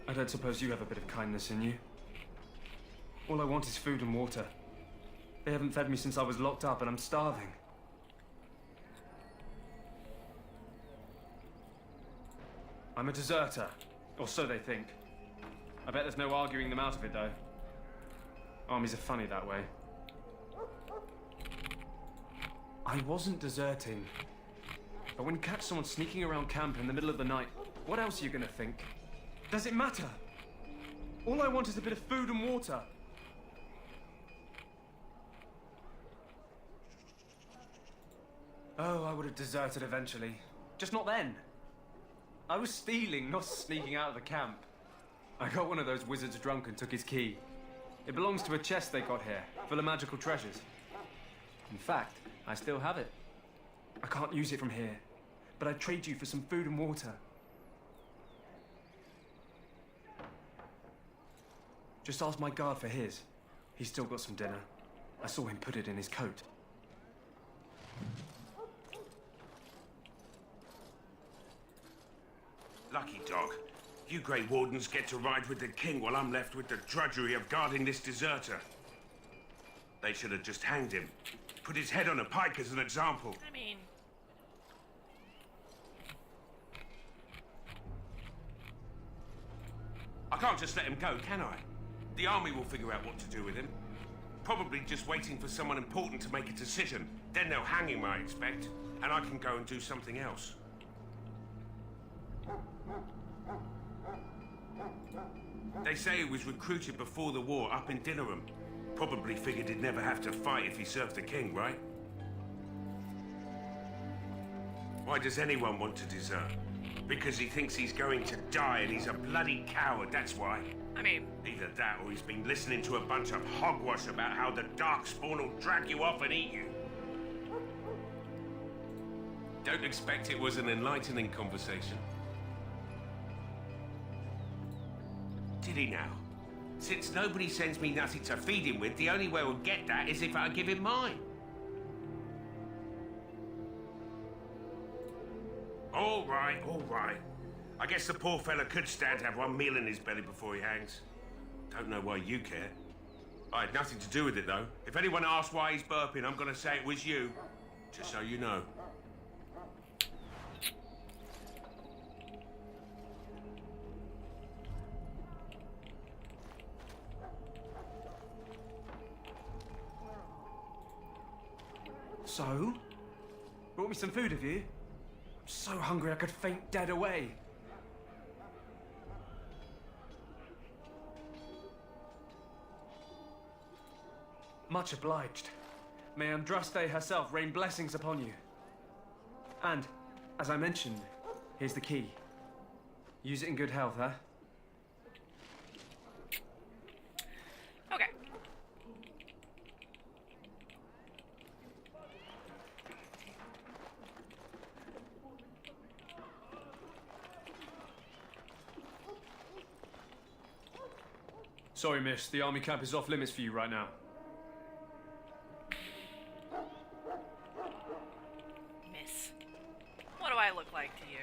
I don't suppose you have a bit of kindness in you. All I want is food and water. They haven't fed me since I was locked up and I'm starving. I'm a deserter, or so they think. I bet there's no arguing them out of it, though. Armies are funny that way. I wasn't deserting. But when you catch someone sneaking around camp in the middle of the night, what else are you gonna think? Does it matter? All I want is a bit of food and water. Oh, I would have deserted eventually. Just not then. I was stealing, not sneaking out of the camp. I got one of those wizards drunk and took his key. It belongs to a chest they got here, full of magical treasures. In fact, I still have it. I can't use it from here, but I'd trade you for some food and water. Just ask my guard for his. He's still got some dinner. I saw him put it in his coat. Lucky dog. You Grey Wardens get to ride with the king while I'm left with the drudgery of guarding this deserter. They should have just hanged him. Put his head on a pike as an example. I mean... I can't just let him go, can I? The army will figure out what to do with him. Probably just waiting for someone important to make a decision. Then they'll hang him, I expect. And I can go and do something else. They say he was recruited before the war up in Dinnerham. Probably figured he'd never have to fight if he served the king, right? Why does anyone want to desert? Because he thinks he's going to die and he's a bloody coward, that's why. I mean... Either that or he's been listening to a bunch of hogwash about how the Darkspawn will drag you off and eat you. Don't expect it was an enlightening conversation. Did he now? Since nobody sends me nothing to feed him with, the only way we'll get that is if I give him mine. All right, all right. I guess the poor fella could stand to have one meal in his belly before he hangs. Don't know why you care. I had nothing to do with it, though. If anyone asks why he's burping, I'm gonna say it was you. Just so you know. So? Brought me some food, have you? I'm so hungry I could faint dead away. Much obliged. May Andraste herself rain blessings upon you. And, as I mentioned, here's the key. Use it in good health, huh? Okay. Sorry, miss. The army camp is off limits for you right now. Miss. What do I look like to you?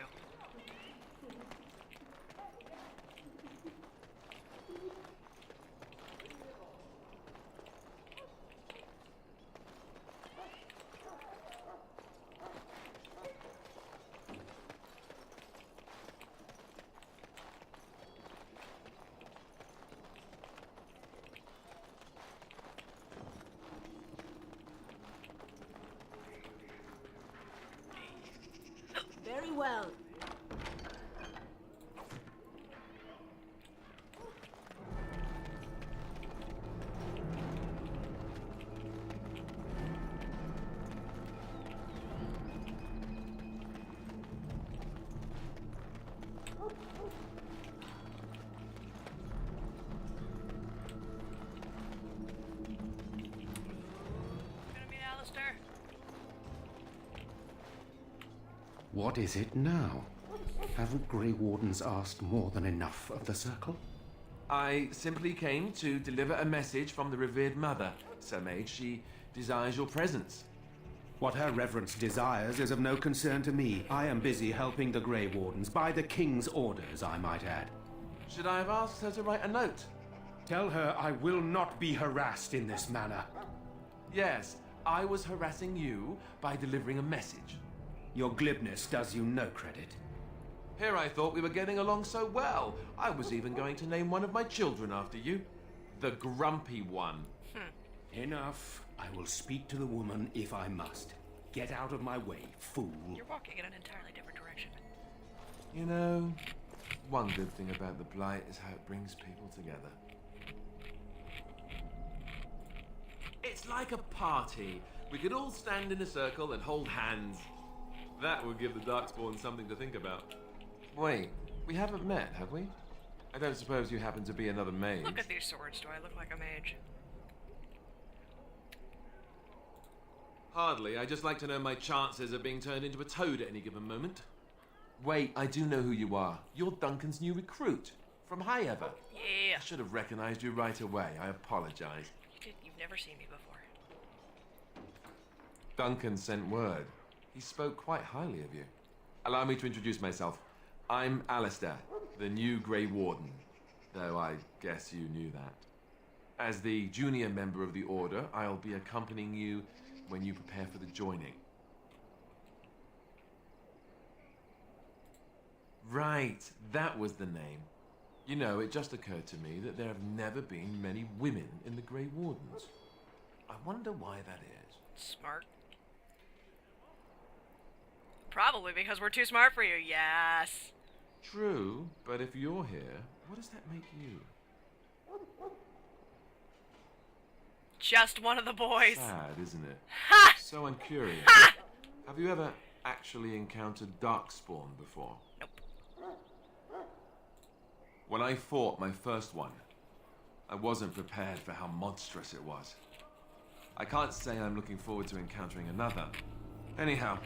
Very well. Gonna meet Alistair. What is it now? Haven't Grey Wardens asked more than enough of the Circle? I simply came to deliver a message from the revered mother, Sir Mage. She desires your presence. What her reverence desires is of no concern to me. I am busy helping the Grey Wardens, by the King's orders, I might add. Should I have asked her to write a note? Tell her I will not be harassed in this manner. Yes, I was harassing you by delivering a message. Your glibness does you no credit. Here I thought we were getting along so well. I was even going to name one of my children after you. The Grumpy One. Enough. I will speak to the woman if I must. Get out of my way, fool. You're walking in an entirely different direction. You know, one good thing about the Blight is how it brings people together. It's like a party. We could all stand in a circle and hold hands. That would give the Darkspawn something to think about. Wait, we haven't met, have we? I don't suppose you happen to be another mage. Look at these swords. Do I look like a mage? Hardly. I just like to know my chances of being turned into a toad at any given moment. Wait, I do know who you are. You're Duncan's new recruit. From High Ever? Yeah. I should have recognized you right away. I apologize. You've never seen me before. Duncan sent word. He spoke quite highly of you. Allow me to introduce myself. I'm Alistair, the new Grey Warden, though I guess you knew that. As the junior member of the Order, I'll be accompanying you when you prepare for the joining. Right, that was the name. You know, it just occurred to me that there have never been many women in the Grey Wardens. I wonder why that is. Smart. Probably because we're too smart for you, yes. True, but if you're here, what does that make you? Just one of the boys. Sad, isn't it? Ha! So I'm curious. Have you ever actually encountered Darkspawn before? Nope. When I fought my first one, I wasn't prepared for how monstrous it was. I can't say I'm looking forward to encountering another. Anyhow,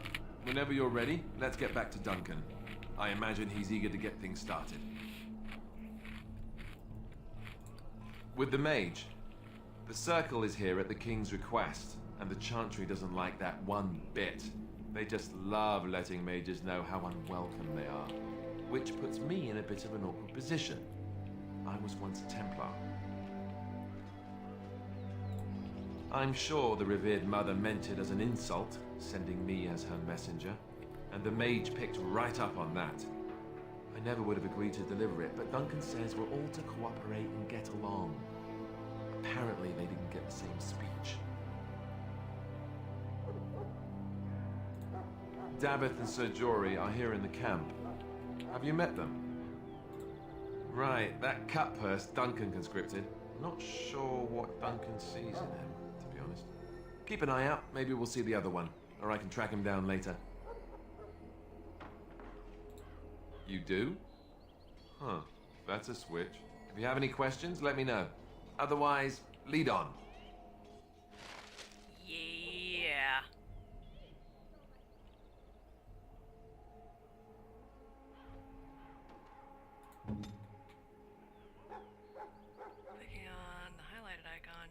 whenever you're ready, let's get back to Duncan. I imagine he's eager to get things started. With the mage, the Circle is here at the King's request, and the Chantry doesn't like that one bit. They just love letting mages know how unwelcome they are, which puts me in a bit of an awkward position. I was once a Templar. I'm sure the revered mother meant it as an insult, sending me as her messenger, and the mage picked right up on that. I never would have agreed to deliver it, but Duncan says we're all to cooperate and get along. Apparently they didn't get the same speech. Davith and Sir Jory are here in the camp. Have you met them? Right, that Cutpurse Duncan conscripted. Not sure what Duncan sees in him, to be honest. Keep an eye out, maybe we'll see the other one, or I can track him down later. You do? Huh, that's a switch. If you have any questions, let me know. Otherwise, lead on. Yeah. Clicking on the highlighted icon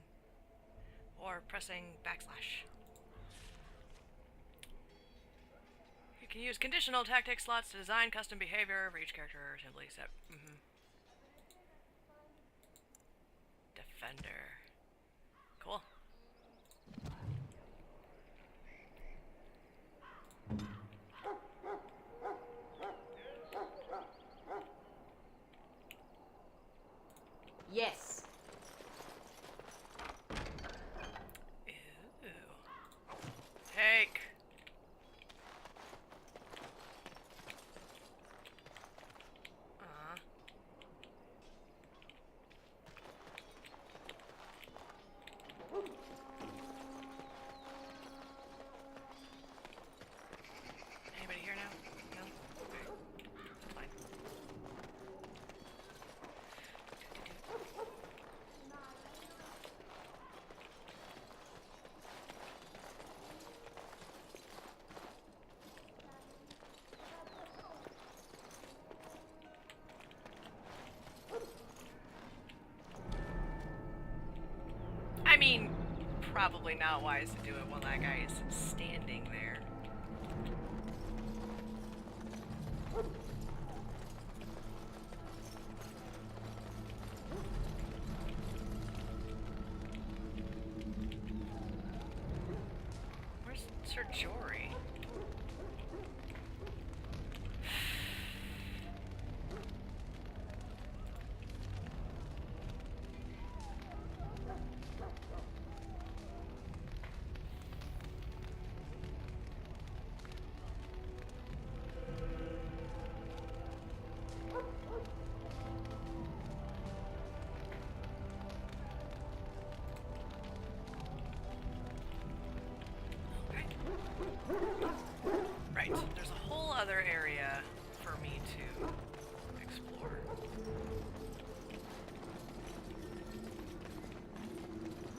or pressing backslash. You can use conditional tactic slots to design custom behavior for each character or simply set. Defender. Cool. Yes. Ew. Take. Anybody here now? No? Okay. That's fine. I mean, probably not wise to do it while that guy is standing there. Where's Sir Jory? Right, there's a whole other area for me to explore.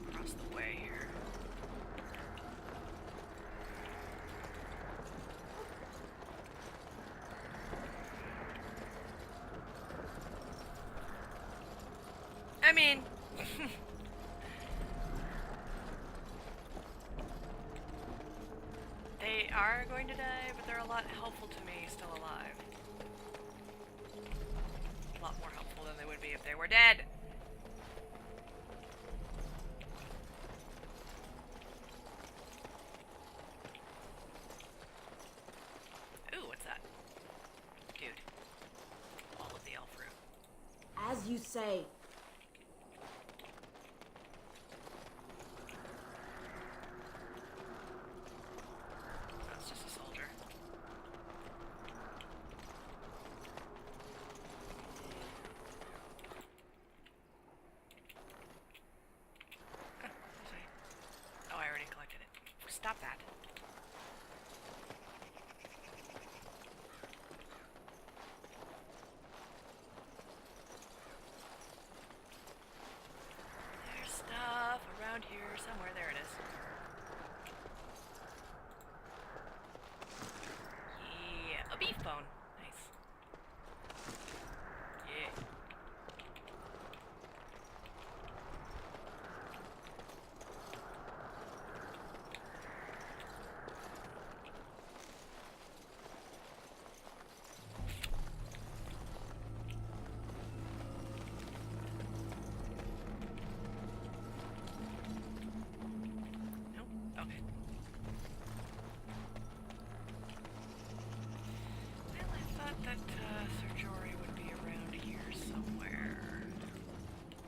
Across the way here. I mean... they are going to die, but they're a lot helpful to me still alive. A lot more helpful than they would be if they were dead. Ooh, what's that? Dude. All of the elf room. As you say. That's just a soldier. Oh, I already collected it. Stop that. There's stuff around here somewhere. There it is. Yeah, a beef bone. Nice. Yeah. Nope. Okay. Well, I thought that Sir Jory would be around here somewhere,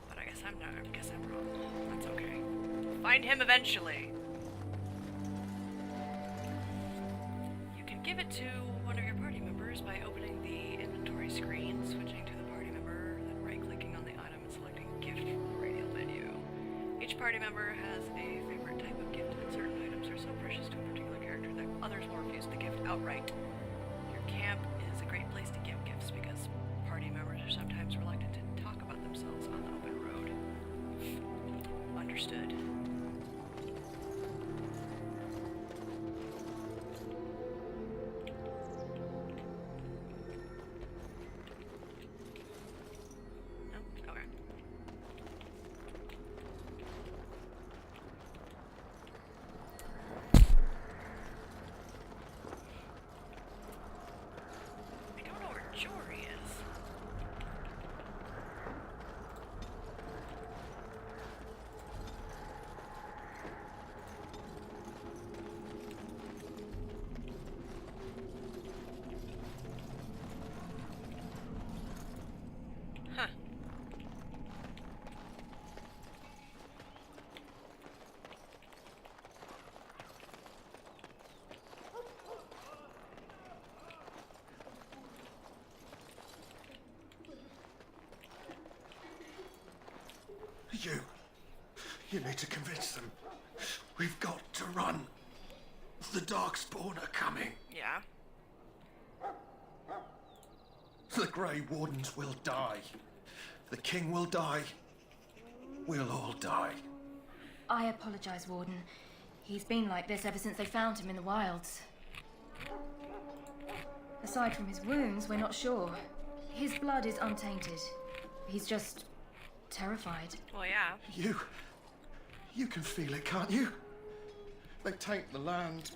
but I guess I'm not. I guess I'm wrong. That's okay. Find him eventually. You can give it to one of your party members by opening the inventory screen, switching to the party member, then right-clicking on the item and selecting gift from the radial menu. Each party member has a favorite type of gift, and certain items are so precious to a particular character that others will refuse the gift outright. Your camp is a great place to give gifts because party members are sometimes reluctant to talk about themselves on the open road. Understood. Nope. Okay. I don't know where Jory is. Huh. You need to convince them. We've got to run. The Darkspawn are coming. Yeah. The Grey Wardens will die. The King will die. We'll all die. I apologize, Warden. He's been like this ever since they found him in the wilds. Aside from his wounds, we're not sure. His blood is untainted. He's just terrified. Well, yeah. You can feel it, can't you? They taint the land,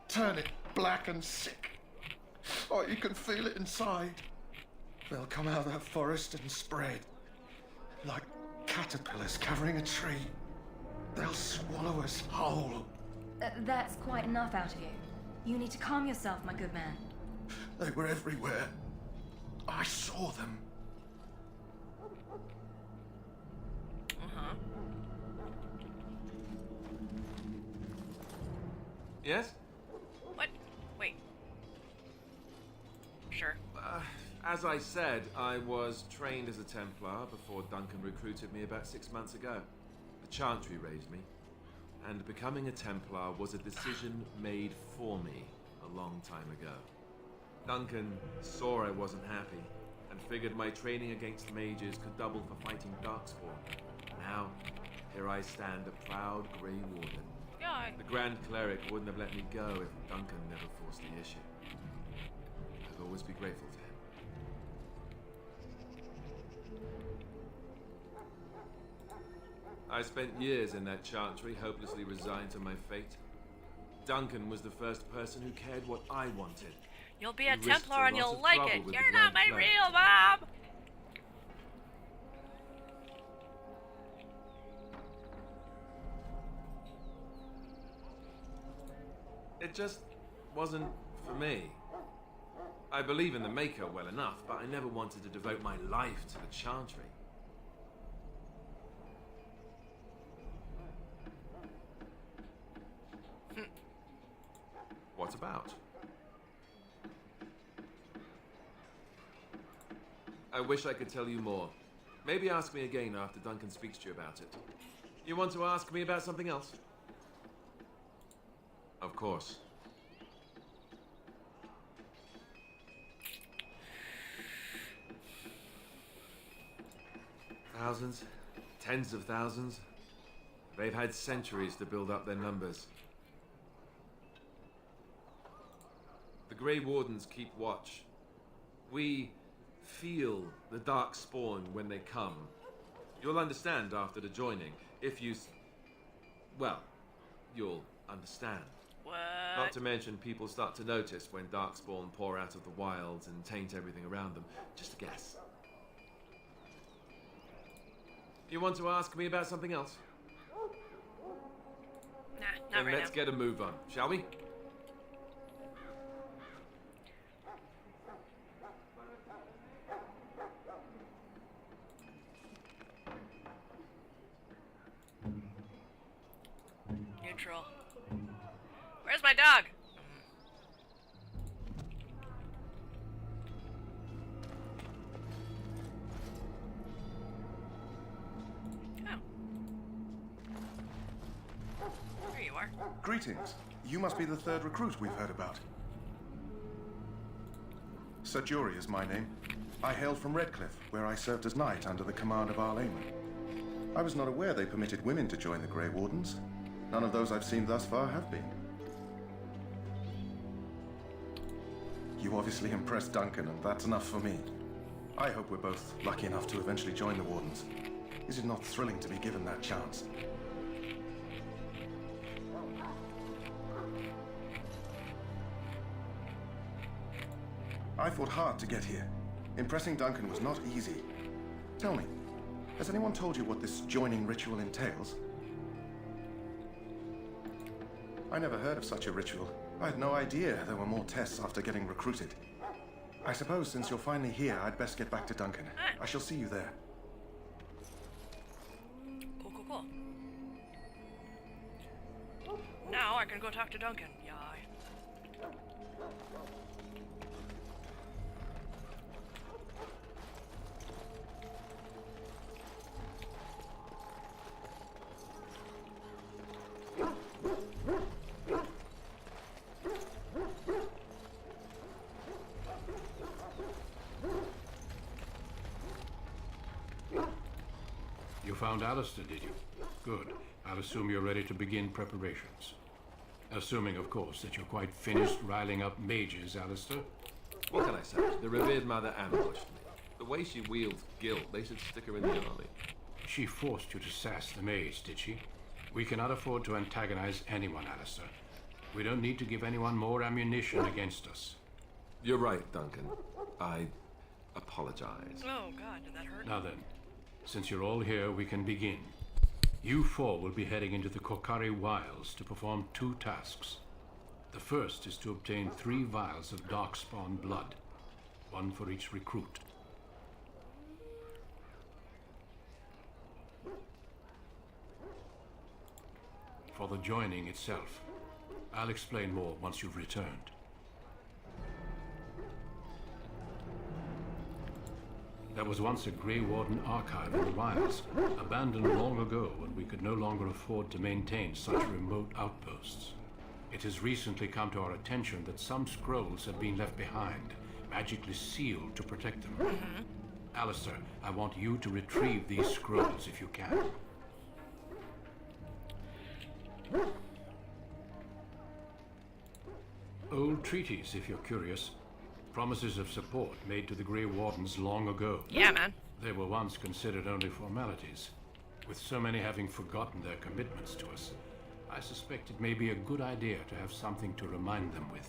turn it black and sick. Oh, you can feel it inside. They'll come out of that forest and spread. Like caterpillars covering a tree. They'll swallow us whole. That's quite enough out of you. You need to calm yourself, my good man. They were everywhere. I saw them. Uh-huh. Yes? What? Wait. Sure. As I said, I was trained as a Templar before Duncan recruited me about 6 months ago. The Chantry raised me, and becoming a Templar was a decision made for me a long time ago. Duncan saw I wasn't happy, and figured my training against mages could double for fighting Darkspawn. Now, here I stand, a proud Grey Warden. Yeah, The Grand Cleric wouldn't have let me go if Duncan never forced the issue. I'll always be grateful to him. I spent years in that chantry, hopelessly resigned to my fate. Duncan was the first person who cared what I wanted. You'll be a He risked Templar a and lot you'll of like trouble it. with You're the not my Grand Plan. real mom! It just wasn't for me. I believe in the Maker well enough, but I never wanted to devote my life to the chantry. What about? I wish I could tell you more. Maybe ask me again after Duncan speaks to you about it. You want to ask me about something else? Of course. Thousands, tens of thousands. They've had centuries to build up their numbers. The Grey Wardens keep watch. We feel the Darkspawn when they come. You'll understand after the joining. If you... well, you'll understand. What? Not to mention people start to notice when Darkspawn pour out of the wilds and taint everything around them. Just a guess. You want to ask me about something else? Nah, not Then right let's now. get a move on, shall we? Neutral. Where's my dog? Oh. There you are. Greetings. You must be the third recruit we've heard about. Sir Jury is my name. I hail from Redcliffe, where I served as knight under the command of Arl Eamon. I was not aware they permitted women to join the Grey Wardens. None of those I've seen thus far have been. You obviously impressed Duncan, and that's enough for me. I hope we're both lucky enough to eventually join the Wardens. Is it not thrilling to be given that chance? I fought hard to get here. Impressing Duncan was not easy. Tell me, has anyone told you what this joining ritual entails? I never heard of such a ritual. I had no idea there were more tests after getting recruited. I suppose since you're finally here, I'd best get back to Duncan. I shall see you there. Cool, cool, cool. Now I can go talk to Duncan. Yay. You found Alistair, did you? Good. I'll assume you're ready to begin preparations. Assuming, of course, that you're quite finished riling up mages, Alistair. What can I say? The revered mother ambushed me. The way she wields guilt, they should stick her in the army. She forced you to sass the mage, did she? We cannot afford to antagonize anyone, Alistair. We don't need to give anyone more ammunition against us. You're right, Duncan. I apologize. Oh god, did that hurt? Now then, since you're all here, we can begin. You four will be heading into the Kokari Wilds to perform 2 tasks. The first is to obtain 3 vials of Darkspawn blood, 1 for each recruit. For the joining itself, I'll explain more once you've returned. There was once a Grey Warden archive in the wilds, abandoned long ago when we could no longer afford to maintain such remote outposts. It has recently come to our attention that some scrolls have been left behind, magically sealed to protect them. Alistair, I want you to retrieve these scrolls if you can. Old treaties, if you're curious. Promises of support made to the Grey Wardens long ago. Yeah, man. They were once considered only formalities. With so many having forgotten their commitments to us, I suspect it may be a good idea to have something to remind them with.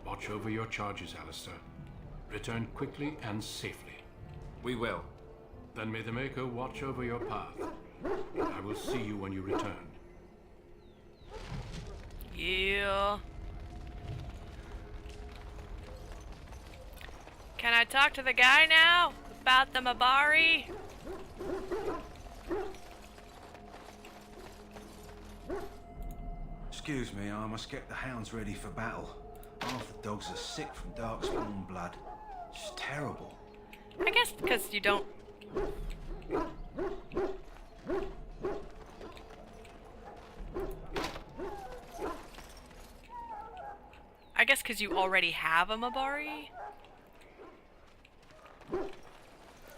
Watch over your charges, Alistair. Return quickly and safely. We will. Then may the Maker watch over your path. I will see you when you return. Yeah. Can I talk to the guy now? About the Mabari? Excuse me, I must get the hounds ready for battle. Half the dogs are sick from darkspawn blood. It's terrible. I guess because you don't... I guess because you already have a Mabari?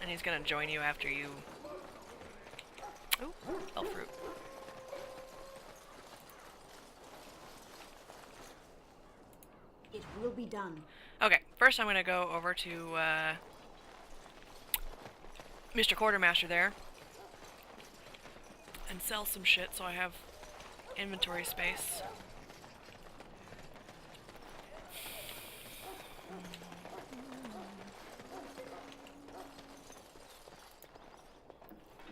And he's gonna join you after you... Ooh, elf fruit. It will be done. Okay, first I'm gonna go over to Mr. Quartermaster there and sell some shit so I have inventory space.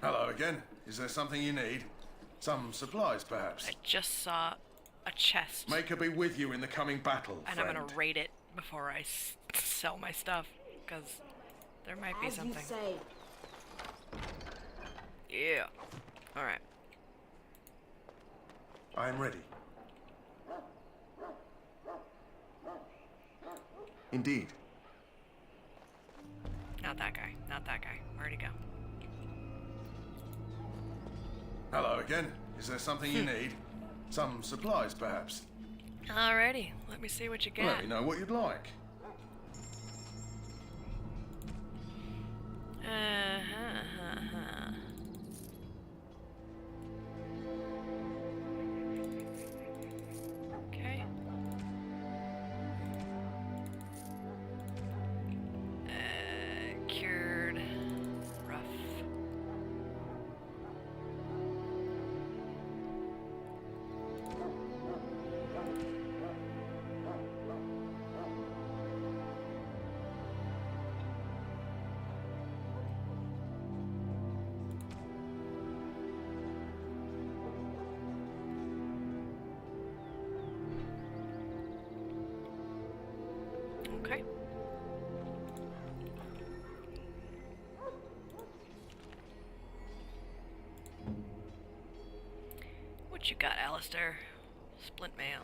Hello again. Is there something you need? Some supplies, perhaps? I just saw a chest. May her be with you in the coming battle, And friend. I'm gonna raid it before I sell my stuff, because there might be something. As you say. Yeah. Alright. I am ready. Indeed. Not that guy. Not that guy. Where'd he go? Hello again. Is there something you need? Some supplies, perhaps? Alrighty. Let me see what you got. Let me know what you'd like. Okay. Cured. Rough. Okay. What you got, Alistair? Splint mail.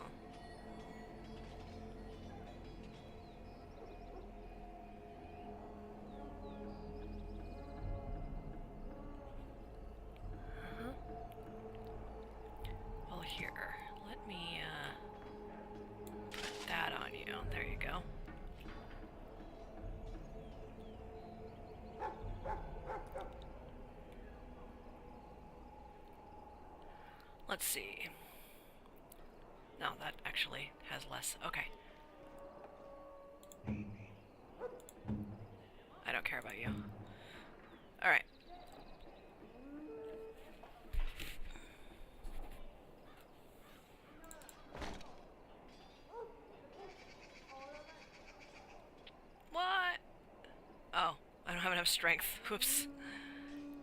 Well, here, let me, put that on you. There you go. Let's see. No, that actually has less. Okay. I don't care about you. Alright. What? Oh, I don't have enough strength. Whoops.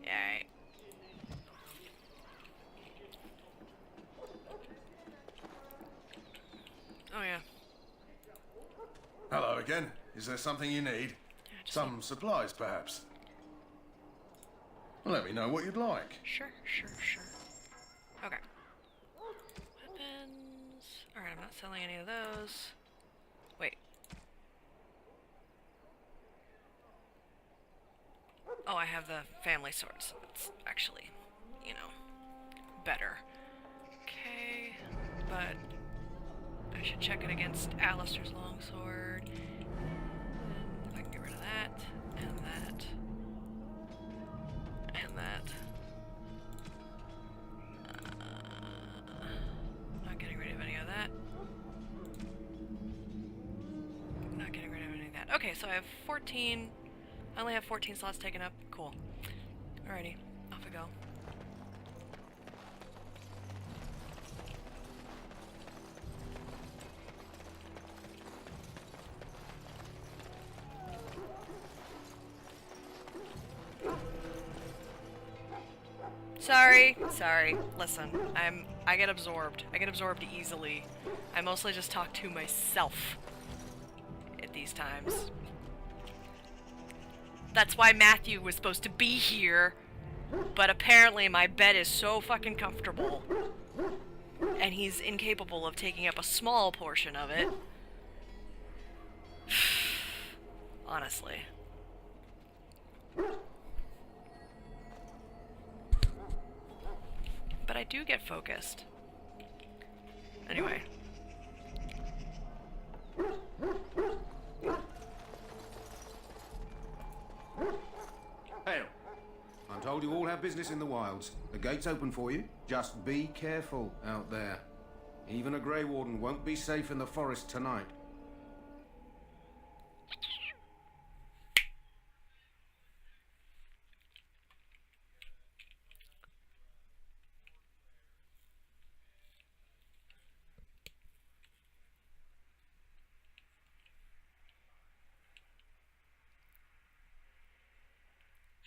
Alright. Oh, yeah. Hello again. Is there something you need? Some supplies, perhaps? Let me know what you'd like. Sure. Okay. Weapons. Alright, I'm not selling any of those. Wait. Oh, I have the family sword, so it's actually, you know, better. Okay, but I should check it against Alistair's longsword. And I can get rid of that, and that, and that. Not getting rid of any of that. Not getting rid of any of that. Okay, so I have 14. I only have 14 slots taken up. Cool. Alrighty, off we go. Sorry. Listen, I get absorbed. I get absorbed easily. I mostly just talk to myself at these times. That's why Matthew was supposed to be here, but apparently my bed is so fucking comfortable, and he's incapable of taking up a small portion of it. Honestly. But I do get focused. Anyway. Hail. I'm told you all have business in the wilds. The gate's open for you. Just be careful out there. Even a Grey Warden won't be safe in the forest tonight.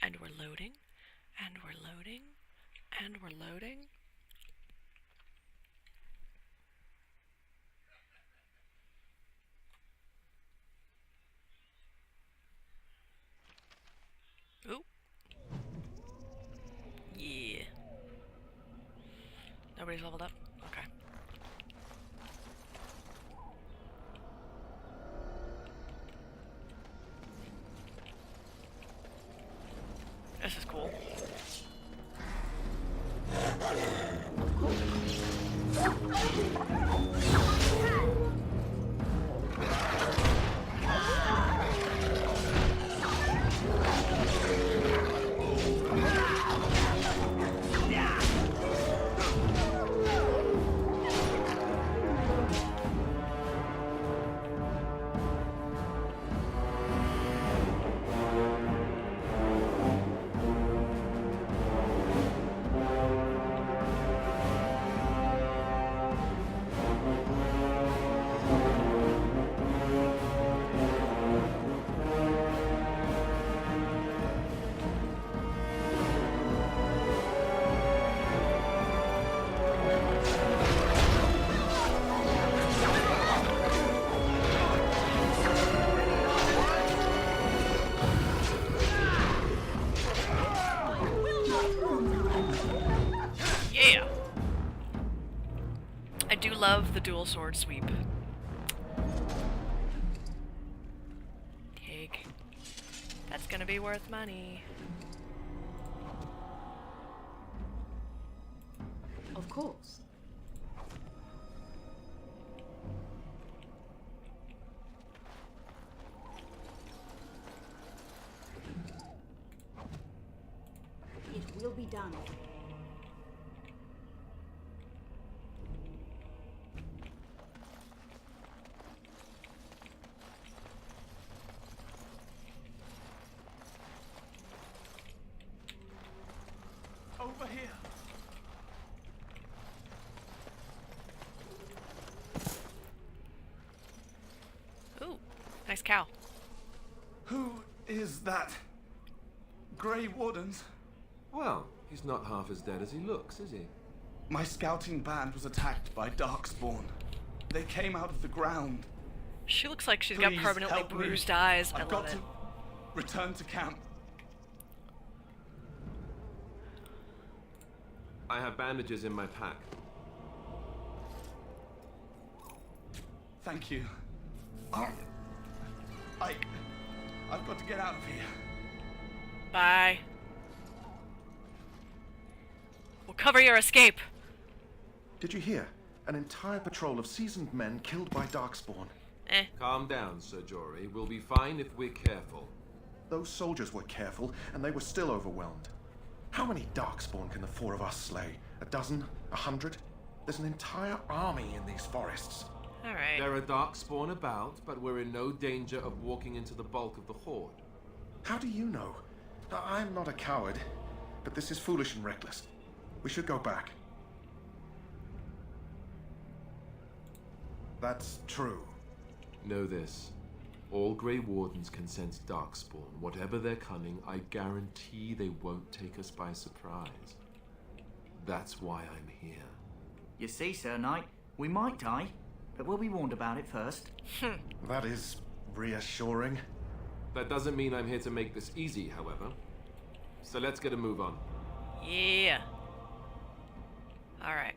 And we're loading, and we're loading, and we're loading. Ooh. Yeah. Nobody's leveled up? Okay. This is cool. Yeah! I do love the dual sword sweep. Take. That's gonna be worth money. Of course. It will be done. Over here. Ooh, nice cow. Who is that? Grey Wardens? Well, he's not half as dead as he looks, is he? My scouting band was attacked by Darkspawn. They came out of the ground. She looks like she's got Please permanently help me. bruised eyes. I I've love got it. to return to camp. I have bandages in my pack. Thank you. I've got to get out of here. Bye. We'll cover your escape. Did you hear? An entire patrol of seasoned men killed by Darkspawn. Calm down, Sir Jory. We'll be fine if we're careful. Those soldiers were careful, and they were still overwhelmed. How many Darkspawn can the four of us slay? A dozen? 100? There's an entire army in these forests. Alright. There are darkspawn about, but we're in no danger of walking into the bulk of the horde. How do you know? I'm not a coward, but this is foolish and reckless. We should go back. That's true. Know this. All Grey Wardens can sense darkspawn. Whatever their cunning, I guarantee they won't take us by surprise. That's why I'm here. You see, Sir Knight, we might die, but we'll be warned about it first. That is reassuring. That doesn't mean I'm here to make this easy, however. So let's get a move on. Yeah. Alright.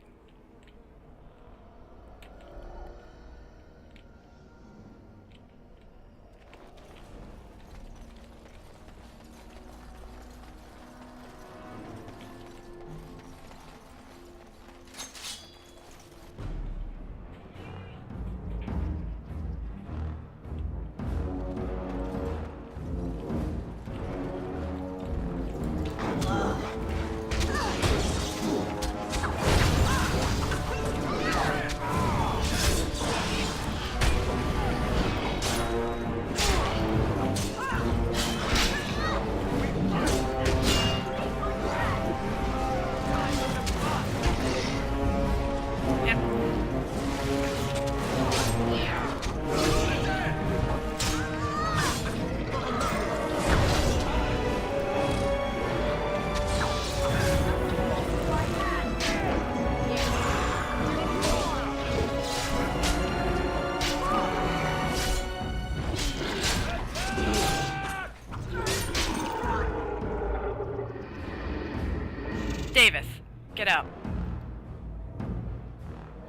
Davis, get out.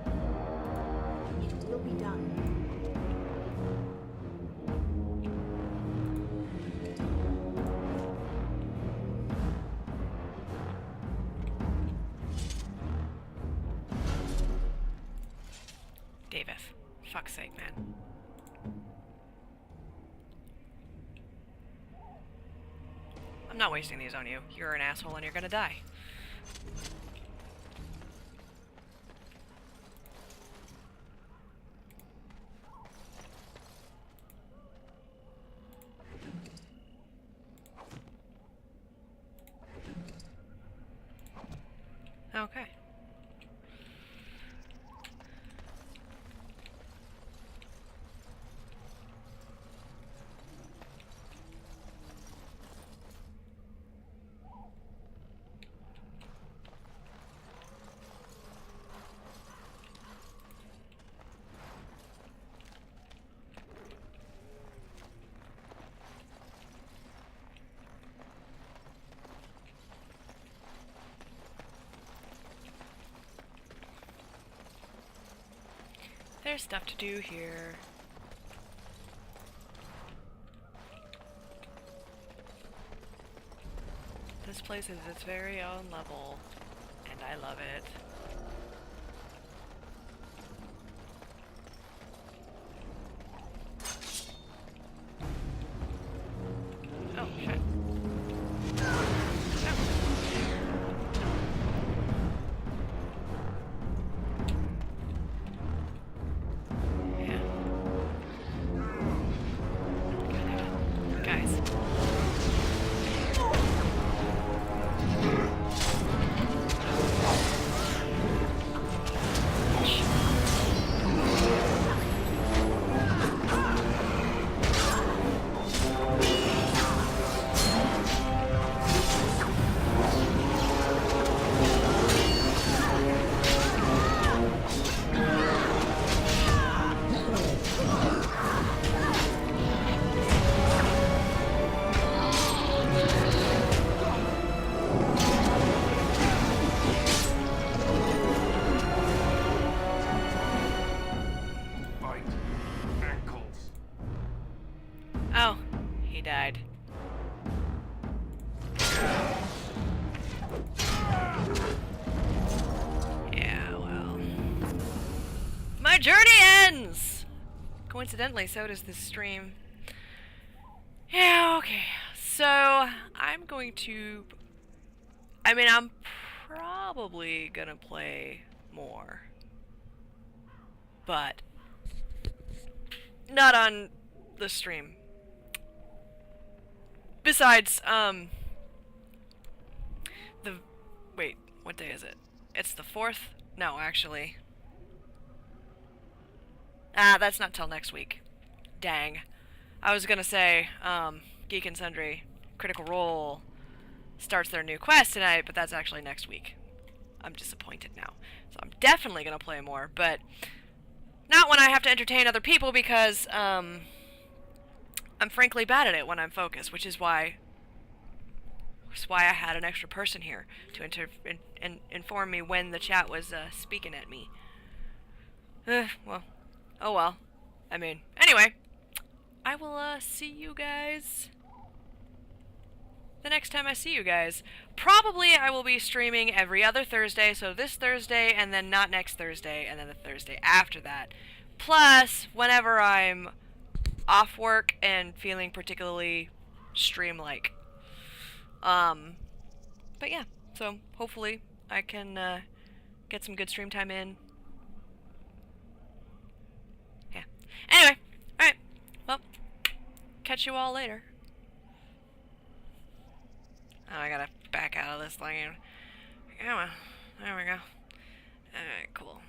It will be done. Davis, fuck's sake, man. I'm not wasting these on you. You're an asshole and you're gonna die. Okay. There's stuff to do here. This place is its very own level, and I love it. Oh, shit. Oh, he died. Yeah, well. My journey ends! Coincidentally, so does this stream. Yeah, okay. So, I'm going to... I mean, I'm probably gonna play more. But not on the stream. Besides, wait, what day is it? It's the 4th? No, actually. That's not till next week. Dang. I was gonna say, Geek and Sundry Critical Role starts their new quest tonight, but that's actually next week. I'm disappointed now. So I'm definitely gonna play more, but not when I have to entertain other people because, I'm frankly bad at it when I'm focused, which is why I had an extra person here to inform me when the chat was speaking at me. Well, oh well. I mean, anyway, I will see you guys the next time I see you guys. Probably I will be streaming every other Thursday, so this Thursday and then not next Thursday and then the Thursday after that. Plus, whenever I'm off work and feeling particularly stream-like. But yeah, so hopefully I can get some good stream time in. Yeah. Anyway, alright. Well, catch you all later. Oh, I gotta back out of this thing. Come on. There we go. Alright, cool.